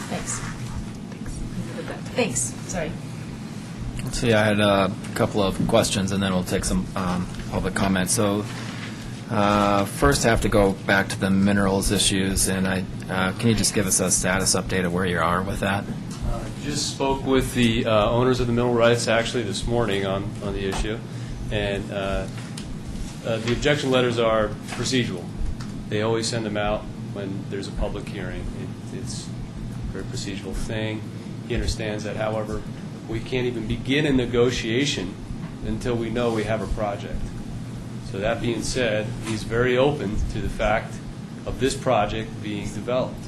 Thanks. Thanks, sorry. Let's see, I had a couple of questions, and then we'll take some public comments. So first I have to go back to the minerals issues, and can you just give us a status update of where you are with that? Just spoke with the owners of the mineral rights actually this morning on the issue, and the objection letters are procedural. They always send them out when there's a public hearing. It's a very procedural thing. He understands that, however, we can't even begin a negotiation until we know we have a project. So that being said, he's very open to the fact of this project being developed,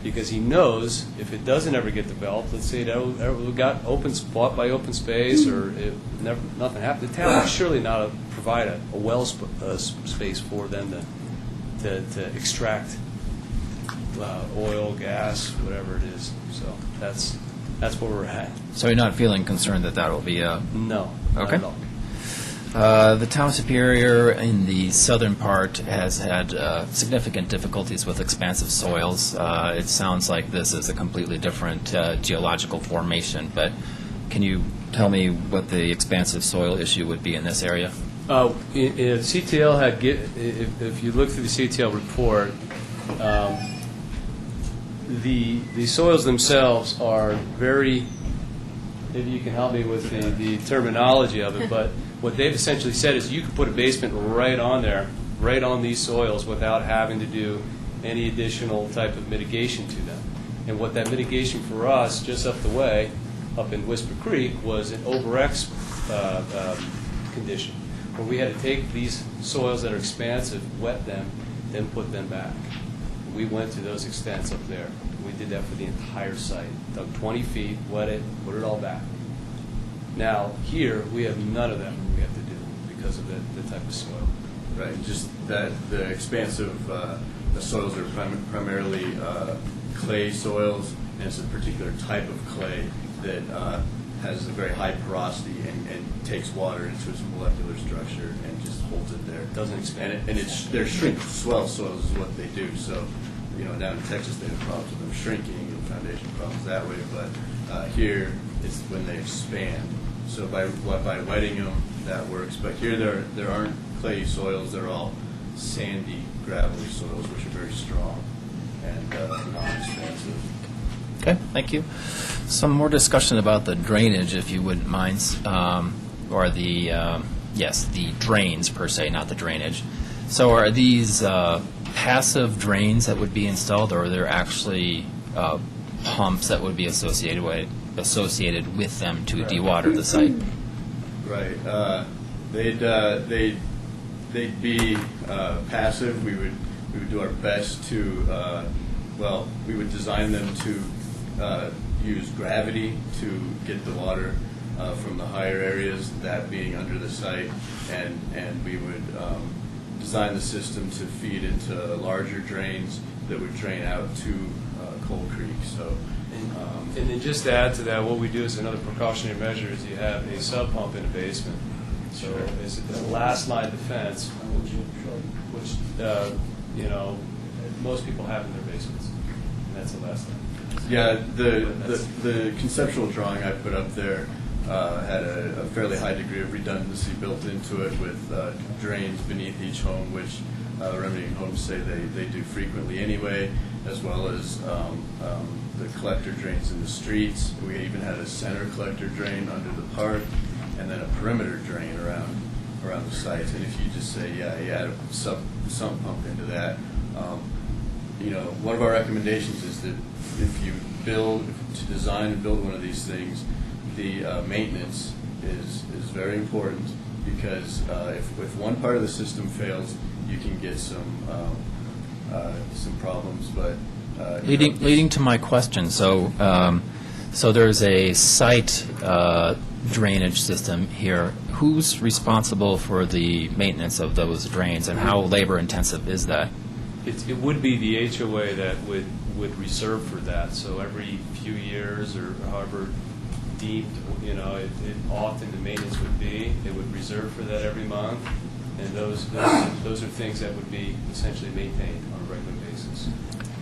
because he knows if it doesn't ever get developed, let's say it got bought by open space, or nothing happened, the town would surely not provide a well space for them to extract oil, gas, whatever it is. So that's where we're at. So you're not feeling concerned that will be a... No. Okay. Not at all. The town superior in the southern part has had significant difficulties with expansive soils. It sounds like this is a completely different geological formation, but can you tell me what the expansive soil issue would be in this area? CTL had, if you look through the CTL report, the soils themselves are very, maybe you can help me with the terminology of it, but what they've essentially said is you could put a basement right on there, right on these soils, without having to do any additional type of mitigation to them. And what that mitigation for us, just up the way, up in Whisper Creek, was an over-X condition, where we had to take these soils that are expansive, wet them, then put them back. We went to those extents up there. We did that for the entire site. Dug 20 feet, wet it, put it all back. Now, here, we have none of that we have to do because of the type of soil. Right, just that the expansive, the soils are primarily clay soils, and it's a particular type of clay that has a very high porosity and takes water into its molecular structure and just holds it there. Doesn't expand. And they're shrink swell soils is what they do. So, down in Texas they have problems with them shrinking and foundation problems that way. But here it's when they expand. So by wetting them, that works. But here there aren't clayey soils. They're all sandy, gravelly soils, which are very strong and non-expansive. Okay, thank you. Some more discussion about the drainage, if you wouldn't mind, or the drains per se, not the drainage. So are these passive drains that would be installed, or are there actually pumps that would be associated with them to dewater the site? Right. They'd be passive. We would do our best to we would design them to use gravity to get the water from the higher areas, that being under the site, and we would design the system to feed into larger drains that would drain out to Coal Creek. So, and then just to add to that, what we do as another precautionary measure is you have a sub pump in a basement. So it's the last line defense, which most people have in their basements, and that's the last line. Yeah, the conceptual drawing I put up there had a fairly high degree of redundancy built into it, with drains beneath each home, which Remington Homes say they do frequently anyway, as well as the collector drains in the streets. We even had a center collector drain under the park, and then a perimeter drain around the sites. And if you just say, you add a sump pump into that, one of our recommendations is that if you design and build one of these things, the maintenance is very important, because if one part of the system fails, you can get some problems. But leading to my question, so there's a site drainage system here. Who's responsible for the maintenance of those drains, and how labor intensive is that? It would be the HOA that would reserve for that. So every few years, or however deep, often the maintenance would be, they would reserve for that every month, and those are things that would be essentially maintained on a regular basis.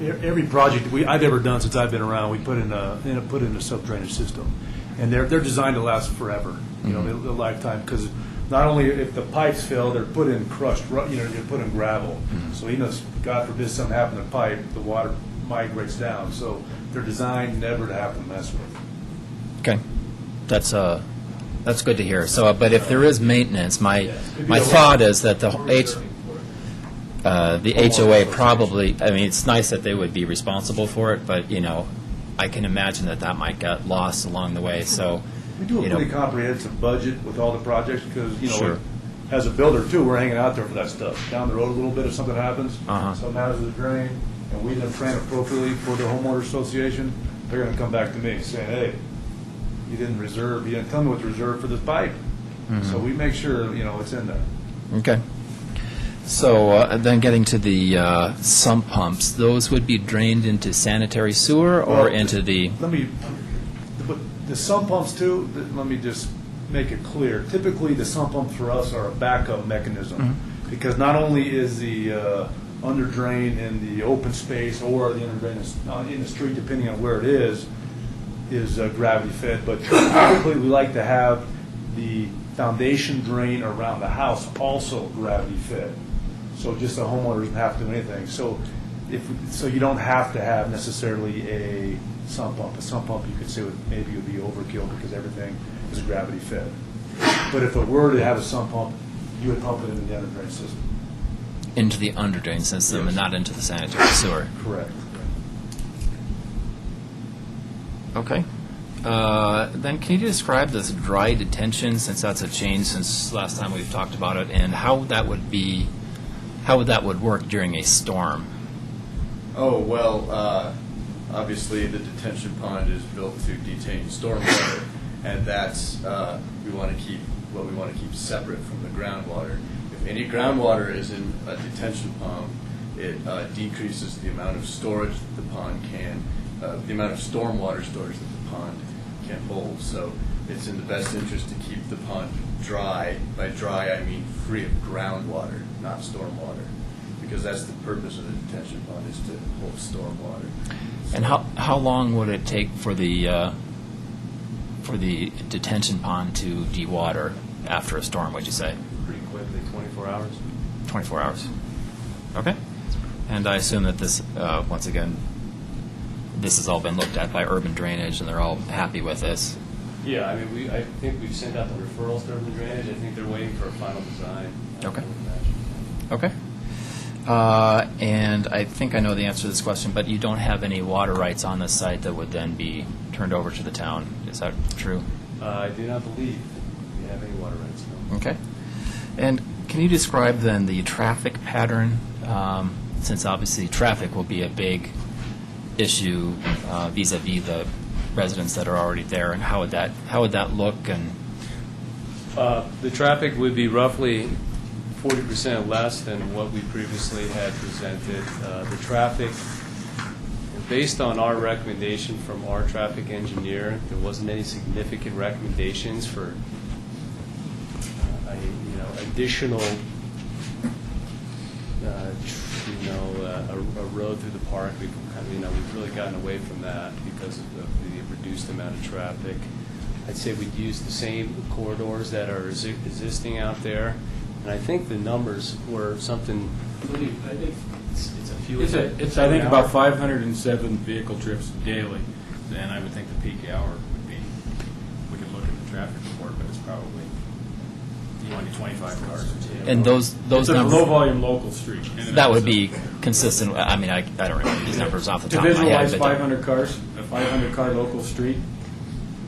Every project I've ever done since I've been around, we put in a sub drainage system, and they're designed to last forever. The lifetime, because not only if the pipes fail, they're put in crushed, they're put in gravel. So even if, God forbid, something happened to the pipe, the water migrates down. So they're designed never to have to mess with. Okay, that's good to hear. So, but if there is maintenance, my thought is that the HOA probably, I mean, it's nice that they would be responsible for it, but I can imagine that might get lost along the way. So. We do a pretty comprehensive budget with all the projects, because, Sure. as a builder, too, we're hanging out there for that stuff. Down the road a little bit, if something happens, something happens to the drain, and we didn't plan appropriately for the homeowner association, they're going to come back to me saying, hey, you didn't tell me what's reserved for this pipe. So we make sure, it's in there. Okay. So then getting to the sump pumps, those would be drained into sanitary sewer or into the... The sump pumps, too, let me just make it clear. Typically, the sump pumps for us are a backup mechanism, because not only is the under drain in the open space, or the under drain in the street, depending on where it is gravity fed, but typically we like to have the foundation drain around the house also gravity fed. So just the homeowner doesn't have to do anything. So you don't have to have necessarily a sump pump. A sump pump, you could say, maybe would be overkill, because everything is gravity fed. But if it were to have a sump pump, you would pump it into the under drain system. Into the under drain system and not into the sanitary sewer. Correct. Okay. Then can you describe this dry detention, since that's a change since last time we've talked about it, and how that would work during a storm? Oh, well, obviously, the detention pond is built to detain stormwater, and that's, we want to keep separate from the groundwater. If any groundwater is in a detention pond, it decreases the amount of storage that the pond can, the amount of stormwater storage that the pond can hold. So it's in the best interest to keep the pond dry. By dry, I mean free of groundwater, not stormwater, because that's the purpose of the detention pond, is to hold stormwater. And how long would it take for the detention pond to dewater after a storm, would you say? Pretty quickly, 24 hours. 24 hours. Okay. And I assume that this, once again, this has all been looked at by urban drainage, and they're all happy with this. Yeah, I mean, I think we've sent out the referrals to urban drainage. I think they're waiting for a final design. Okay. Okay. And I think I know the answer to this question, but you don't have any water rights on the site that would then be turned over to the town. Is that true? I do not believe we have any water rights, no. Okay. And can you describe then the traffic pattern, since obviously traffic will be a big issue vis-a-vis the residents that are already there, and how would that look? And the traffic would be roughly 40% less than what we previously had presented. The traffic, based on our recommendation from our traffic engineer, there wasn't any significant recommendations for additional a road through the park. We've really gotten away from that because of the reduced amount of traffic. I'd say we'd use the same corridors that are existing out there. And I think the numbers were something, I think it's a few. It's I think about 507 vehicle trips daily, and I would think the peak hour would be, we could look at the traffic report, but it's probably 25 cars. And those it's numbers, a low-volume local street. that would be consistent. I mean, I don't remember these numbers off the To top of my head. visualize but 500 cars, a 500-car local street,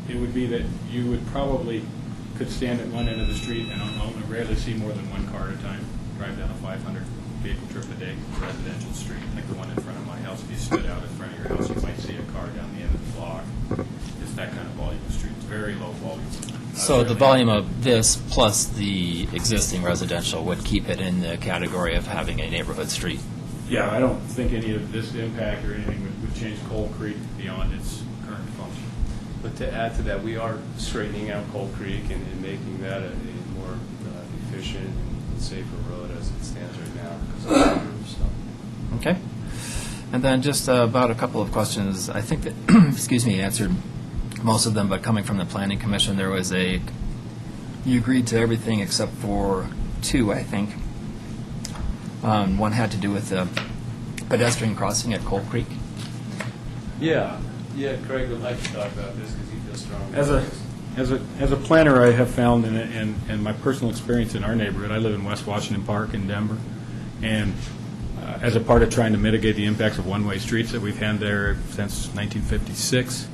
it would be that you would probably could stand at one end of the street and rarely see more than one car at a time, drive down a 500 vehicle trip a day residential street, like the one in front of my house. If you stood out in front of your house, you might see a car down the end of the block. It's that kind of volume of street. It's very low volume. So the volume of this plus the existing residential would keep it in the category of having a neighborhood street. Yeah, I don't think any of this impact or anything would change Coal Creek beyond its current function. But to add to that, we are straightening out Coal Creek and making that a more efficient and safer road as it stands right now because of the numbers, so. Okay. And then just about a couple of questions. I think that, you answered most of them, but coming from the Planning Commission, there was you agreed to everything except for two, I think. One had to do with the pedestrian crossing at Coal Creek. Yeah, Craig would like to talk about this because he feels strongly. As a planner, I have found in my personal experience in our neighborhood, I live in West Washington Park in Denver, and as a part of trying to mitigate the impacts of one-way streets that we've had there since 1956,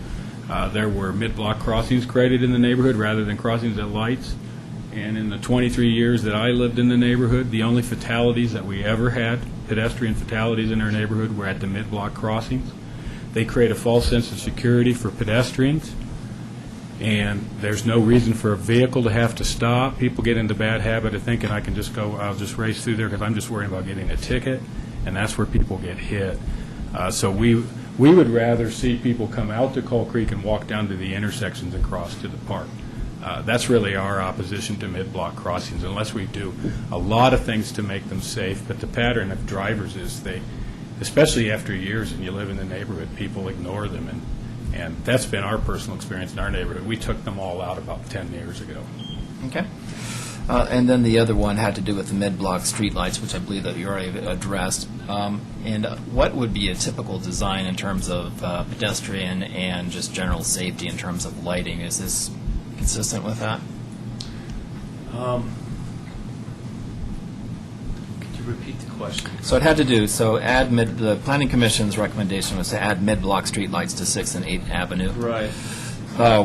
there were mid-block crossings created in the neighborhood rather than crossings at lights. And in the 23 years that I lived in the neighborhood, the only fatalities that we ever had, pedestrian fatalities in our neighborhood, were at the mid-block crossings. They create a false sense of security for pedestrians, and there's no reason for a vehicle to have to stop. People get into the bad habit of thinking, I'll just race through there because I'm just worrying about getting a ticket, and that's where people get hit. So we would rather see people come out to Coal Creek and walk down to the intersections and cross to the park. That's really our opposition to mid-block crossings, unless we do a lot of things to make them safe. But the pattern of drivers is especially after years and you live in the neighborhood, people ignore them. And that's been our personal experience in our neighborhood. We took them all out about 10 years ago. Okay. And then the other one had to do with the mid-block streetlights, which I believe that you already addressed. And what would be a typical design in terms of pedestrian and just general safety in terms of lighting? Is this consistent with that? Could you repeat the question? So it had to do, the Planning Commission's recommendation was to add mid-block streetlights to 6th and 8th Avenue. Right.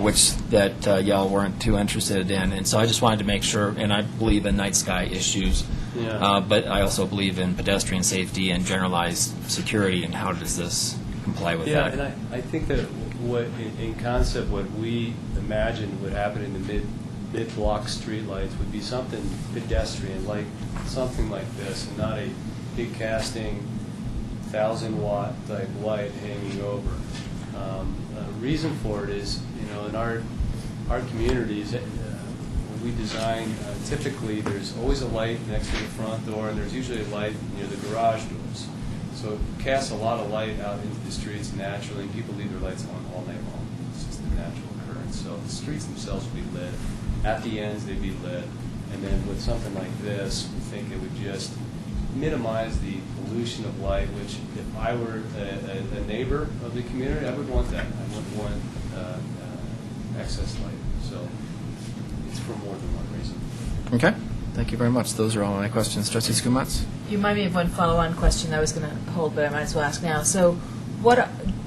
Which y'all weren't too interested in. And so I just wanted to make sure, and I believe in night sky issues, Yeah. but I also believe in pedestrian safety and generalized security, and how does this comply with Yeah, that? and I think that in concept, what we imagined would happen in the mid-block streetlights would be something pedestrian, like something like this, and not a big casting 1,000-watt type light hanging over. The reason for it is, in our communities, when we design, typically there's always a light next to the front door, and there's usually a light near the garage doors. So it casts a lot of light out into the streets naturally, and people leave their lights on all night long. It's just a natural occurrence. So the streets themselves would be lit. At the ends, they'd be lit. And then with something like this, we think it would just minimize the pollution of light, which if I were a neighbor of the community, I would want that. I wouldn't want excess light. So it's for more than one reason. Okay. Thank you very much. Those are all my questions. Trustee Skumatz? You remind me of one follow-on question I was going to hold, but I might as well ask now. So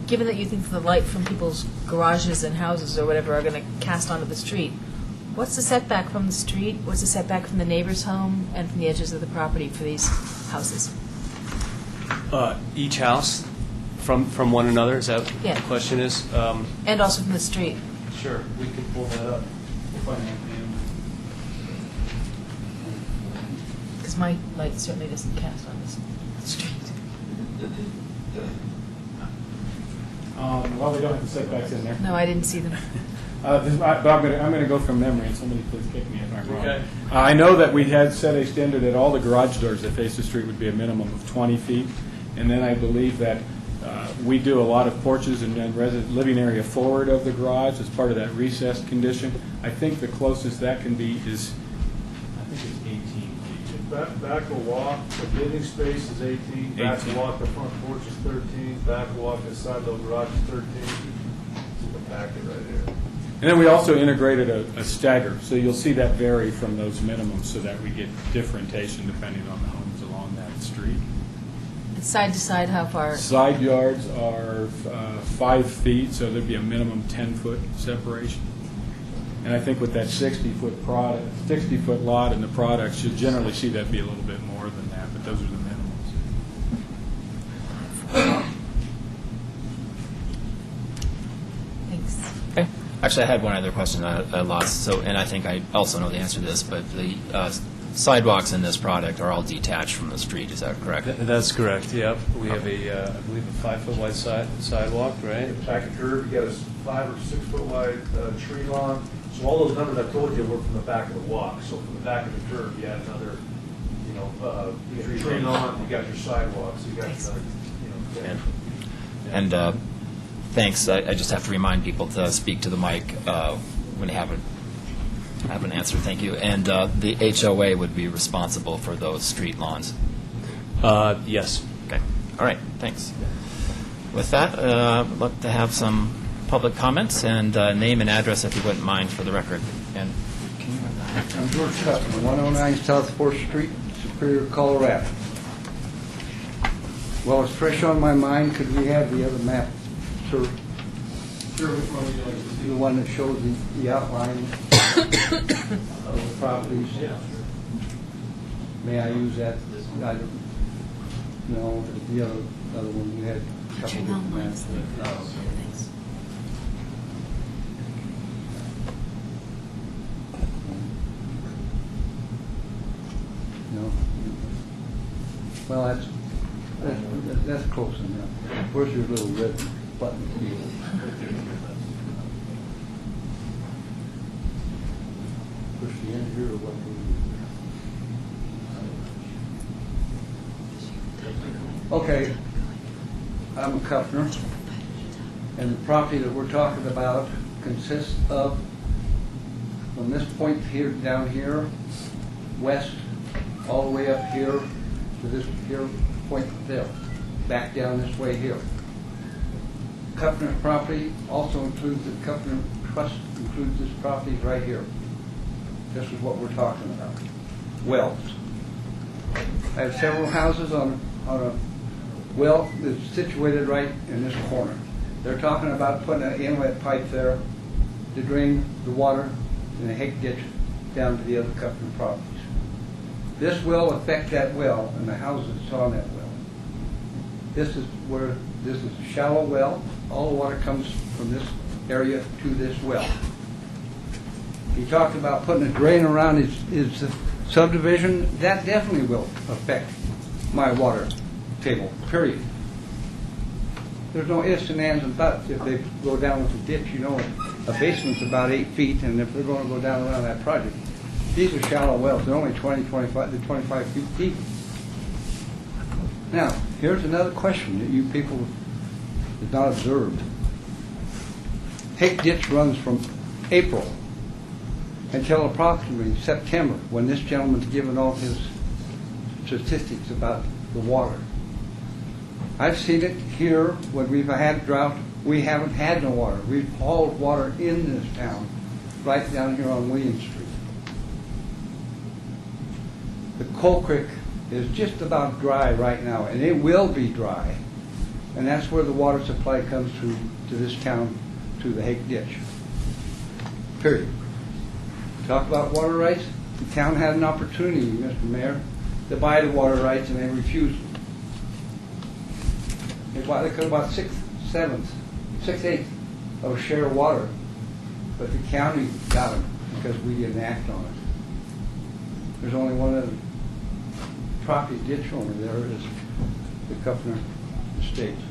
given that you think the light from people's garages and houses or whatever are going to cast onto the street, what's the setback from the street? What's the setback from the neighbor's home and from the edges of the property for these houses? Each house from one another, is that Yeah. what the question is? And also from the street? Sure, we can pull that up. Because my light certainly doesn't cast on this street. Well, we don't have the setbacks in there. No, I didn't see them. But I'm going to go from memory, and somebody please kick me if I'm wrong. Okay. I know that we had set a standard that all the garage doors that face the street would be a minimum of 20 feet, and then I believe that we do a lot of porches and then living area forward of the garage as part of that recessed condition. I think the closest that can be is, I think it's 18 feet. Back will walk, the living space is 18, back will walk, the front porch is 13, back will walk, the side of the garage is 13. So the back is right here. And then we also integrated a stagger, so you'll see that vary from those minimums so that we get differentiation depending on the homes along that street. And side to side, how far? Side yards are 5 feet, so there'd be a minimum 10-foot separation. And I think with that 60-foot product, 60-foot lot in the products, you'll generally see that be a little bit more than that, but those are the minimums. Thanks. Okay. Actually, I had one other question I lost, and I think I also know the answer to this, but the sidewalks in this product are all detached from the street, is that correct? That's correct, yep. We have I believe, a 5-foot wide sidewalk, right? Back and curve, you got a 5 or 6 foot wide tree lawn. So all those numbers I told you were from the back of the walk. So from the back of the curve, you had another, you got tree lawn, you got your sidewalk, so you got another, And thanks. I just have to remind people to speak to the mic when you have an answer. Thank you. And the HOA would be responsible for those street lawns. Yes. Okay. All right. Thanks. With that, I'd like to have some public comments and name and address, if you wouldn't mind, for the record. And can you run that? I'm George Cutman, 109 South 4th Street, Superior, Colorado. Well, it's fresh on my mind. Could we have the other map, sir? Sure, which one would you like to see? The one that shows the outline of the properties? Yeah. May I use that? No, the other one, you had a couple of different maps. No. Well, that's close enough. Where's your little red button? Push the end here or what? Okay, I'm a Kuffner, and the property that we're talking about consists of, from this point here, down here, west, all the way up here to this here point there, back down this way here. Kuffner property also includes, the Kuffner Trust includes this property right here. This is what we're talking about. Wells. I have several houses on a well that's situated right in this corner. They're talking about putting an inlet pipe there to drain the water in a hake ditch down to the other couple of properties. This will affect that well and the houses that's on that well. This is a shallow well. All the water comes from this area to this well. He talked about putting a drain around his subdivision. That definitely will affect my water table, period. There's no ifs and ands and buts. If they go down with a ditch, you know, a basement's about 8 feet, and if they're going to go down around that project, these are shallow wells. They're only 25 feet deep. Now, here's another question that you people have not observed. Hake Ditch runs from April until approximately September, when this gentleman's given all his statistics about the water. I've seen it here when we've had drought. We haven't had no water. We've hauled water in this town, right down here on William Street. The Coal Creek is just about dry right now, and it will be dry. And that's where the water supply comes to this town, to the Hake Ditch. Period. Talk about water rights. The town had an opportunity, Mr. Mayor, to buy the water rights, and they refused them. They could have bought 6/8 of a share of water, but the county got them because we didn't act on it. There's only one other property ditch owner there is the Kuffner Estates.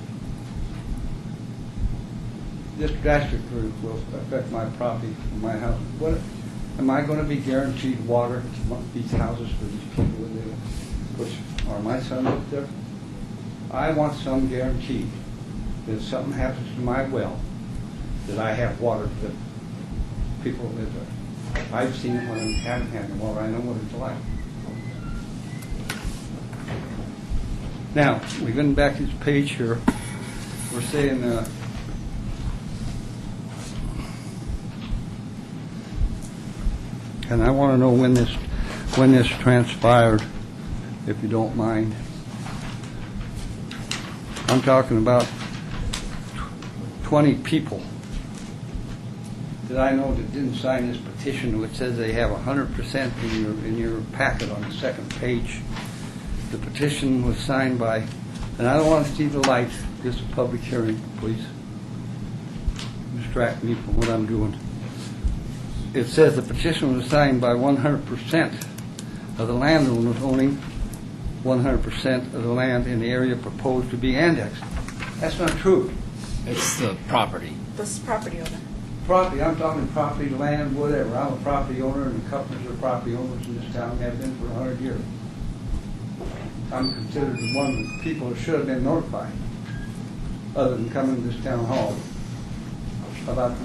This drastically will affect my property and my house. What am I going to be guaranteed water to these houses for these people that live, which are my son up there? I want some guarantee that if something happens to my well, that I have water for the people that live there. I've seen it when I haven't had the water. I know what it's like. Now, we're getting back to this page here. We're saying and I want to know when this transpired, if you don't mind. I'm talking about 20 people that I know that didn't sign this petition, which says they have 100% in your packet on the second page. The petition was signed by, and I don't want to see the lights. This is a public hearing, please. Distract me from what I'm doing. It says the petition was signed by 100% of the landowners owning 100% of the land in the area proposed to be annexed. That's not true. It's the property. This property owner. Property, I'm talking property, land, whatever. I'm a property owner, and the companies are property owners in this town, have been for 100 years. I'm considered one of the people that should have been notified, other than coming to this town hall, about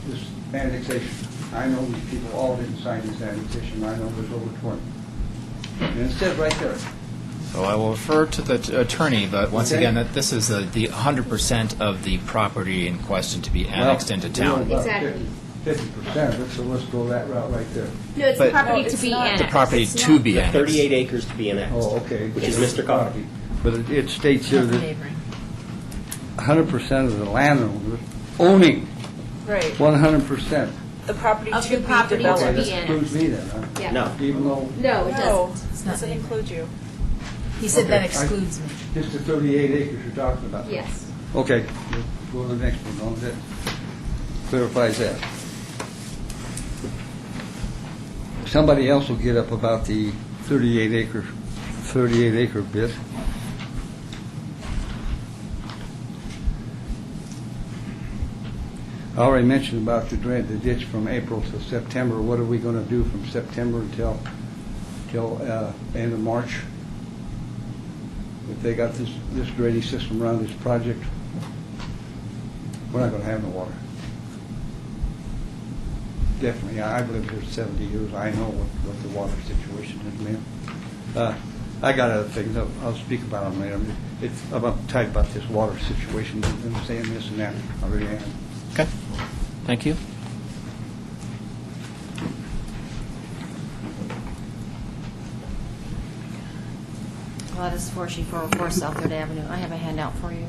this annexation. I know these people all didn't sign this annexation. I know there's over 20. And it says right there. So I will refer to the attorney, but once Okay. again, that this is the 100% of the property in question to be annexed into town. Exactly. 50%, so let's go that route right there. No, it's the But- property No, to it's be not. The annexed. property It's to not. be annexed. 38 acres to be annexed. Oh, okay. Which is Mr. Coffey. But it states here Not the that neighboring. 100% of the landowners owning Right. 100%. The property Of to the be property to developed. Okay, be this includes me then, huh? Yeah. No. Even though, No, it No, doesn't. It's not doesn't neighboring. include you. He said that Okay, excludes me. just the 38 acres you're talking about? Yes. Okay, we'll go to the next one. That clarifies that. Somebody else will get up about the 38 acre bit. I already mentioned about the ditch from April to September. What are we going to do from September until end of March? If they got this drainage system around this project, we're not going to have no water. Definitely. I've lived here 70 years. I know what the water situation is, man. I got other things. I'll speak about them later. I'm uptight about this water situation. I'm saying this and that. I really am. Okay. Thank you. Gladys Forshey, 404 South 3rd Avenue. I have a handout for you.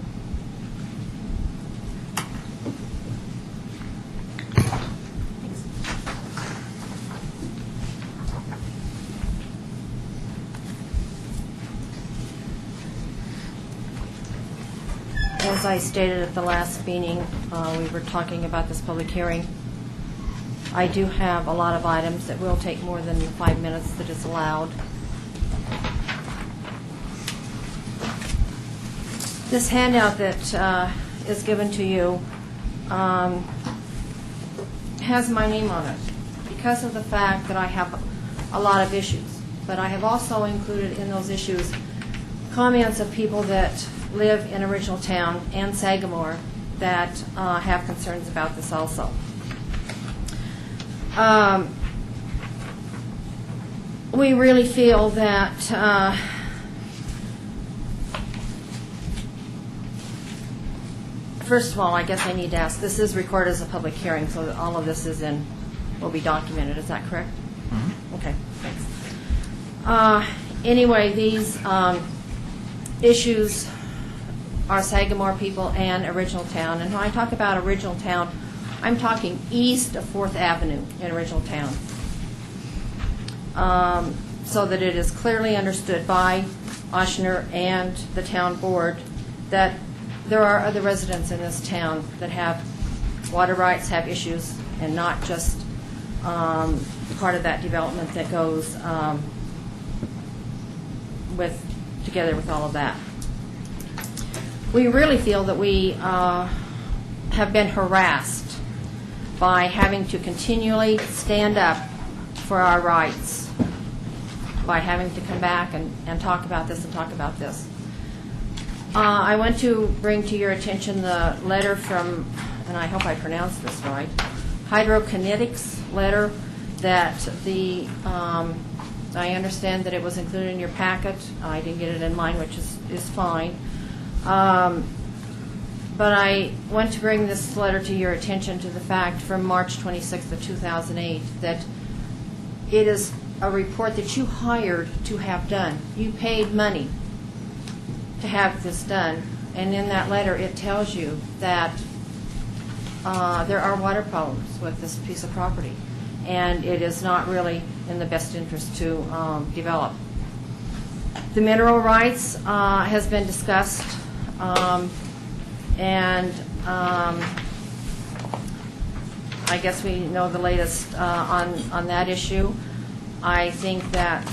As I stated at the last meeting, we were talking about this public hearing. I do have a lot of items that will take more than 5 minutes that is allowed. This handout that is given to you has my name on it because of the fact that I have a lot of issues. But I have also included in those issues comments of people that live in Original Town and Sagamore that have concerns about this also. We really feel that first of all, I guess I need to ask, this is recorded as a public hearing, so that all of this will be documented. Is that correct? Mm-hmm. Okay, thanks. Anyway, these issues are Sagamore people and Original Town. And when I talk about Original Town, I'm talking east of 4th Avenue in Original Town. So that it is clearly understood by Ochsner and the town board that there are other residents in this town that have water rights, have issues, and not just part of that development that goes together with all of that. We really feel that we have been harassed by having to continually stand up for our rights, by having to come back and talk about this and talk about this. I want to bring to your attention the letter from, and I hope I pronounced this right, Hydrokinetics letter that I understand that it was included in your packet. I didn't get it in mine, which is fine. But I want to bring this letter to your attention to the fact from March 26th of 2008 that it is a report that you hired to have done. You paid money to have this done. And in that letter it tells you that there are water problems with this piece of property. And it is not really in the best interest to develop. The mineral rights has been discussed. And I guess we know the latest on that issue. I think that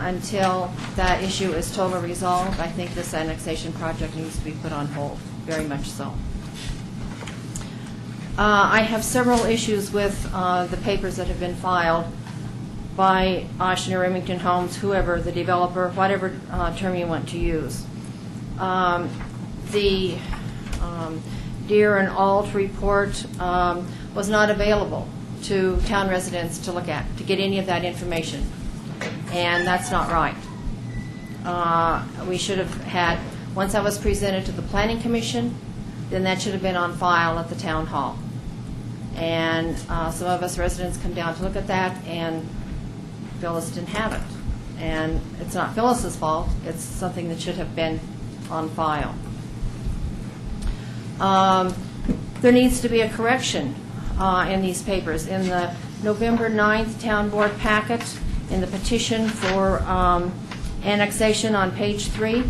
until that issue is totally resolved, I think this annexation project needs to be put on hold, very much so. I have several issues with the papers that have been filed by Ochsner, Remington Homes, whoever, the developer, whatever term you want to use. The Deer and Alt report was not available to town residents to look at, to get any of that information. And that's not right. We should have had, once that was presented to the Planning Commission, then that should have been on file at the town hall. And some of us residents come down to look at that, and Phyllis didn't have it. And it's not Phyllis's fault, it's something that should have been on file. There needs to be a correction in these papers. In the November 9th town board packet, in the petition for annexation on page 3,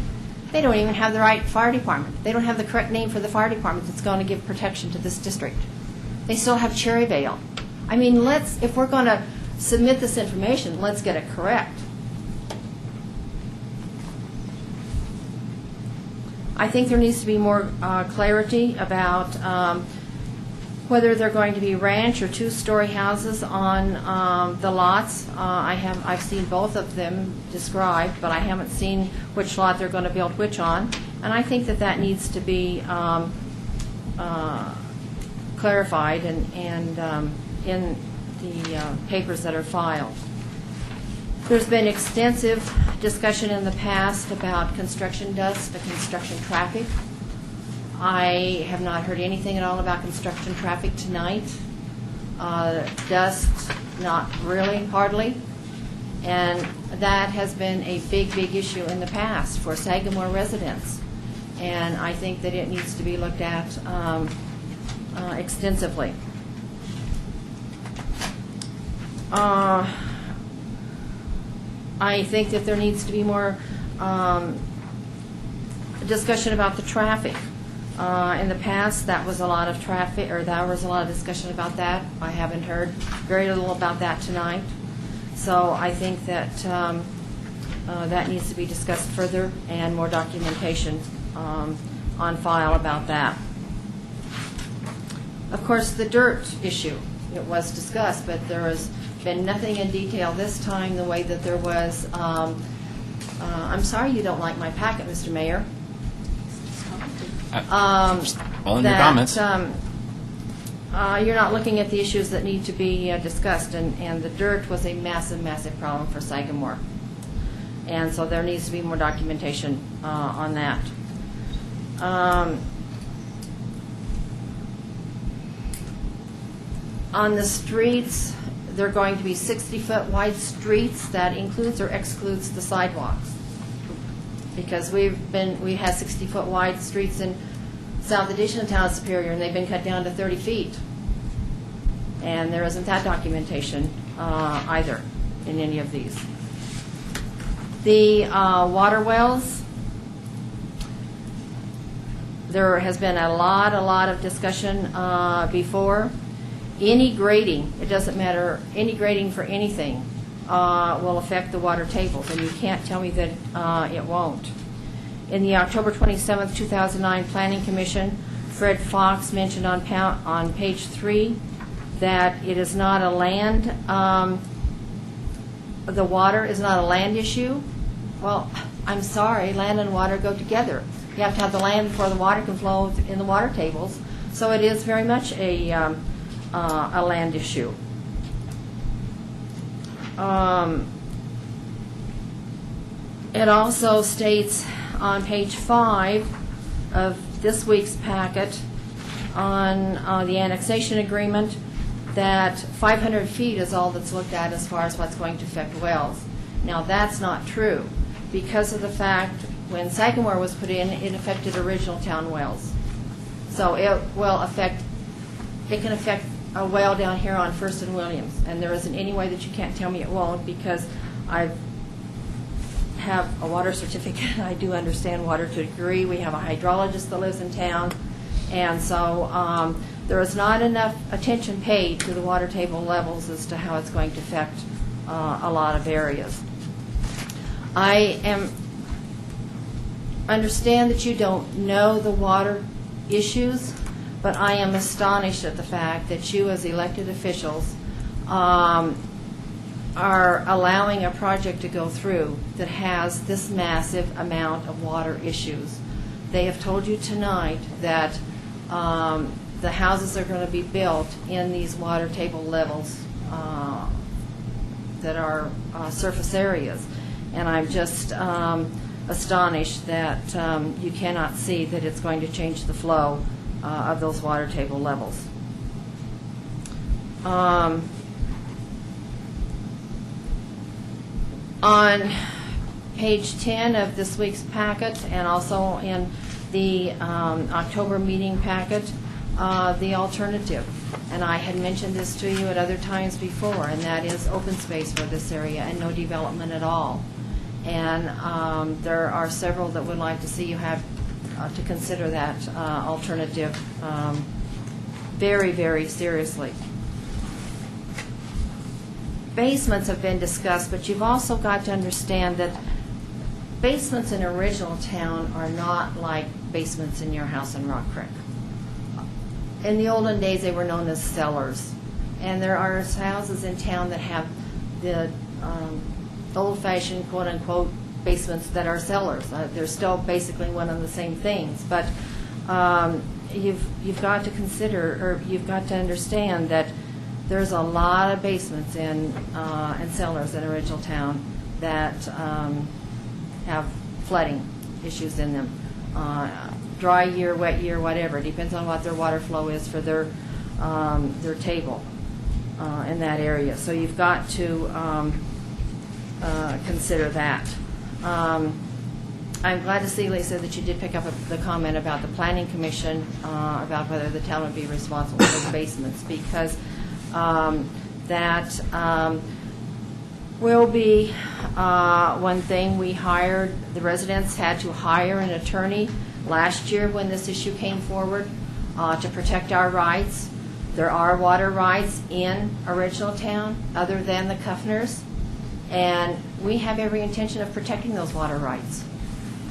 they don't even have the right fire department. They don't have the correct name for the fire department that's going to give protection to this district. They still have Cherry Vale. I mean, if we're going to submit this information, let's get it correct. I think there needs to be more clarity about whether they're going to be ranch or two-story houses on the lots. I've seen both of them described, but I haven't seen which lot they're going to build which on. And I think that needs to be clarified and in the papers that are filed. There's been extensive discussion in the past about construction dust and construction traffic. I have not heard anything at all about construction traffic tonight. Dust, not really, hardly. And that has been a big, big issue in the past for Sagamore residents. And I think that it needs to be looked at extensively. I think that there needs to be more discussion about the traffic. In the past, that was a lot of traffic, or there was a lot of discussion about that. I haven't heard very little about that tonight. So I think that that needs to be discussed further and more documentation on file about that. Of course, the dirt issue, it was discussed, but there has been nothing in detail this time the way that there was. I'm sorry you don't like my packet, Mr. Mayor. All in your comments. You're not looking at the issues that need to be discussed, and the dirt was a massive, massive problem for Sagamore. And so there needs to be more documentation on that. On the streets, they're going to be 60-foot wide streets. That includes or excludes the sidewalks. Because we had 60-foot wide streets in South Edition and Town of Superior, and they've been cut down to 30 feet. And there isn't that documentation either in any of these. The water wells, there has been a lot of discussion before. Any grading, it doesn't matter, any grading for anything will affect the water tables, and you can't tell me that it won't. In the October 27, 2009 Planning Commission, Fred Fox mentioned on page 3 that it is not a land, the water is not a land issue. Well, I'm sorry, land and water go together. You have to have the land before the water can flow in the water tables. So it is very much a land issue. It also states on page 5 of this week's packet on the annexation agreement that 500 feet is all that's looked at as far as what's going to affect wells. Now, that's not true because of the fact when Sagamore was put in, it affected original town wells. So it can affect a well down here on First and Williams, and there isn't any way that you can't tell me it won't because I have a water certificate. I do understand water to a degree. We have a hydrologist that lives in town, and so there is not enough attention paid to the water table levels as to how it's going to affect a lot of areas. I understand that you don't know the water issues, but I am astonished at the fact that you as elected officials are allowing a project to go through that has this massive amount of water issues. They have told you tonight that the houses are going to be built in these water table levels that are surface areas. And I'm just astonished that you cannot see that it's going to change the flow of those water table levels. On page 10 of this week's packet and also in the October meeting packet, the alternative. And I had mentioned this to you at other times before, and that is open space for this area and no development at all. And there are several that would like to see you have to consider that alternative very, very seriously. Basements have been discussed, but you've also got to understand that basements in original town are not like basements in your house in Rock Creek. In the olden days, they were known as cellars. And there are houses in town that have the old-fashioned, quote-unquote, basements that are cellars. They're still basically one of the same things. But you've got to consider, or you've got to understand that there's a lot of basements and cellars in original town that have flooding issues in them. Dry year, wet year, whatever. It depends on what their water flow is for their table in that area. So you've got to consider that. I'm glad to see, Lisa, that you did pick up the comment about the Planning Commission, about whether the town would be responsible for the basements, because that will be one thing. The residents had to hire an attorney last year when this issue came forward to protect our rights. There are water rights in Original Town other than the Kuffners, and we have every intention of protecting those water rights.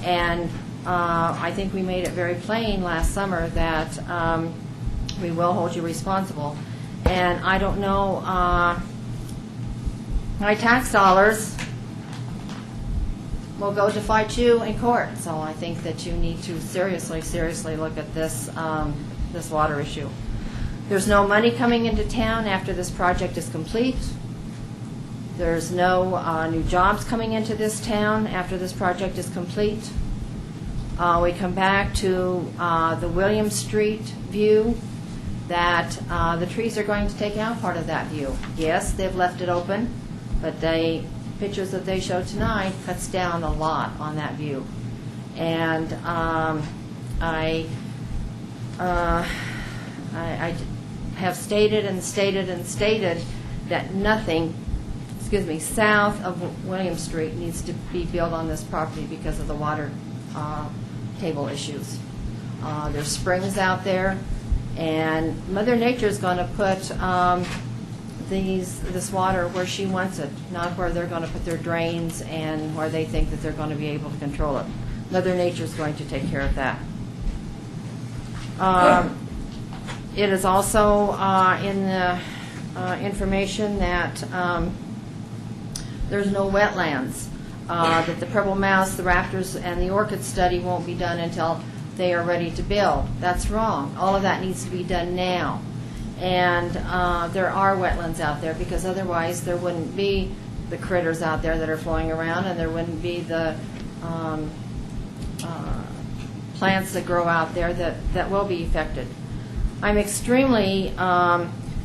And I think we made it very plain last summer that we will hold you responsible. And I don't know, my tax dollars will go to fight you in court. So I think that you need to seriously look at this, this water issue. There's no money coming into town after this project is complete. There's no new jobs coming into this town after this project is complete. We come back to the William Street view, that the trees are going to take out part of that view. Yes, they've left it open, but pictures that they showed tonight cuts down a lot on that view. And I have stated that nothing, south of William Street needs to be built on this property because of the water table issues. There's springs out there, and Mother Nature is going to put this water where she wants it, not where they're going to put their drains and where they think that they're going to be able to control it. Mother Nature is going to take care of that. It is also in the information that there's no wetlands, that the purple mouse, the raptors, and the orchid study won't be done until they are ready to build. That's wrong. All of that needs to be done now. And there are wetlands out there, because otherwise there wouldn't be the critters out there that are flowing around, and there wouldn't be the plants that grow out there that will be affected. I'm extremely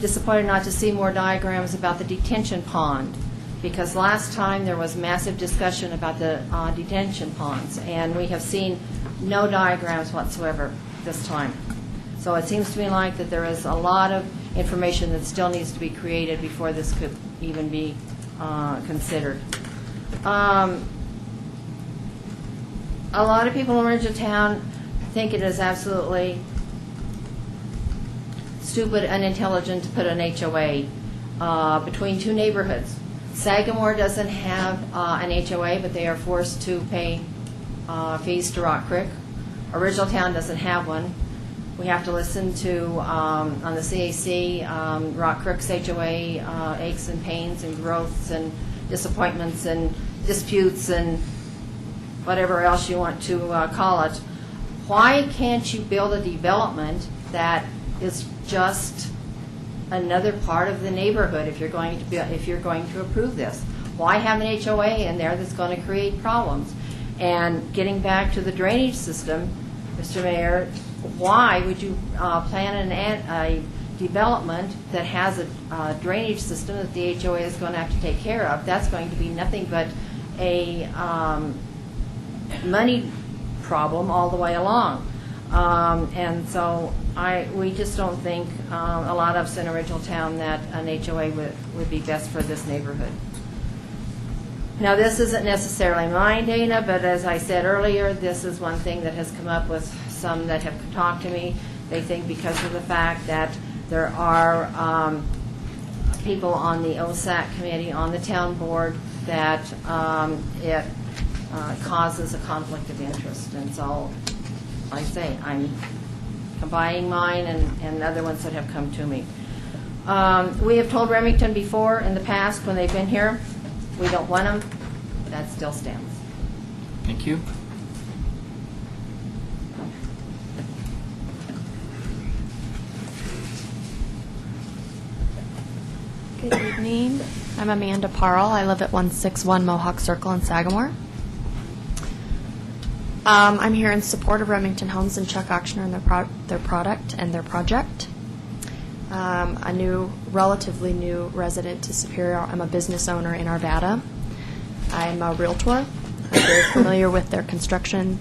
disappointed not to see more diagrams about the detention pond, because last time there was massive discussion about the detention ponds, and we have seen no diagrams whatsoever this time. So it seems to me like that there is a lot of information that still needs to be created before this could even be considered. A lot of people in Original Town think it is absolutely stupid, unintelligent to put an HOA between two neighborhoods. Sagamore doesn't have an HOA, but they are forced to pay fees to Rock Creek. Original Town doesn't have one. We have to listen to, on the CAC, Rock Creek's HOA aches and pains and growths and disappointments and disputes and whatever else you want to call it. Why can't you build a development that is just another part of the neighborhood if you're going to approve this? Why have an HOA in there that's going to create problems? And getting back to the drainage system, Mr. Mayor, why would you plan a development that has a drainage system that the HOA is going to have to take care of? That's going to be nothing but a money problem all the way along. And so we just don't think, a lot of us in Original Town, that an HOA would be best for this neighborhood. Now, this isn't necessarily mine, Dana, but as I said earlier, this is one thing that has come up with some that have talked to me. They think because of the fact that there are people on the OSAC committee, on the town board, that it causes a conflict of interest. And so, like I say, I'm combining mine and other ones that have come to me. We have told Remington before in the past when they've been here, we don't want them. That still stands. Thank you. Good evening. I'm Amanda Parle. I live at 161 Mohawk Circle in Sagamore. I'm here in support of Remington Homes and Chuck Auctioner and their product and their project. A relatively new resident to Superior. I'm a business owner in Arvada. I'm a Realtor. I'm very familiar with their construction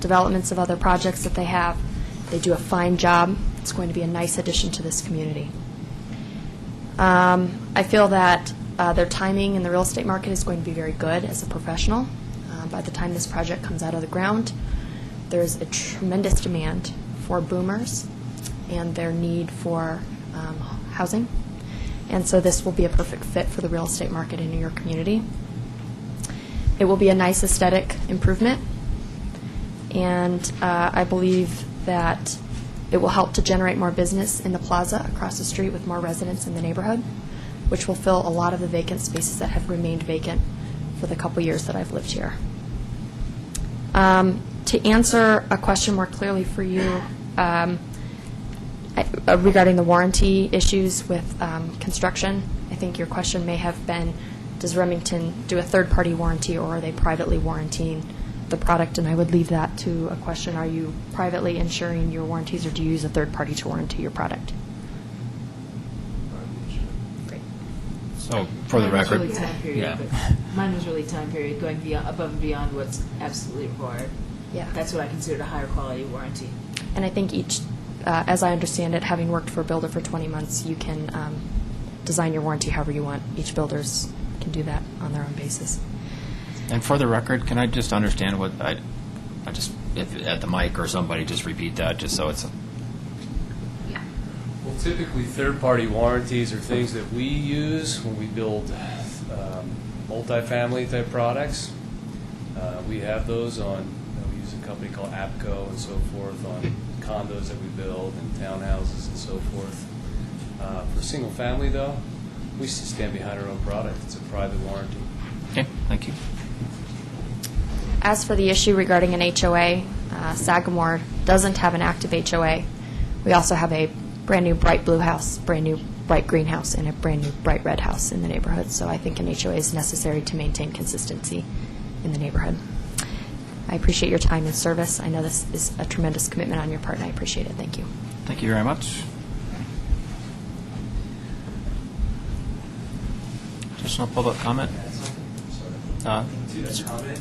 developments of other projects that they have. They do a fine job. It's going to be a nice addition to this community. I feel that their timing in the real estate market is going to be very good as a professional. By the time this project comes out of the ground, there's a tremendous demand for boomers and their need for housing. And so this will be a perfect fit for the real estate market in your community. It will be a nice aesthetic improvement, and I believe that it will help to generate more business in the plaza across the street with more residents in the neighborhood, which will fill a lot of the vacant spaces that have remained vacant for the couple years that I've lived here. To answer a question more clearly for you, regarding the warranty issues with construction, I think your question may have been, does Remington do a third-party warranty, or are they privately warranting the product? And I would leave that to a question, are you privately insuring your warranties, or do you use a third party to warranty your product? Great. So, for the Mine was record. really time period, Yeah. but mine was really time period, going beyond, above and beyond what's absolutely required. Yeah. That's what I considered a higher quality warranty. And I think each, as I understand it, having worked for a builder for 20 months, you can design your warranty however you want. Each builders can do that on their own basis. And for the record, can I just understand what I just, if at the mic or somebody just repeat that, just so it's. Well, typically, third-party warranties are things that we use when we build multifamily type products. We have those on, we use a company called APCO and so forth on condos that we build and townhouses and so forth. For single family, though, we stand behind our own product. It's a private warranty. Okay, thank you. As for the issue regarding an HOA, Sagamore doesn't have an active HOA. We also have a brand-new bright blue house, brand-new bright green house, and a brand-new bright red house in the neighborhood. So I think an HOA is necessary to maintain consistency in the neighborhood. I appreciate your time and service. I know this is a tremendous commitment on your part, and I appreciate it. Thank you. Thank you very much. Additional public comment? To that comment,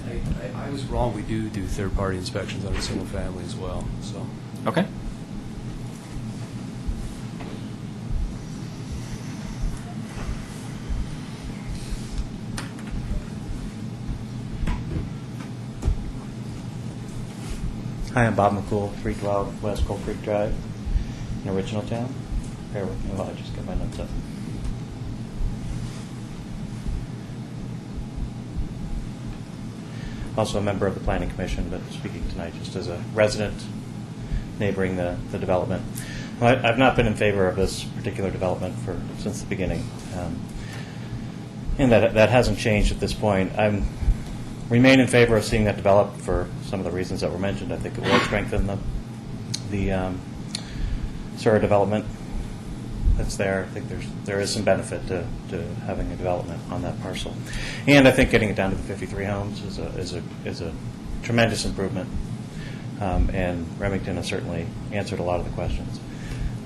I was wrong. We do third-party inspections on a single family as well. So. Okay. Hi, I'm Bob McCool, 312 West Coal Creek Drive in Original Town. Bear with me while I just get my notes up. Also a member of the Planning Commission, but speaking tonight just as a resident neighboring the development. Well, I've not been in favor of this particular development since the beginning, and that hasn't changed at this point. I remain in favor of seeing that develop for some of the reasons that were mentioned. I think it will strengthen the SUR development that's there. I think there is some benefit to having a development on that parcel, and I think getting it down to the 53 homes is a tremendous improvement. And Remington has certainly answered a lot of the questions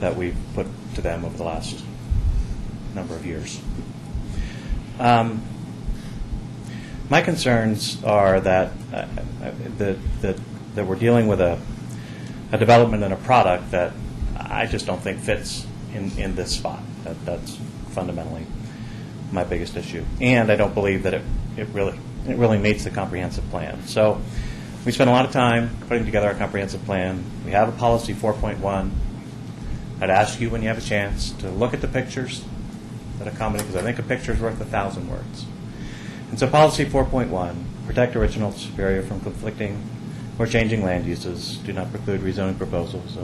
that we've put to them over the last number of years. My concerns are that that we're dealing with a development and a product that I just don't think fits in this spot. That's fundamentally my biggest issue, and I don't believe that it really meets the comprehensive plan. So we spent a lot of time putting together a comprehensive plan. We have a policy 4.1. I'd ask you when you have a chance to look at the pictures that accommodate, because I think a picture is worth 1,000 words. And so policy 4.1, protect original superior from conflicting or changing land uses, do not preclude rezoning proposals,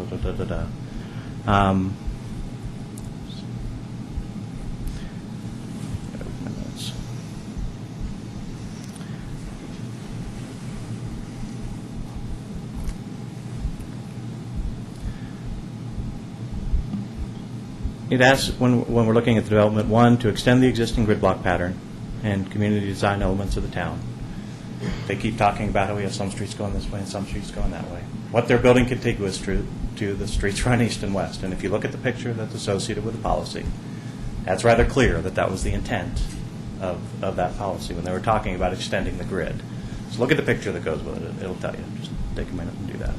It asks, when we're looking at the development, one, to extend the existing grid block pattern and community design elements of the town. They keep talking about how we have some streets going this way and some streets going that way. What they're building contiguous to the streets run east and west. And if you look at the picture that's associated with the policy, that's rather clear that that was the intent of that policy when they were talking about extending the grid. So look at the picture that goes with it. It'll tell you. Just take a minute and do that.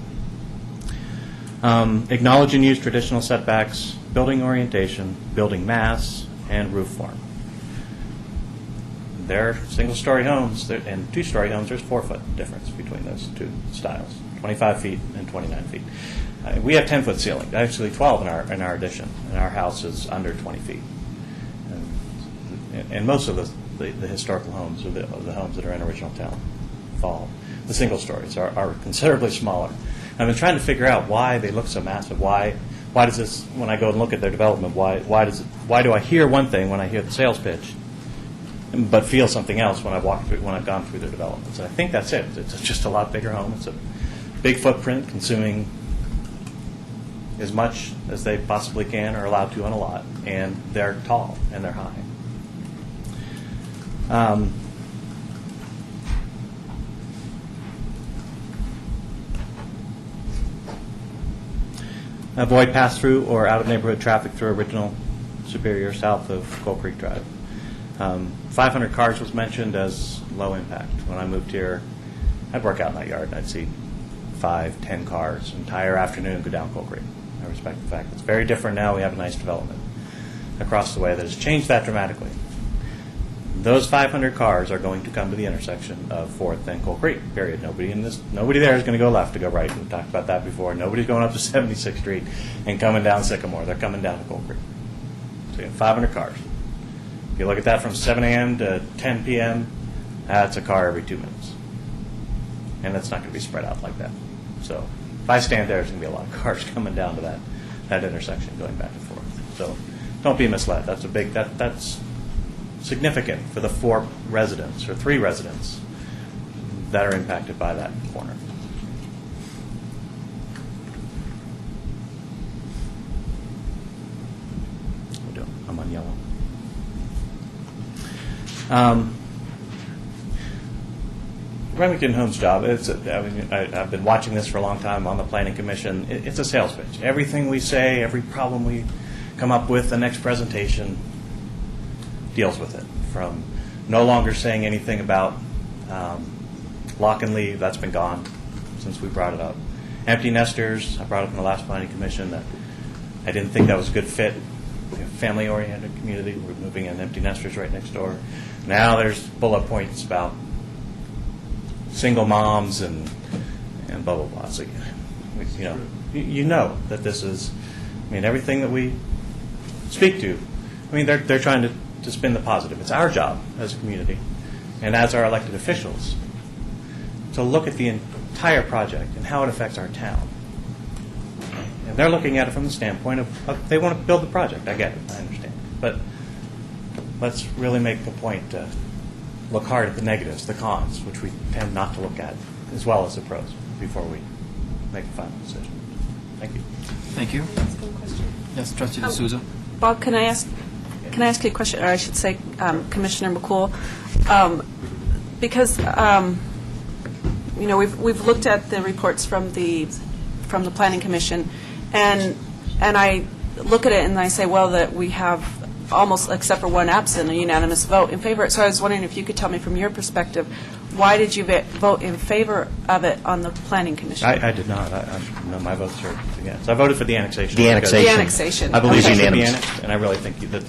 Acknowledge and use traditional setbacks, building orientation, building mass, and roof form. They're single-story homes, and two-story homes, there's 4-foot difference between those two styles, 25 feet and 29 feet. We have 10-foot ceiling, actually 12 in our addition, and our house is under 20 feet. And most of the historical homes, or the homes that are in original town, fall. The single stories are considerably smaller. I've been trying to figure out why they look so massive. Why does this, when I go and look at their development, why do I hear one thing when I hear the sales pitch, but feel something else when I've gone through their developments? And I think that's it. It's just a lot bigger home. It's a big footprint, consuming as much as they possibly can or allowed to on a lot, and they're tall and they're high. Avoid pass-through or out-of-neighborhood traffic through original Superior south of Coal Creek Drive. 500 cars was mentioned as low impact. When I moved here, I'd work out in that yard and I'd see 5, 10 cars entire afternoon go down Coal Creek. I respect the fact it's very different now. We have a nice development across the way that has changed that dramatically. Those 500 cars are going to come to the intersection of 4th and Coal Creek, period. Nobody there is going to go left to go right. We've talked about that before. Nobody's going up to 76th Street and coming down Sycamore. They're coming down to Coal Creek. So you have 500 cars. If you look at that from 7 a.m. to 10 p.m., that's a car every 2 minutes. And that's not going to be spread out like that. So if I stand there, there's going to be a lot of cars coming down to that intersection going back and forth. So don't be misled. That's significant for the 4 residents or 3 residents that are impacted by that corner. I'm on yellow. Remington Homes' job, I've been watching this for a long time on the Planning Commission. It's a sales pitch. Everything we say, every problem we come up with, the next presentation deals with it. From no longer saying anything about lock and leave, that's been gone since we brought it up. Empty nesters, I brought up in the last Planning Commission that I didn't think that was a good fit. We have a family-oriented community. We're moving in empty nesters right next door. Now there's bullet points about single moms and blah, blah, blah. So, you know that this is, everything that we speak to, they're trying to spin the positive. It's our job as a community and as our elected officials to look at the entire project and how it affects our town. And they're looking at it from the standpoint of they want to build the project. I get it. I understand. But let's really make a point to look hard at the negatives, the cons, which we tend not to look at, as well as the pros, before we make a final decision. Thank you. Thank you. Yes, Trustee D'Souza. Bob, can I ask you a question, or I should say, Commissioner McCool? Because we've looked at the reports from the Planning Commission, and I look at it and I say, well, that we have almost, except for one absent, a unanimous vote in favor. So I was wondering if you could tell me from your perspective, why did you vote in favor of it on the Planning Commission? I did not. No, my votes are against. I voted for the annexation. The annexation. The annexation. I believe Okay. it should be annexed, and I really think that.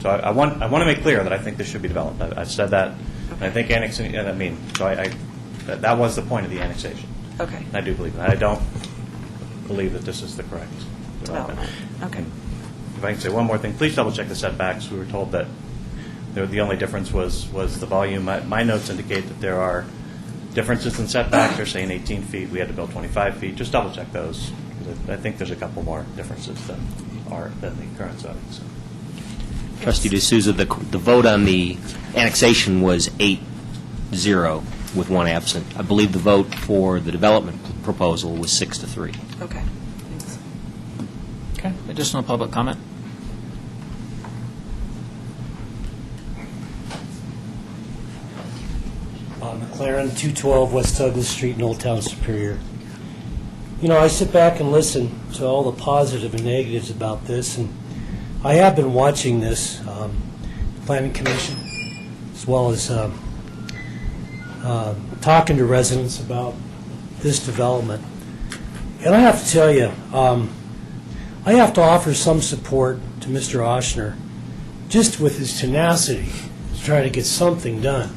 So I want to make clear that I think this should be developed. I've said that, and I think annexing. That was the point of the annexation. Okay. And I do believe that. I don't believe that this is the correct development. Okay. If I can say one more thing, please double check the setbacks. We were told that the only difference was the volume. My notes indicate that there are differences in setbacks. They're saying 18 feet. We had to build 25 feet. Just double check those, because I think there's a couple more differences than the current zoning. So. Trustee D'Souza, the vote on the annexation was 8-0 with one absent. I believe the vote for the development proposal was 6-3. Okay. Thanks. Okay. Additional public comment? McLaren, 212 West Douglas Street in Old Town Superior. I sit back and listen to all the positive and negatives about this, and I have been watching this Planning Commission. as well as talking to residents about this development. And I have to tell you, I have to offer some support to Mr. Oshner just with his tenacity to try to get something done.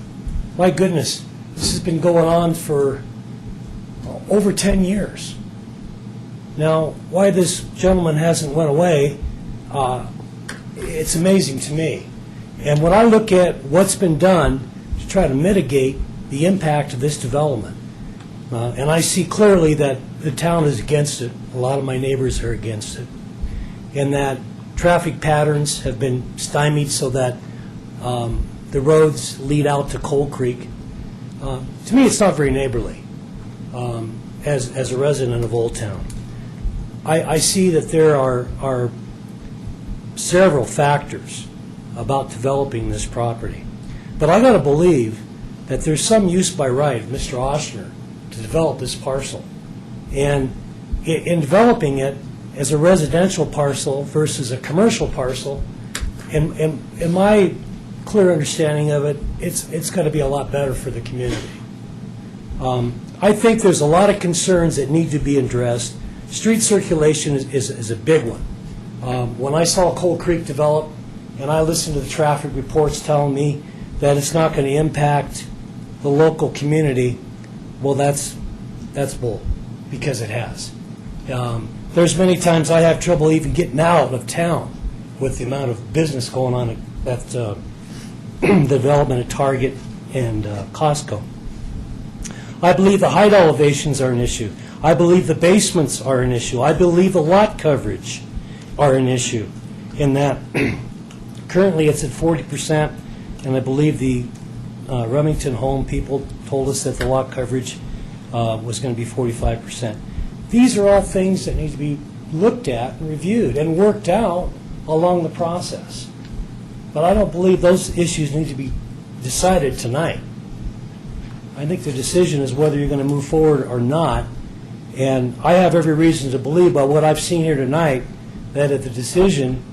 My goodness, this has been going on for over 10 years. Now, why this gentleman hasn't went away, it's amazing to me. And when I look at what's been done to try to mitigate the impact of this development, and I see clearly that the town is against it, a lot of my neighbors are against it, and that traffic patterns have been stymied so that the roads lead out to Coal Creek. To me, it's not very neighborly as a resident of Old Town. I see that there are several factors about developing this property. But I got to believe that there's some use by right of Mr. Oshner to develop this parcel. And in developing it as a residential parcel versus a commercial parcel, in my clear understanding of it, it's going to be a lot better for the community. I think there's a lot of concerns that need to be addressed. Street circulation is a big one. When I saw Coal Creek develop, and I listened to the traffic reports telling me that it's not going to impact the local community, well, that's bull, because it has. There's many times I have trouble even getting out of town with the amount of business going on at the development at Target and Costco. I believe the height elevations are an issue. I believe the basements are an issue. I believe the lot coverage are an issue in that currently it's at 40%, and I believe the Remington Home people told us that the lot coverage was going to be 45%. These are all things that need to be looked at and reviewed and worked out along the process. But I don't believe those issues need to be decided tonight. I think the decision is whether you're going to move forward or not. And I have every reason to believe by what I've seen here tonight that if the decision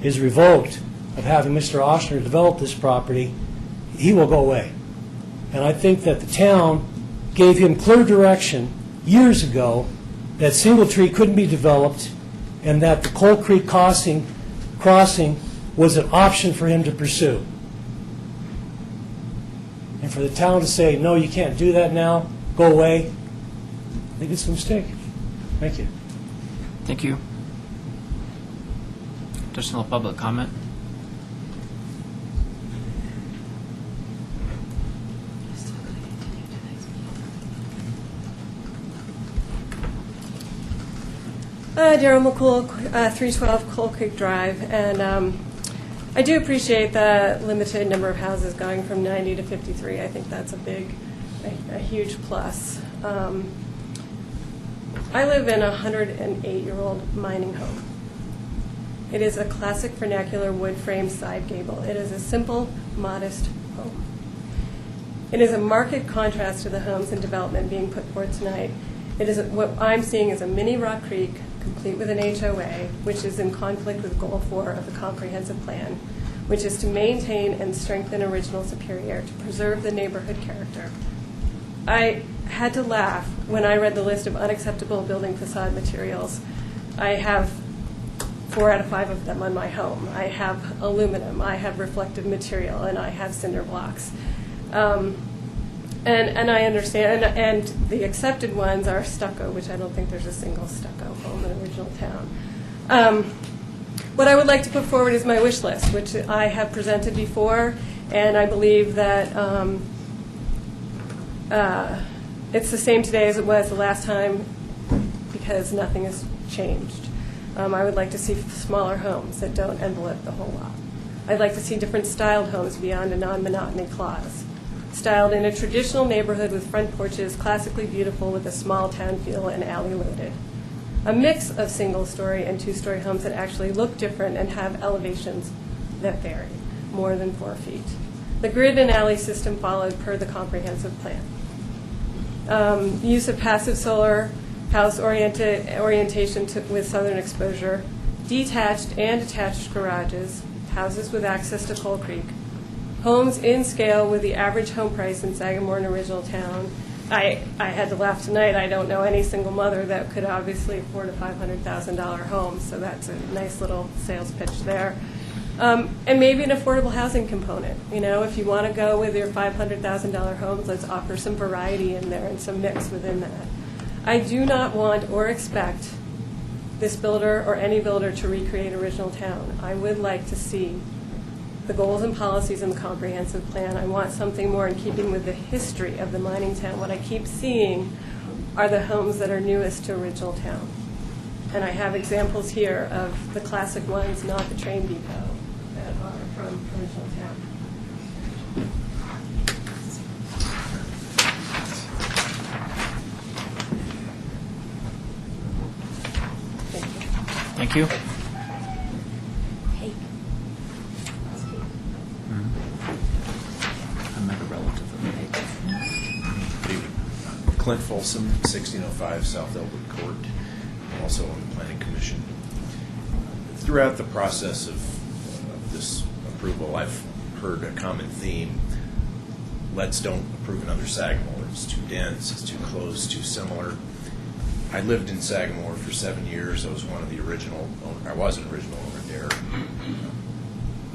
is revoked of having Mr. Oshner develop this property, he will go away. And I think that the town gave him clear direction years ago that Singletree couldn't be developed and that the Coal Creek crossing was an option for him to pursue. And for the town to say, no, you can't do that now, go away, I think it's a mistake. Thank you. Thank you. Additional public comment? Daryl McCool, 312 Coal Creek Drive, and I do appreciate the limited number of houses going from 90 to 53. I think that's a huge plus. I live in a 108-year-old mining home. It is a classic vernacular wood frame side gable. It is a simple, modest home. It is a marked contrast to the homes and development being put forward tonight. It is what I'm seeing is a mini Rock Creek, complete with an HOA, which is in conflict with Goal 4 of the comprehensive plan, which is to maintain and strengthen original Superior, to preserve the neighborhood character. I had to laugh when I read the list of unacceptable building facade materials. I have 4 out of 5 of them on my home. I have aluminum, I have reflective material, and I have cinder blocks. And I understand, and the accepted ones are stucco, which I don't think there's a single stucco home in original town. What I would like to put forward is my wish list, which I have presented before, and I believe that it's the same today as it was the last time because nothing has changed. I would like to see smaller homes that don't envelope the whole lot. I'd like to see different styled homes beyond a non-monotony clause. Styled in a traditional neighborhood with front porches, classically beautiful with a small town feel and alley loaded. A mix of single-story and two-story homes that actually look different and have elevations that vary, more than 4 feet. The grid and alley system followed per the comprehensive plan. Use of passive solar, house orientation with southern exposure, detached and attached garages, houses with access to Coal Creek, homes in scale with the average home price in Sagamore and Original Town. I had to laugh tonight. I don't know any single mother that could obviously afford a $500,000 home, so that's a nice little sales pitch there. And maybe an affordable housing component. You know, if you want to go with your $500,000 homes, let's offer some variety in there and some mix within that. I do not want or expect this builder or any builder to recreate Original Town. I would like to see the goals and policies in the comprehensive plan. I want something more in keeping with the history of the mining town. What I keep seeing are the homes that are newest to Original Town. And I have examples here of the classic ones, not the train depot, that are from Original Town. Thank you. Another relative of Clint Folsom, 1605 South Elwood Court, also on the Planning Commission. Throughout the process of this approval, I've heard a common theme. Let's don't approve another Sagamore. It's too dense, it's too close, too similar. I lived in Sagamore for 7 years. I was one of the original owner. I was an original owner there.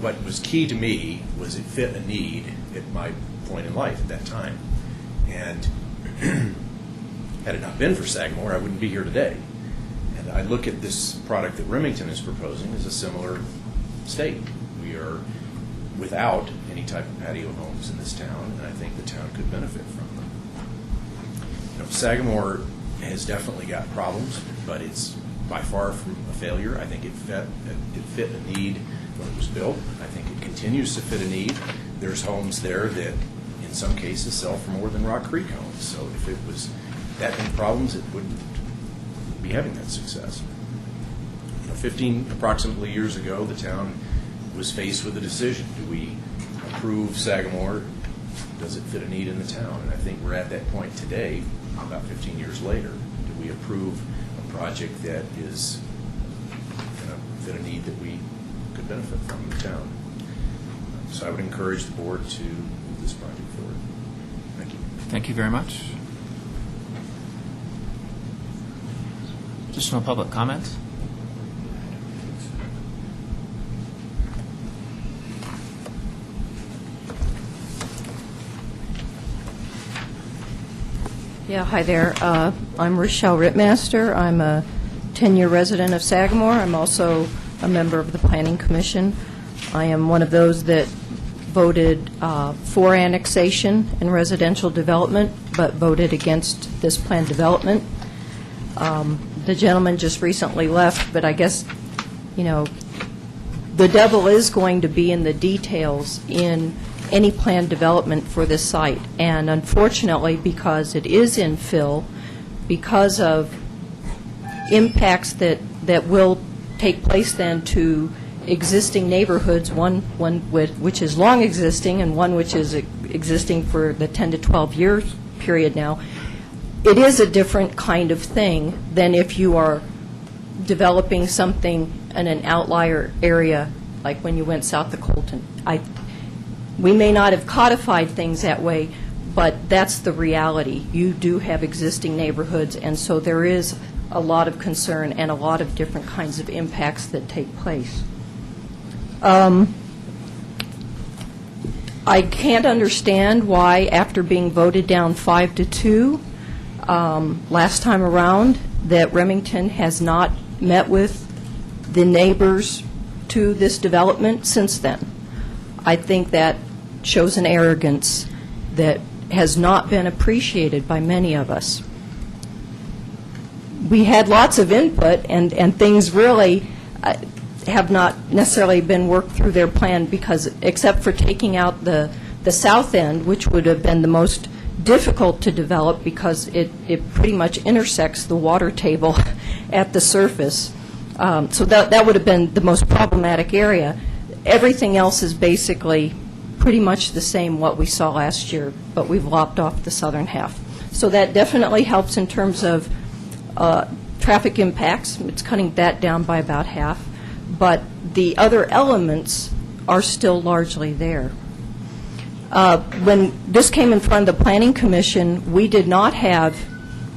What was key to me was it fit a need at my point in life at that time. And had it not been for Sagamore, I wouldn't be here today. And I look at this product that Remington is proposing as a similar state. We are without any type of patio homes in this town, and I think the town could benefit from them. You know, Sagamore has definitely got problems, but it's by far from a failure. I think it fit a need when it was built. I think it continues to fit a need. There's homes there that, in some cases, sell for more than Rock Creek homes. So if it was that many problems, it wouldn't be having that success. You know, 15 approximately years ago, the town was faced with a decision. Do we approve Sagamore? Does it fit a need in the town? And I think we're at that point today, about 15 years later. Do we approve a project that is going to fit a need that we could benefit from in the town? So I would encourage the board to move this project forward. Thank you. Thank you very much. Additional public comments? Yeah, hi there. I'm Rochelle Rittmaster. I'm a 10-year resident of Sagamore. I'm also a member of the Planning Commission. I am one of those that voted for annexation and residential development, but voted against this planned development. The gentleman just recently left, but I guess, you know, the devil is going to be in the details in any planned development for this site. And unfortunately, because it is infill, because of impacts that will take place then to existing neighborhoods, one which is long existing and one which is existing for the 10 to 12 year period now, it is a different kind of thing than if you are developing something in an outlier area, like when you went south of Colton. We may not have codified things that way, but that's the reality. You do have existing neighborhoods, and so there is a lot of concern and a lot of different kinds of impacts that take place. I can't understand why, after being voted down 5-2 last time around, that Remington has not met with the neighbors to this development since then. I think that shows an arrogance that has not been appreciated by many of us. We had lots of input, and things really have not necessarily been worked through their plan, because except for taking out the south end, which would have been the most difficult to develop because it pretty much intersects the water table at the surface. So that would have been the most problematic area. Everything else is basically pretty much the same what we saw last year, but we've lopped off the southern half. So that definitely helps in terms of traffic impacts. It's cutting that down by about half. But the other elements are still largely there. When this came in front of the Planning Commission, we did not have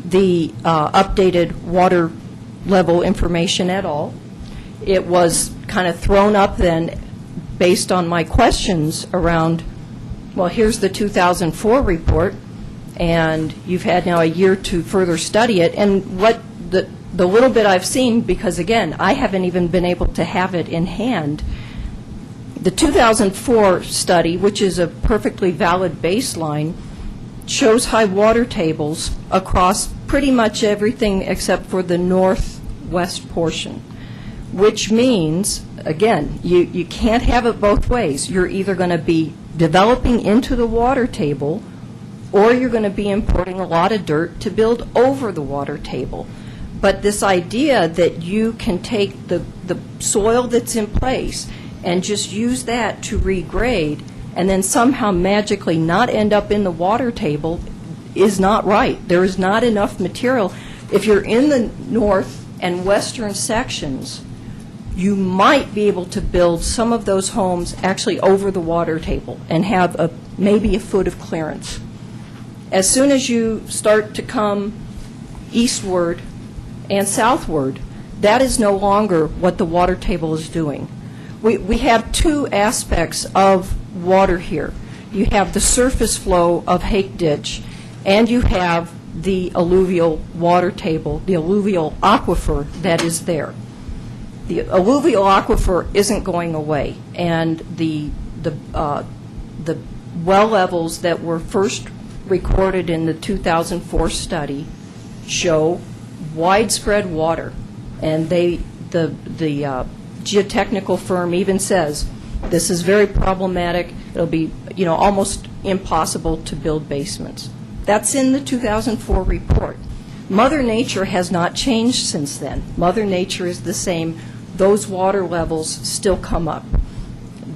the updated water level information at all. It was kind of thrown up then based on my questions around, well, here's the 2004 report, and you've had now a year to further study it. And what the little bit I've seen, because again, I haven't even been able to have it in hand, the 2004 study, which is a perfectly valid baseline, shows high water tables across pretty much everything except for the northwest portion, which means, again, you can't have it both ways. You're either going to be developing into the water table, or you're going to be importing a lot of dirt to build over the water table. But this idea that you can take the soil that's in place and just use that to regrade and then somehow magically not end up in the water table is not right. There is not enough material. If you're in the north and western sections, you might be able to build some of those homes actually over the water table and have maybe a foot of clearance. As soon as you start to come eastward and southward, that is no longer what the water table is doing. We have two aspects of water here. You have the surface flow of Hake Ditch, and you have the alluvial water table, the alluvial aquifer that is there. The alluvial aquifer isn't going away, and the well levels that were first recorded in the 2004 study show widespread water, and the geotechnical firm even says this is very problematic. It'll be almost impossible to build basements. That's in the 2004 report. Mother Nature has not changed since then. Mother Nature is the same. Those water levels still come up.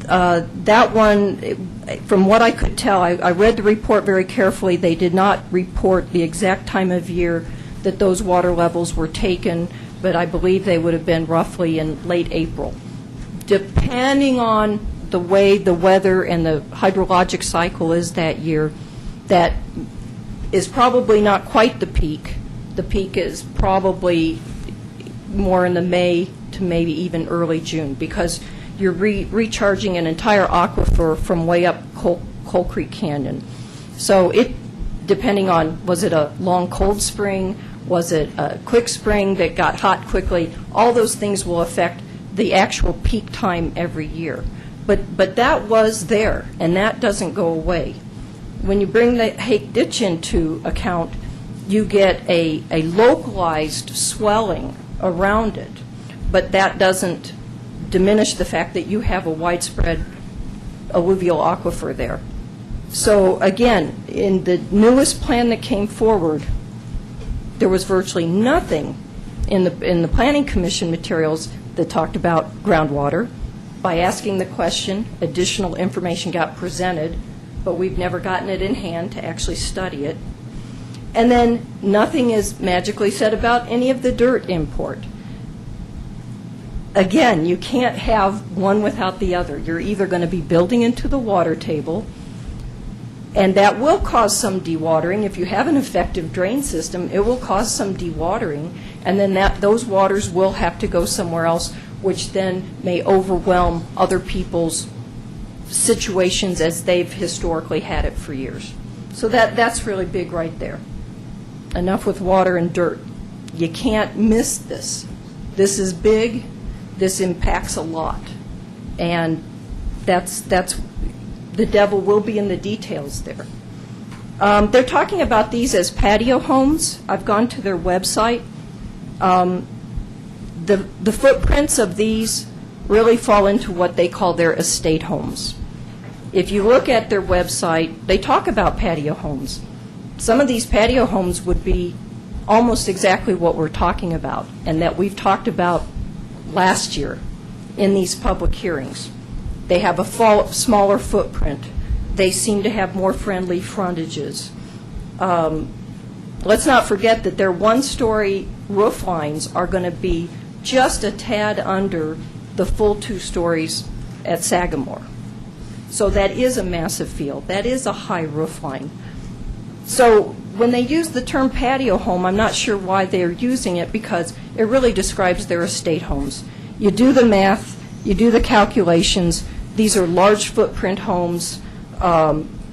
That one, from what I could tell, I read the report very carefully. They did not report the exact time of year that those water levels were taken, but I believe they would have been roughly in late April. Depending on the way the weather and the hydrologic cycle is that year, that is probably not quite the peak. The peak is probably more in the May to maybe even early June, because you're recharging an entire aquifer from way up Coal Creek Canyon. So depending on, was it a long cold spring, was it a quick spring that got hot quickly, all those things will affect the actual peak time every year. But that was there, and that doesn't go away. When you bring the Hake Ditch into account, you get a localized swelling around it, but that doesn't diminish the fact that you have a widespread alluvial aquifer there. So again, in the newest plan that came forward, there was virtually nothing in the Planning Commission materials that talked about groundwater. By asking the question, additional information got presented, but we've never gotten it in hand to actually study it. And then nothing is magically said about any of the dirt import. Again, you can't have one without the other. You're either going to be building into the water table, and that will cause some dewatering. If you have an effective drain system, it will cause some dewatering, and then those waters will have to go somewhere else, which then may overwhelm other people's situations as they've historically had it for years. So that's really big right there. Enough with water and dirt. You can't miss this. This is big. This impacts a lot. And that's the devil will be in the details there. They're talking about these as patio homes. I've gone to their website. The footprints of these really fall into what they call their estate homes. If you look at their website, they talk about patio homes. Some of these patio homes would be almost exactly what we're talking about, and that we've talked about last year in these public hearings. They have a smaller footprint. They seem to have more friendly frontages. Let's not forget that their one-story roof lines are going to be just a tad under the full 2 stories at Sagamore. So that is a massive field. That is a high roof line. So when they use the term patio home, I'm not sure why they're using it, because it really describes their estate homes. You do the math, you do the calculations. These are large footprint homes.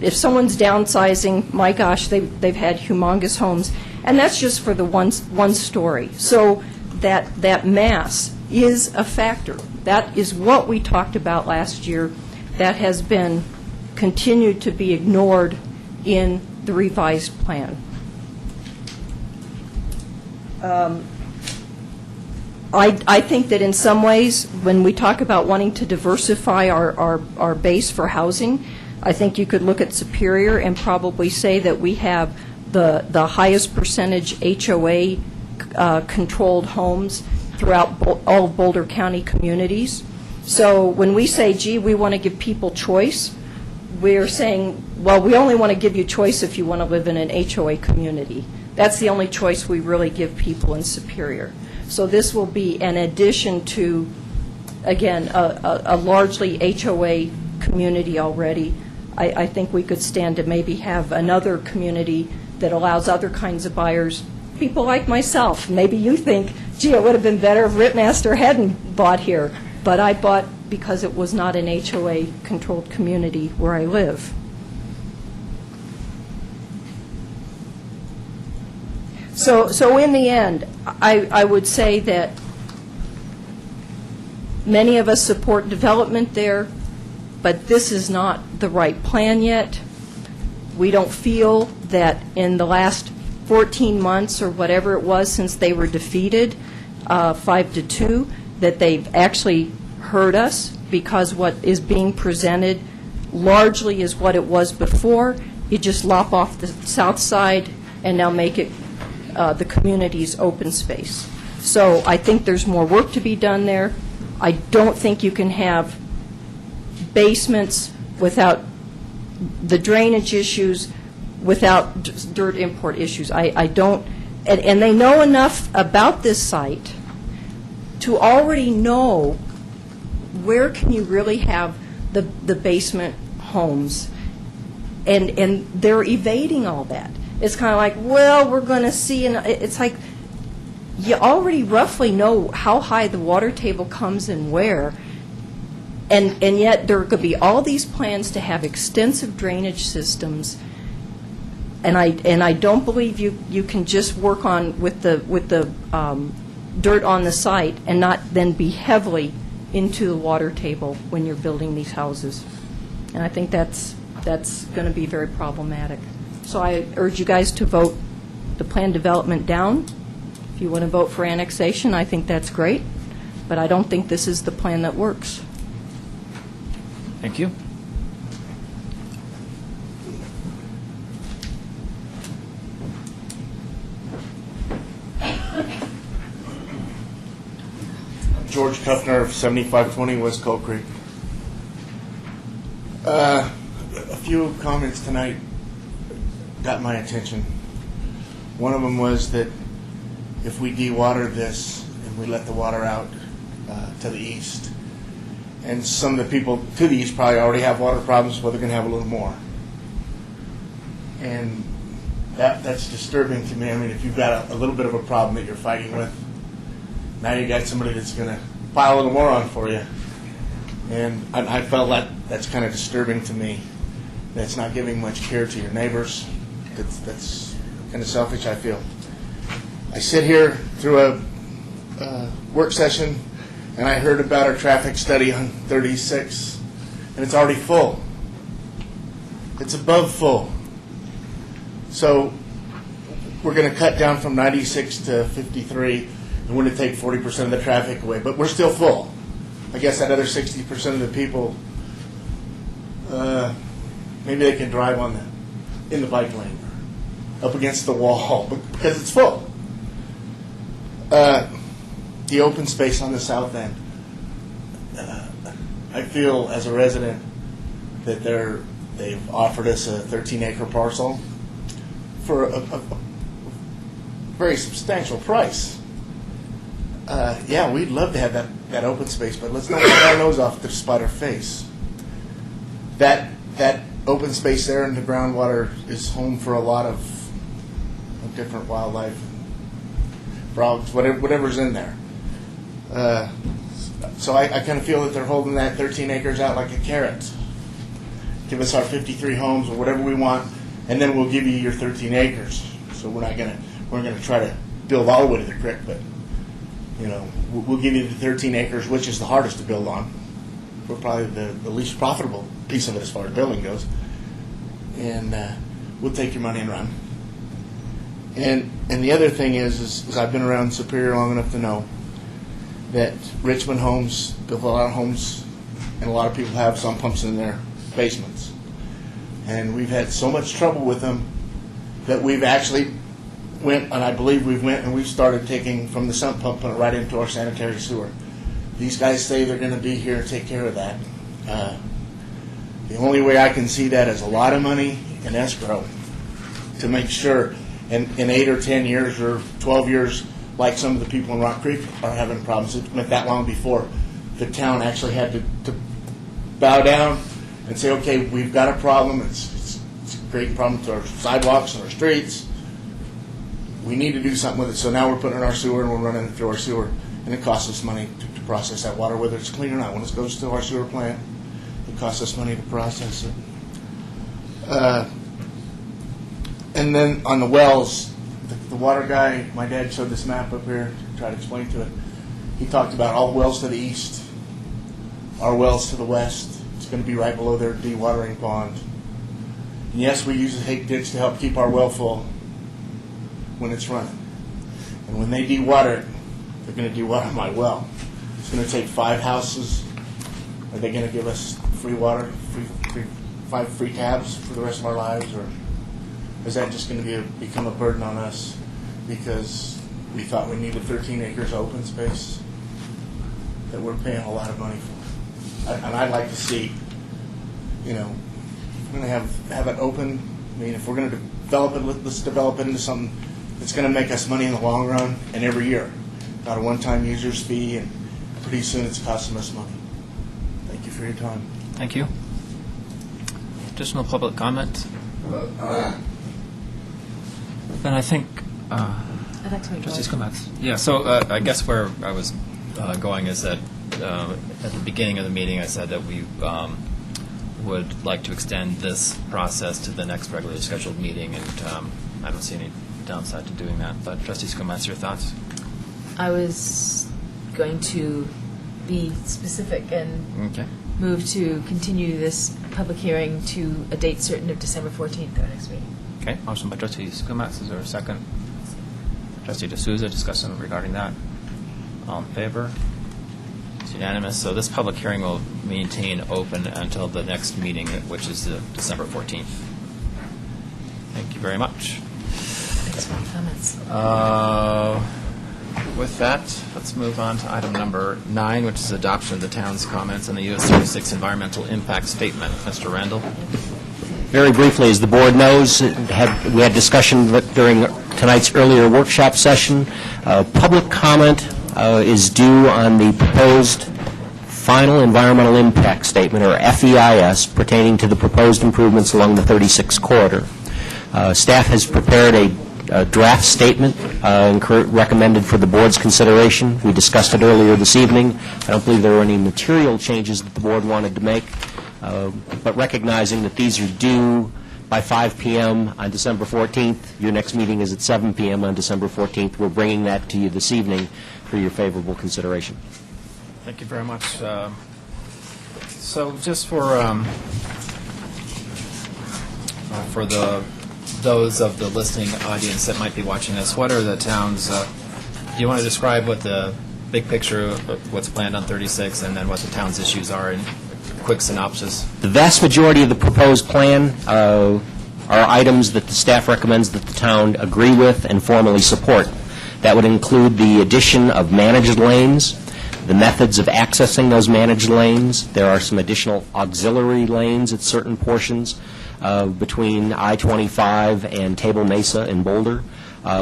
If someone's downsizing, my gosh, they've had humongous homes. And that's just for the one story. So that mass is a factor. That is what we talked about last year. That has been continued to be ignored in the revised plan. I think that in some ways, when we talk about wanting to diversify our base for housing, I think you could look at Superior and probably say that we have the highest percentage HOA controlled homes throughout all of Boulder County communities. So when we say, gee, we want to give people choice, we're saying, well, we only want to give you choice if you want to live in an HOA community. That's the only choice we really give people in Superior. So this will be an addition to, again, a largely HOA community already. I think we could stand to maybe have another community that allows other kinds of buyers, people like myself. Maybe you think, gee, it would have been better if Ripmaster hadn't bought here. But I bought because it was not an HOA-controlled community where I live. So in the end, I would say that many of us support development there, but this is not the right plan yet. We don't feel that in the last 14 months or whatever it was since they were defeated, 5-2, that they've actually heard us, because what is being presented largely is what it was before. You just lop off the south side and now make it the community's open space. So I think there's more work to be done there. I don't think you can have basements without the drainage issues, without dirt import issues. I don't, and they know enough about this site to already know where can you really have the basement homes, and they're evading all that. It's kind of like, well, we're going to see, and it's like you already roughly know how high the water table comes and where, and yet there could be all these plans to have extensive drainage systems, and I don't believe you can just work on with the dirt on the site and not then be heavily into the water table when you're building these houses. And I think that's going to be very problematic. So I urge you guys to vote the plan development down. If you want to vote for annexation, I think that's great, but I don't think this is the plan that works. Thank you. George Kuffner of 7520 West Coal Creek. A few comments tonight got my attention. One of them was that if we dewater this and we let the water out to the east, and some of the people to the east probably already have water problems, well, they're going to have a little more. And that's disturbing to me. I mean, if you've got a little bit of a problem that you're fighting with, now you got somebody that's going to pile a little more on for you. And I felt like that's kind of disturbing to me. That's not giving much care to your neighbors. That's kind of selfish, I feel. I sit here through a work session, and I heard about our traffic study on 36, and it's already full. It's above full. So we're going to cut down from 96 to 53, and we're going to take 40% of the traffic away, but we're still full. I guess that other 60% of the people, maybe they can drive in the bike lane, or up against the wall, because it's full. The open space on the south end, I feel as a resident that they've offered us a 13-acre parcel for a very substantial price. Yeah, we'd love to have that open space, but let's not get our nose off to spite our face. that open space there in the groundwater is home for a lot of different wildlife, frogs, whatever's in there. So I kind of feel that they're holding that 13 acres out like a carrot. Give us our 53 homes or whatever we want, and then we'll give you your 13 acres. So we're gonna try to build all the way to the creek, but we'll give you the 13 acres, which is the hardest to build on. We're probably the least profitable piece of it as far as building goes, and we'll take your money and run. And the other thing is I've been around Superior long enough to know that Richmond Homes built a lot of homes, and a lot of people have sump pumps in their basements. And we've had so much trouble with them that we've actually went, and I believe we've started taking from the sump pump, putting it right into our sanitary sewer. These guys say they're going to be here and take care of that. The only way I can see that is a lot of money in escrow to make sure in 8 or 10 years or 12 years, like some of the people in Rock Creek are having problems. It went that long before the town actually had to bow down and say, okay, we've got a problem. It's a great problem to our sidewalks and our streets. We need to do something with it. So now we're putting it in our sewer and we're running it through our sewer, and it costs us money to process that water, whether it's clean or not. When it goes to our sewer plant, it costs us money to process it. And then on the wells, the water guy, my dad showed this map up here to try to explain to it. He talked about all the wells to the east, our wells to the west. It's going to be right below their dewatering pond. And yes, we use a hake ditch to help keep our well full when it's running. And when they dewater it, they're going to dewater my well. It's going to take 5 houses. Are they going to give us free water, 5 free tabs for the rest of our lives, or is that just going to become a burden on us because we thought we needed 13 acres of open space that we're paying a lot of money for? And I'd like to see, we're going to have it open. I mean, if we're going to develop it, let's develop it into something that's going to make us money in the long run and every year. Not a one-time user's fee, and pretty soon it's costing us money. Thank you for your time. Thank you. Additional public comment? Then I think, I'd like to make Trustee Skomax. Yeah, so I guess where I was going is that at the beginning of the meeting I said that we would like to extend this process to the next regularly scheduled meeting, and I don't see any downside to doing that. But Trustee Skomax, your thoughts? I was going to be specific and move to continue this public hearing to a date certain of December 14th, our next meeting. Okay, motion by Trustee Skomax. Is there a second? Trustee D'Souza, discussion regarding that. All in favor? It's unanimous. So this public hearing will maintain open until the next meeting, which is December 14th. Thank you very much. Thanks for your comments. With that, let's move on to item number 9, which is adoption of the town's comments on the US 36 Environmental Impact Statement. Mr. Randall? Very briefly, as the board knows, we had discussion during tonight's earlier workshop session. Public comment is due on the proposed Final Environmental Impact Statement, or FEIS, pertaining to the proposed improvements along the 36 corridor. Staff has prepared a draft statement recommended for the board's consideration. We discussed it earlier this evening. I don't believe there were any material changes that the board wanted to make. But recognizing that these are due by 5 p.m. on December 14th, your next meeting is at 7 p.m. on December 14th, we're bringing that to you this evening for your favorable consideration. Thank you very much. So just for those of the listening audience that might be watching this, what are the towns, do you want to describe what the big picture of what's planned on 36 and then what the town's issues are in quick synopsis? The vast majority of the proposed plan are items that the staff recommends that the town agree with and formally support. That would include the addition of managed lanes, the methods of accessing those managed lanes. There are some additional auxiliary lanes at certain portions between I-25 and Table Mesa and Boulder.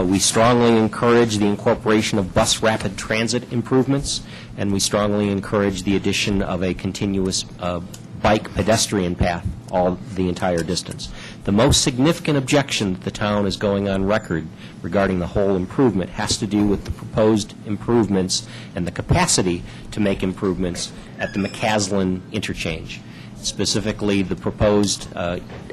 We strongly encourage the incorporation of bus rapid transit improvements, and we strongly encourage the addition of a continuous bike pedestrian path the entire distance. The most significant objection that the town is going on record regarding the whole improvement has to do with the proposed improvements and the capacity to make improvements at the McCaslin interchange. Specifically, the proposed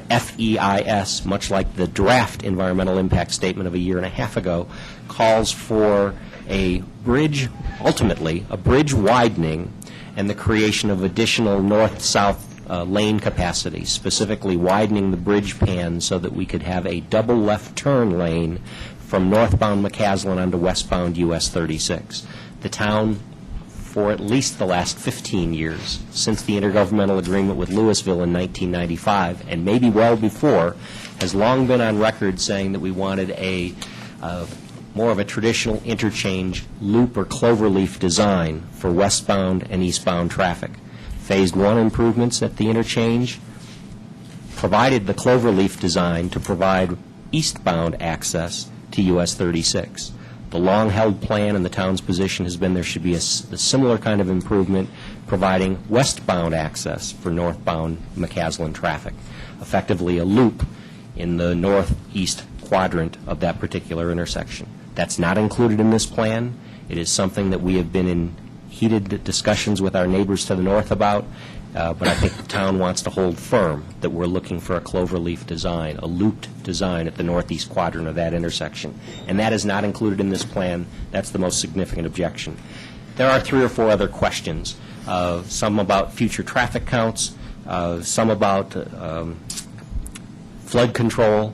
FEIS, much like the draft environmental impact statement of a year and a half ago, calls for a bridge, ultimately, a bridge widening and the creation of additional north-south lane capacity, specifically widening the bridge pan so that we could have a double left turn lane from northbound McCaslin onto westbound US 36. The town, for at least the last 15 years, since the intergovernmental agreement with Louisville in 1995, and maybe well before, has long been on record saying that we wanted a more of a traditional interchange loop or cloverleaf design for westbound and eastbound traffic. Phase 1 improvements at the interchange provided the cloverleaf design to provide eastbound access to US 36. The long-held plan and the town's position has been there should be a similar kind of improvement providing westbound access for northbound McCaslin traffic, effectively a loop in the northeast quadrant of that particular intersection. That's not included in this plan. It is something that we have been in heated discussions with our neighbors to the north about, but I think the town wants to hold firm that we're looking for a cloverleaf design, a looped design at the northeast quadrant of that intersection. And that is not included in this plan. That's the most significant objection. There are 3 or 4 other questions, some about future traffic counts, some about flood control,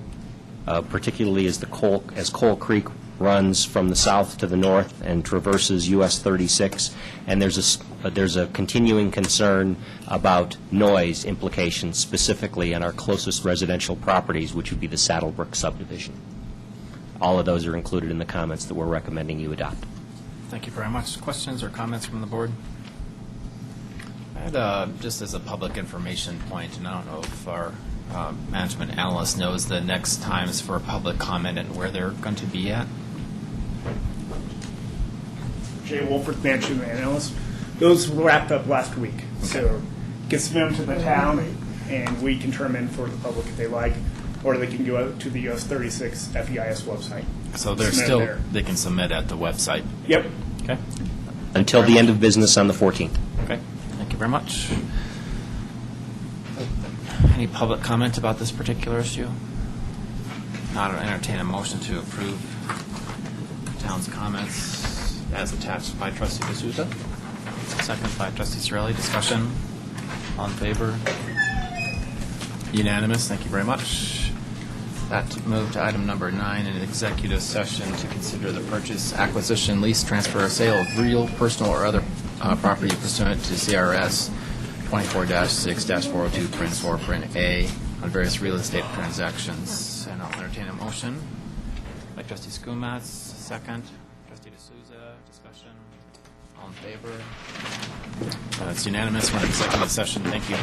particularly as Coal Creek runs from the south to the north and traverses US 36, and there's a continuing concern about noise implications, specifically on our closest residential properties, which would be the Saddlebrook subdivision. All of those are included in the comments that we're recommending you adopt. Thank you very much. Questions or comments from the board? I had, just as a public information point, and I don't know if our management analyst knows the next times for public comment and where they're going to be at. Jay Wolford, management analyst. Those wrapped up last week. Okay. So gets them to the town, and we can turn them in for the public if they like, or they can go out to the US 36 FEIS website. So they're still there. They can submit at the website. Yep. Okay. Until the end of business on the 14th. Okay. Thank you very much. Any public comment about this particular issue? Not to entertain a motion to approve the town's comments as attached by Trustee D'Souza. Second by Trustee Cirelli. Discussion. All in favor? Unanimous. Thank you very much. That moved to item number 9, an executive session to consider the purchase, acquisition, lease, transfer, or sale of real, personal, or other property pursuant to CRS 24-6-402, print 4, print A, on various real estate transactions. And I'll entertain a motion by Trustee Skumatz. Second. Trustee D'Souza. Discussion. All in favor? It's unanimous. We're in executive session. Thank you.